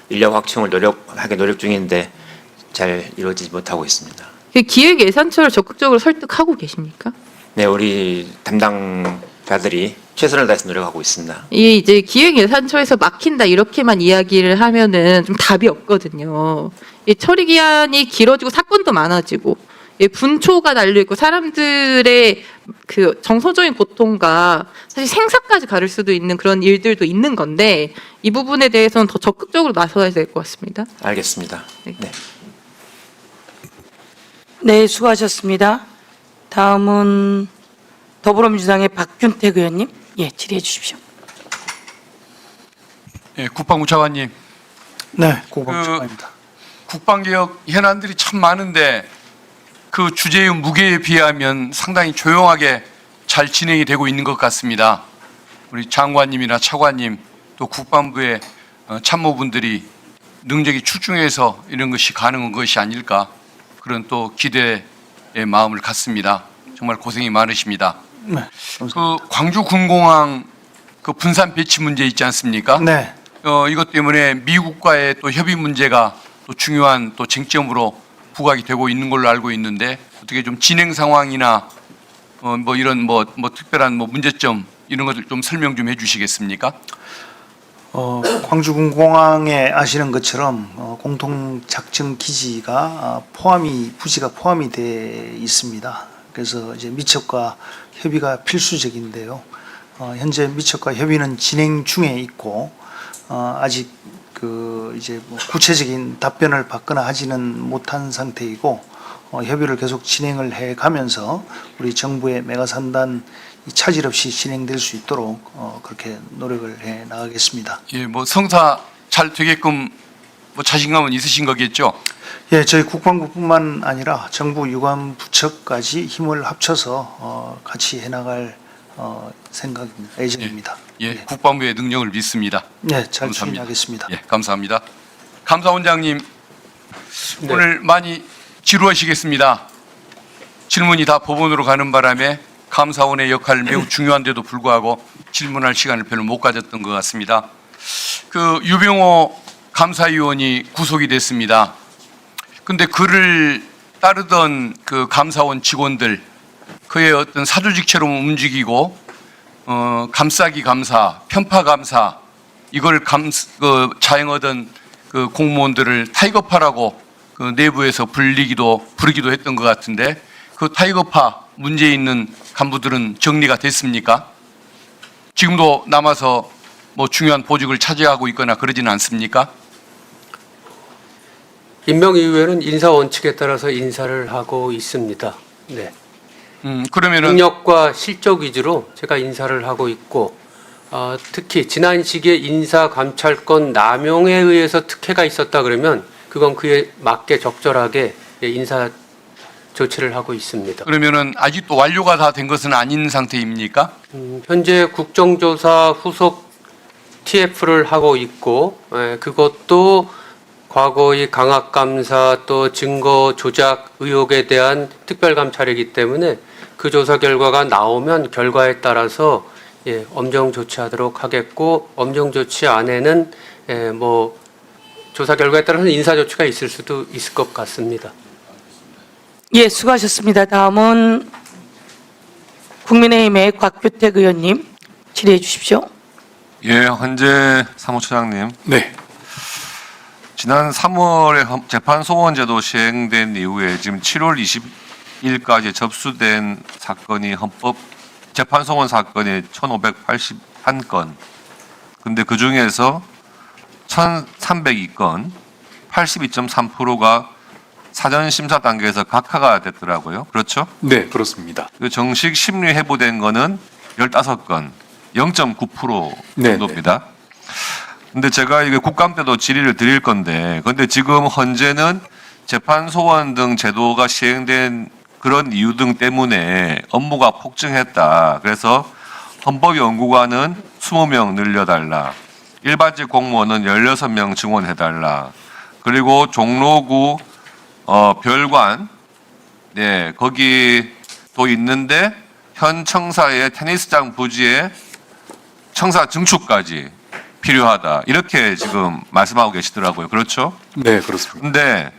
인력 확충을 노력 중인데 잘 이루어지지 못하고 있습니다. 기획예산처를 적극적으로 설득하고 계십니까? 네, 우리 담당자들이 최선을 다해서 노력하고 있습니다. 이게 이제 기획예산처에서 막힌다 이렇게만 이야기를 하면은 좀 답이 없거든요. 이 처리 기한이 길어지고 사건도 많아지고 분초가 달려 있고 사람들의 그 정서적인 고통과 사실 생사까지 가를 수도 있는 그런 일들도 있는 건데 이 부분에 대해서는 더 적극적으로 나서야 될 것 같습니다. 알겠습니다. 네. 네, 수고하셨습니다. 다음은 더불어민주당의 박균택 의원님, 질의해 주십시오. 예, 국방부 차관님. 네, 국방부 차관입니다. 국방개혁 현안들이 참 많은데 그 주제의 무게에 비하면 상당히 조용하게 잘 진행이 되고 있는 것 같습니다. 우리 장관님이나 차관님 또 국방부의 참모분들이 능력이 출중해서 이런 것이 가능한 것이 아닐까, 그런 또 기대의 마음을 갖습니다. 정말 고생이 많으십니다. 네, 그 광주 군공항 그 분산 배치 문제 있지 않습니까? 네. 이것 때문에 미국과의 또 협의 문제가 또 중요한 또 쟁점으로 부각이 되고 있는 걸로 알고 있는데 어떻게 좀 진행 상황이나 뭐 이런 뭐 특별한 뭐 문제점 이런 것들 좀 설명 좀 해주시겠습니까? 광주군공항에 아시는 것처럼 공통 작전 기지가 부지가 포함이 돼 있습니다. 그래서 이제 미첩과 협의가 필수적인데요. 현재 미첩과 협의는 진행 중에 있고 아직 이제 구체적인 답변을 받거나 하지는 못한 상태이고 협의를 계속 진행을 해 가면서 우리 정부의 메가산단 차질 없이 진행될 수 있도록 그렇게 노력을 해 나가겠습니다. 예, 뭐 성사 잘 되게끔 뭐 자신감은 있으신 거겠죠? 예, 저희 국방부뿐만 아니라 정부 유관 부처까지 힘을 합쳐서 같이 해나갈 생각입니다. 예정입니다. 예, 국방부의 능력을 믿습니다. 네, 잘 감사합니다. 추진하겠습니다. 예, 감사합니다. 감사원장님, 오늘 많이 지루하시겠습니다. 질문이 다 법원으로 가는 바람에 감사원의 역할 매우 중요한데도 불구하고 질문할 시간을 별로 못 가졌던 것 같습니다. 그 유병호 감사위원이 구속이 됐습니다. 근데 그를 따르던 그 감사원 직원들, 그의 어떤 사조직처럼 움직이고 감싸기 감사, 편파 감사, 이걸 자행하던 그 공무원들을 타이거파라고 그 내부에서 부르기도 했던 것 같은데, 그 타이거파 문제 있는 간부들은 정리가 됐습니까? 지금도 남아서 뭐 중요한 보직을 차지하고 있거나 그러지는 않습니까? 임명 이후에는 인사 원칙에 따라서 인사를 하고 있습니다. 네. 그러면은 능력과 실적 위주로 제가 인사를 하고 있고, 특히 지난 시기에 인사 감찰권 남용에 의해서 특혜가 있었다 그러면 그건 그에 맞게 적절하게 인사 조치를 하고 있습니다. 그러면은 아직도 완료가 다 된 것은 아닌 상태입니까? 현재 국정조사 후속 TF를 하고 있고, 그것도 과거의 강압감사 또 증거 조작 의혹에 대한 특별감찰이기 때문에 그 조사 결과가 나오면 결과에 따라서 엄정 조치하도록 하겠고, 엄정 조치 안에는 뭐 조사 결과에 따라서 인사 조치가 있을 수도 있을 것 같습니다. 예, 수고하셨습니다. 다음은 국민의힘의 곽규택 의원님 질의해 주십시오. 예, 헌재 사무처장님. 네. 지난 3월에 재판소원제도 시행된 이후에 지금 7월 20일까지 접수된 사건이 재판소원 사건이 1,581건. 근데 그 중에서 1,302건, 82.3%가 사전 심사 단계에서 각하가 됐더라고요. 그렇죠? 네, 그렇습니다. 정식 심리 회부된 거는 15건, 0.9% 정도입니다. 근데 제가 이게 국감 때도 질의를 드릴 건데, 근데 지금 현재는 재판소원 등 제도가 시행된 그런 이유 등 때문에 업무가 폭증했다. 그래서 헌법연구관은 20명 늘려달라. 일반직 공무원은 16명 증원해달라. 그리고 종로구 별관, 네, 거기도 있는데 현 청사의 테니스장 부지에 청사 증축까지 필요하다. 이렇게 지금 말씀하고 계시더라고요. 그렇죠? 네, 그렇습니다. 근데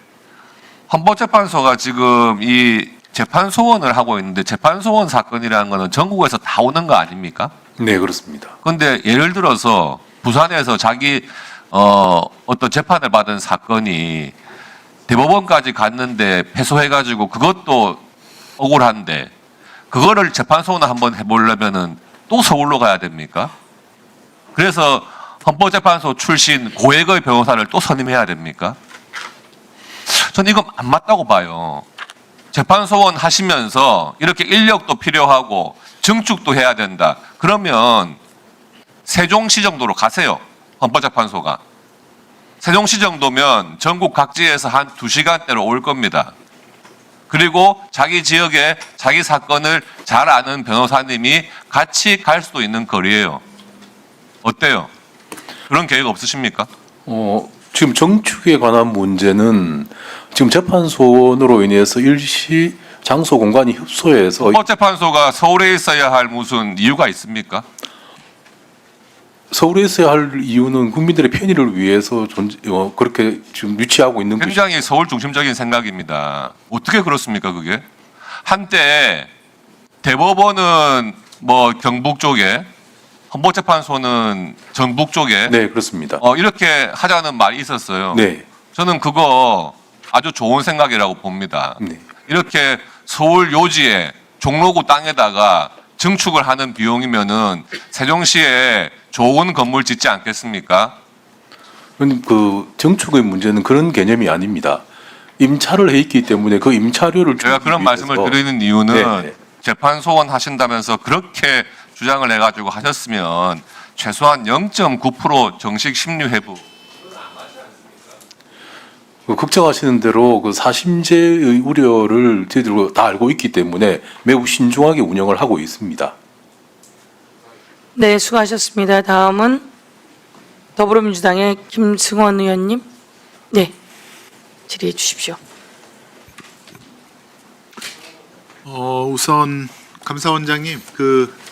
헌법재판소가 지금 이 재판소원을 하고 있는데, 재판소원 사건이라는 거는 전국에서 다 오는 거 아닙니까? 네, 그렇습니다. 근데 예를 들어서 부산에서 자기 어떤 재판을 받은 사건이 대법원까지 갔는데 패소해가지고 그것도 억울한데, 그거를 재판소원을 한번 해보려면은 또 서울로 가야 됩니까? 그래서 헌법재판소 출신 고액의 변호사를 또 선임해야 됩니까? 저는 이건 안 맞다고 봐요. 재판소원 하시면서 이렇게 인력도 필요하고 증축도 해야 된다. 그러면 세종시 정도로 가세요. 헌법재판소가. 세종시 정도면 전국 각지에서 한 2시간대로 올 겁니다. 그리고 자기 지역에 자기 사건을 잘 아는 변호사님이 같이 갈 수도 있는 거리예요. 어때요? 그런 계획 없으십니까? 지금 정축에 관한 문제는 지금 재판소원으로 인해서 일시 장소 공간이 협소해서 헌법재판소가 서울에 있어야 할 무슨 이유가 있습니까? 서울에 있어야 할 이유는 국민들의 편의를 위해서 그렇게 지금 유치하고 있는 굉장히 서울 중심적인 생각입니다. 어떻게 그렇습니까, 그게? 한때 대법원은 뭐 경북 쪽에, 헌법재판소는 전북 쪽에, 네, 그렇습니다. 이렇게 하자는 말이 있었어요. 네. 저는 그거 아주 좋은 생각이라고 봅니다. 네. 이렇게 서울 요지에 종로구 땅에다가 증축을 하는 비용이면은 세종시에 좋은 건물 짓지 않겠습니까? 그 정축의 문제는 그런 개념이 아닙니다. 임차를 해 있기 때문에 그 임차료를 제가 그런 말씀을 드리는 이유는 재판소원 하신다면서 그렇게 주장을 해가지고 하셨으면 최소한 0.9% 정식 심리 회부. 걱정하시는 대로 그 사심제의 우려를 저희들 다 알고 있기 때문에 매우 신중하게 운영을 하고 있습니다. 네, 수고하셨습니다. 다음은 더불어민주당의 김승원 의원님. 네, 질의해 주십시오. 우선 감사원장님,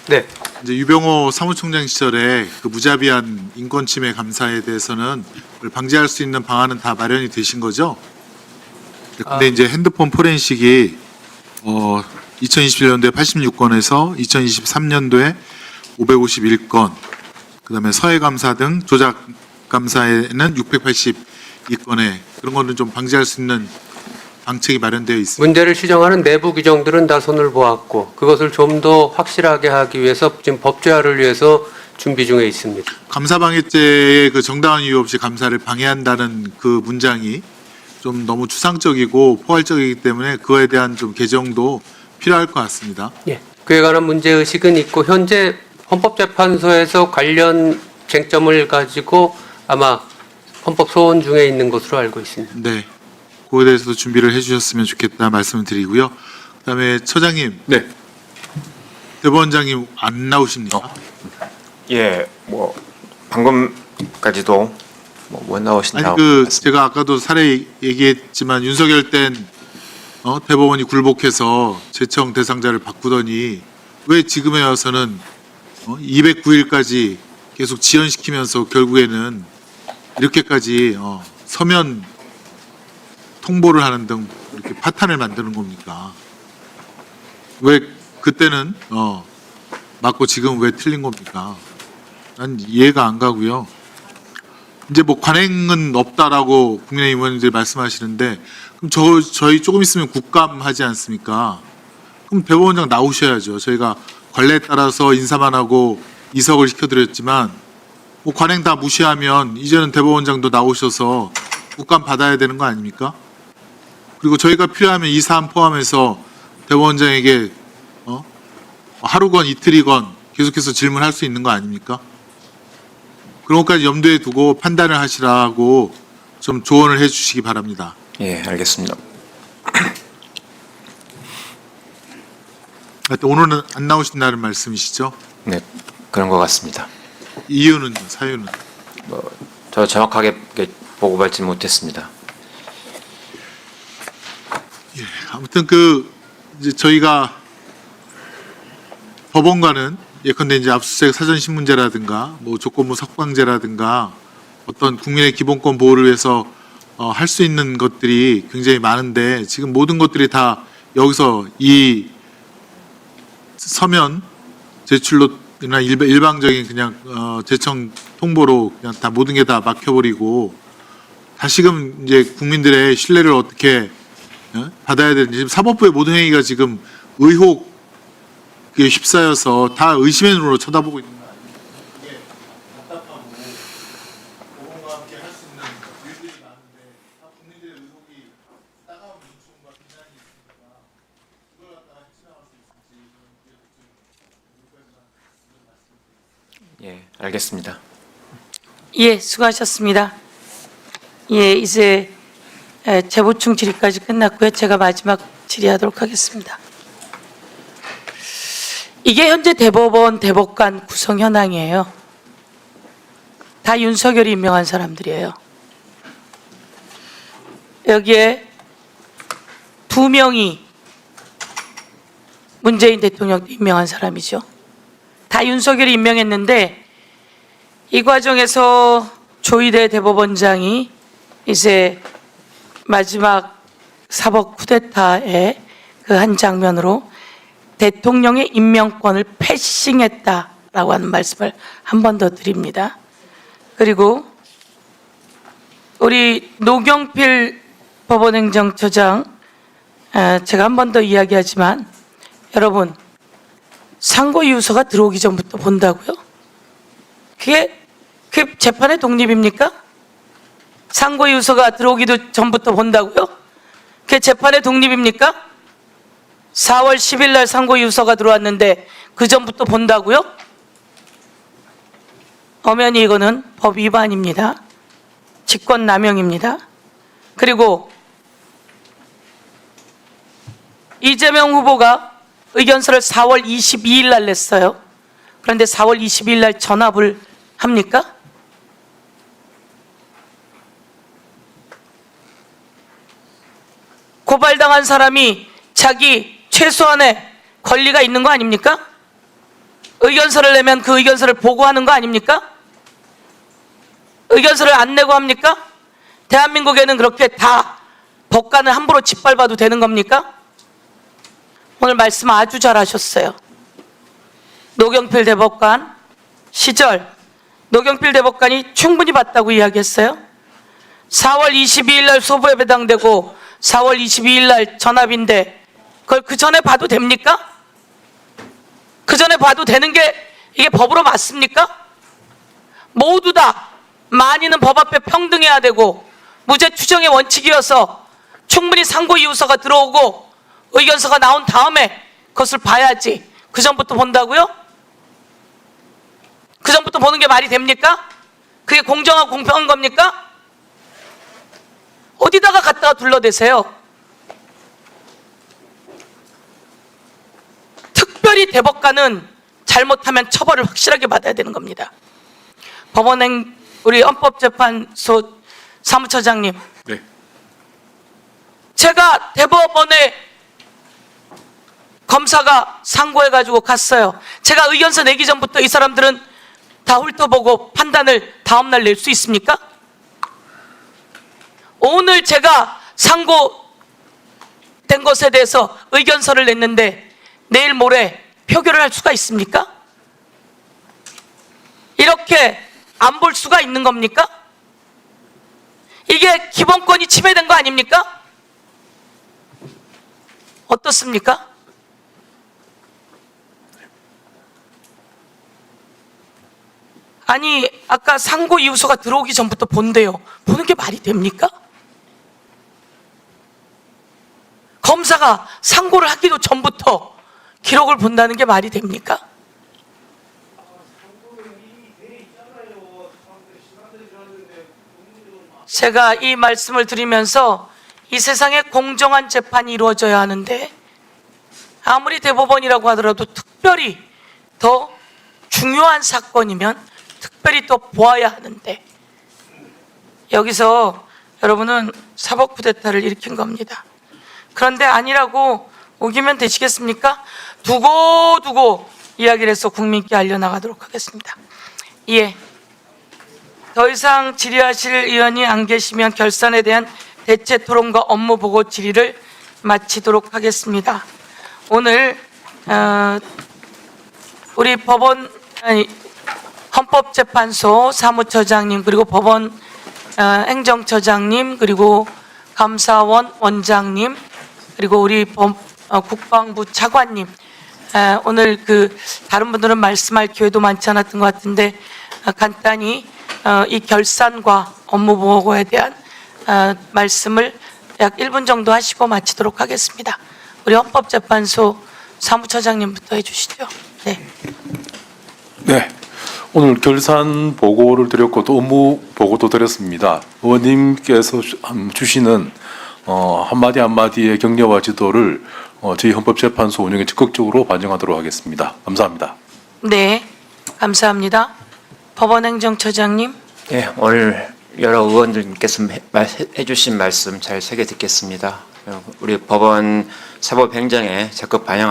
네. 이제 유병호 사무총장 시절에 그 무자비한 인권 침해 감사에 대해서는 그걸 방지할 수 있는 방안은 다 마련이 되신 거죠? 근데 이제 핸드폰 포렌식이 2021년도에 86건에서 2023년도에 551건, 그다음에 서해 감사 등 조작 감사에는 682건에 그런 거는 좀 방지할 수 있는 방책이 마련되어 있습니다. 문제를 시정하는 내부 규정들은 다 손을 보았고 그것을 좀 더 확실하게 하기 위해서 지금 법제화를 위해서 준비 중에 있습니다. 감사방해죄의 그 정당한 이유 없이 감사를 방해한다는 그 문장이 좀 너무 추상적이고 포괄적이기 때문에 그거에 대한 좀 개정도 필요할 것 같습니다. 예. 그에 관한 문제 의식은 있고 현재 헌법재판소에서 관련 쟁점을 가지고 아마 헌법 소원 중에 있는 것으로 알고 있습니다. 네. 그거에 대해서도 준비를 해주셨으면 좋겠다 말씀을 드리고요. 그다음에 처장님. 네. 대법원장님 안 나오십니까? 예, 뭐 방금까지도 못 나오신다고. 아니 그 제가 아까도 사례 얘기했지만 윤석열 땐 대법원이 굴복해서 제청 대상자를 바꾸더니 왜 지금에 와서는 209일까지 계속 지연시키면서 결국에는 이렇게까지 서면 통보를 하는 등 이렇게 파탄을 만드는 겁니까? 왜 그때는 맞고 지금 왜 틀린 겁니까? 난 이해가 안 가고요. 이제 뭐 관행은 없다라고 국민의힘 의원님들이 말씀하시는데 그럼 저희 조금 있으면 국감 하지 않습니까? 그럼 대법원장 나오셔야죠. 저희가 관례에 따라서 인사만 하고 이석을 시켜드렸지만 뭐 관행 다 무시하면 이제는 대법원장도 나오셔서 국감 받아야 되는 거 아닙니까? 그리고 저희가 필요하면 이 사안 포함해서 대법원장에게 하루건 이틀이건 계속해서 질문할 수 있는 거 아닙니까? 그런 것까지 염두에 두고 판단을 하시라고 좀 조언을 해주시기 바랍니다. 예, 알겠습니다. 하여튼 오늘은 안 나오신다는 말씀이시죠? 네, 그런 것 같습니다. 이유는요? 사유는? 저 정확하게 보고받지 못했습니다. 예, 아무튼 이제 저희가 법원과는 예컨대 이제 압수수색 사전신문제라든가 뭐 조건부 석방제라든가 어떤 국민의 기본권 보호를 위해서 할 수 있는 것들이 굉장히 많은데 지금 모든 것들이 다 여기서 이 서면 제출로나 일방적인 그냥 제청 통보로 그냥 다 모든 게 다 막혀버리고 다시금 이제 국민들의 신뢰를 어떻게 받아야 되는지 지금 사법부의 모든 행위가 지금 의혹에 휩싸여서 다 의심의 눈으로 쳐다보고 있는 거 아닙니까? 이게 답답하고 법원과 함께 할 수 있는 일들이 많은데 다 국민들의 의혹이 따가운 눈총과 비난이 있으니까 그걸 갖다가 헤쳐나갈 수 있을지 여기까지만 예, 알겠습니다. 예, 수고하셨습니다. 예, 이제 재보충 질의까지 끝났고요. 제가 마지막 질의하도록 하겠습니다. 이게 현재 대법원 대법관 구성 현황이에요. 다 윤석열이 임명한 사람들이에요. 여기에 2명이 문재인 대통령 임명한 사람이죠. 다 윤석열이 임명했는데 이 과정에서 조희대 대법원장이 이제 마지막 사법 쿠데타의 그 한 장면으로 대통령의 임명권을 패싱했다라고 하는 말씀을 한 번 더 드립니다. 그리고 우리 노경필 법원행정처장, 제가 한 번 더 이야기하지만 여러분 상고이유서가 들어오기 전부터 본다고요? 그게 재판의 독립입니까? 상고이유서가 들어오기도 전부터 본다고요? 그게 재판의 독립입니까? 4월 10일 날 상고이유서가 들어왔는데 그 전부터 본다고요? 엄연히 이거는 법 위반입니다. 직권남용입니다. 그리고 이재명 후보가 의견서를 4월 22일 날 냈어요. 그런데 4월 22일 날 전합을 합니까? 고발당한 사람이 자기 최소한의 권리가 있는 거 아닙니까? 의견서를 내면 그 의견서를 보고하는 거 아닙니까? 의견서를 안 내고 합니까? 대한민국에는 그렇게 다 법관을 함부로 짓밟아도 되는 겁니까? 오늘 말씀 아주 잘하셨어요. 노경필 대법관 시절 노경필 대법관이 충분히 봤다고 이야기했어요. 4월 22일 날 소부에 배당되고 4월 22일 날 전합인데 그걸 그 전에 봐도 됩니까? 그 전에 봐도 되는 게 이게 법으로 맞습니까? 모두 다 만인은 법 앞에 평등해야 되고 무죄 추정의 원칙이어서 충분히 상고 이유서가 들어오고 의견서가 나온 다음에 그것을 봐야지. 그 전부터 본다고요? 그 전부터 보는 게 말이 됩니까? 그게 공정하고 공평한 겁니까? 어디다가 갖다가 둘러대세요? 특별히 대법관은 잘못하면 처벌을 확실하게 받아야 되는 겁니다. 우리 헌법재판소 사무처장님, 네. 제가 대법원에 검사가 상고해가지고 갔어요. 제가 의견서 내기 전부터 이 사람들은 다 훑어보고 판단을 다음날 낼 수 있습니까? 오늘 제가 상고된 것에 대해서 의견서를 냈는데 내일 모레 표결을 할 수가 있습니까? 이렇게 안 볼 수가 있는 겁니까? 이게 기본권이 침해된 거 아닙니까? 어떻습니까? 아니, 아까 상고 이유서가 들어오기 전부터 본대요. 보는 게 말이 됩니까? 검사가 상고를 하기도 전부터 기록을 본다는 게 말이 됩니까? 제가 이 말씀을 드리면서 이 세상에 공정한 재판이 이루어져야 하는데 아무리 대법원이라고 하더라도 특별히 더 중요한 사건이면 특별히 또 보아야 하는데 여기서 여러분은 사법 쿠데타를 일으킨 겁니다. 그런데 아니라고 우기면 되시겠습니까? 두고 이야기를 해서 국민께 알려나가도록 하겠습니다. 예. 더 이상 질의하실 의원이 안 계시면 결산에 대한 대체 토론과 업무 보고 질의를 마치도록 하겠습니다. 오늘 우리 헌법재판소 사무처장님 그리고 법원 행정처장님 그리고 감사원 원장님 그리고 우리 국방부 차관님 오늘 다른 분들은 말씀할 기회도 많지 않았던 것 같은데 간단히 이 결산과 업무 보고에 대한 말씀을 약 1분 정도 하시고 마치도록 하겠습니다. 우리 헌법재판소 사무처장님부터 해주시죠. 네. 네. 오늘 결산 보고를 드렸고 또 업무 보고도 드렸습니다. 의원님께서 주시는 한마디 한마디의 격려와 지도를 저희 헌법재판소 운영에 적극적으로 반영하도록 하겠습니다. 감사합니다. 네, 감사합니다. 법원행정처장님. 네, 오늘 여러 의원들께서 해주신 말씀 잘 새겨 듣겠습니다. 우리 법원 사법행정에 적극 반영하도록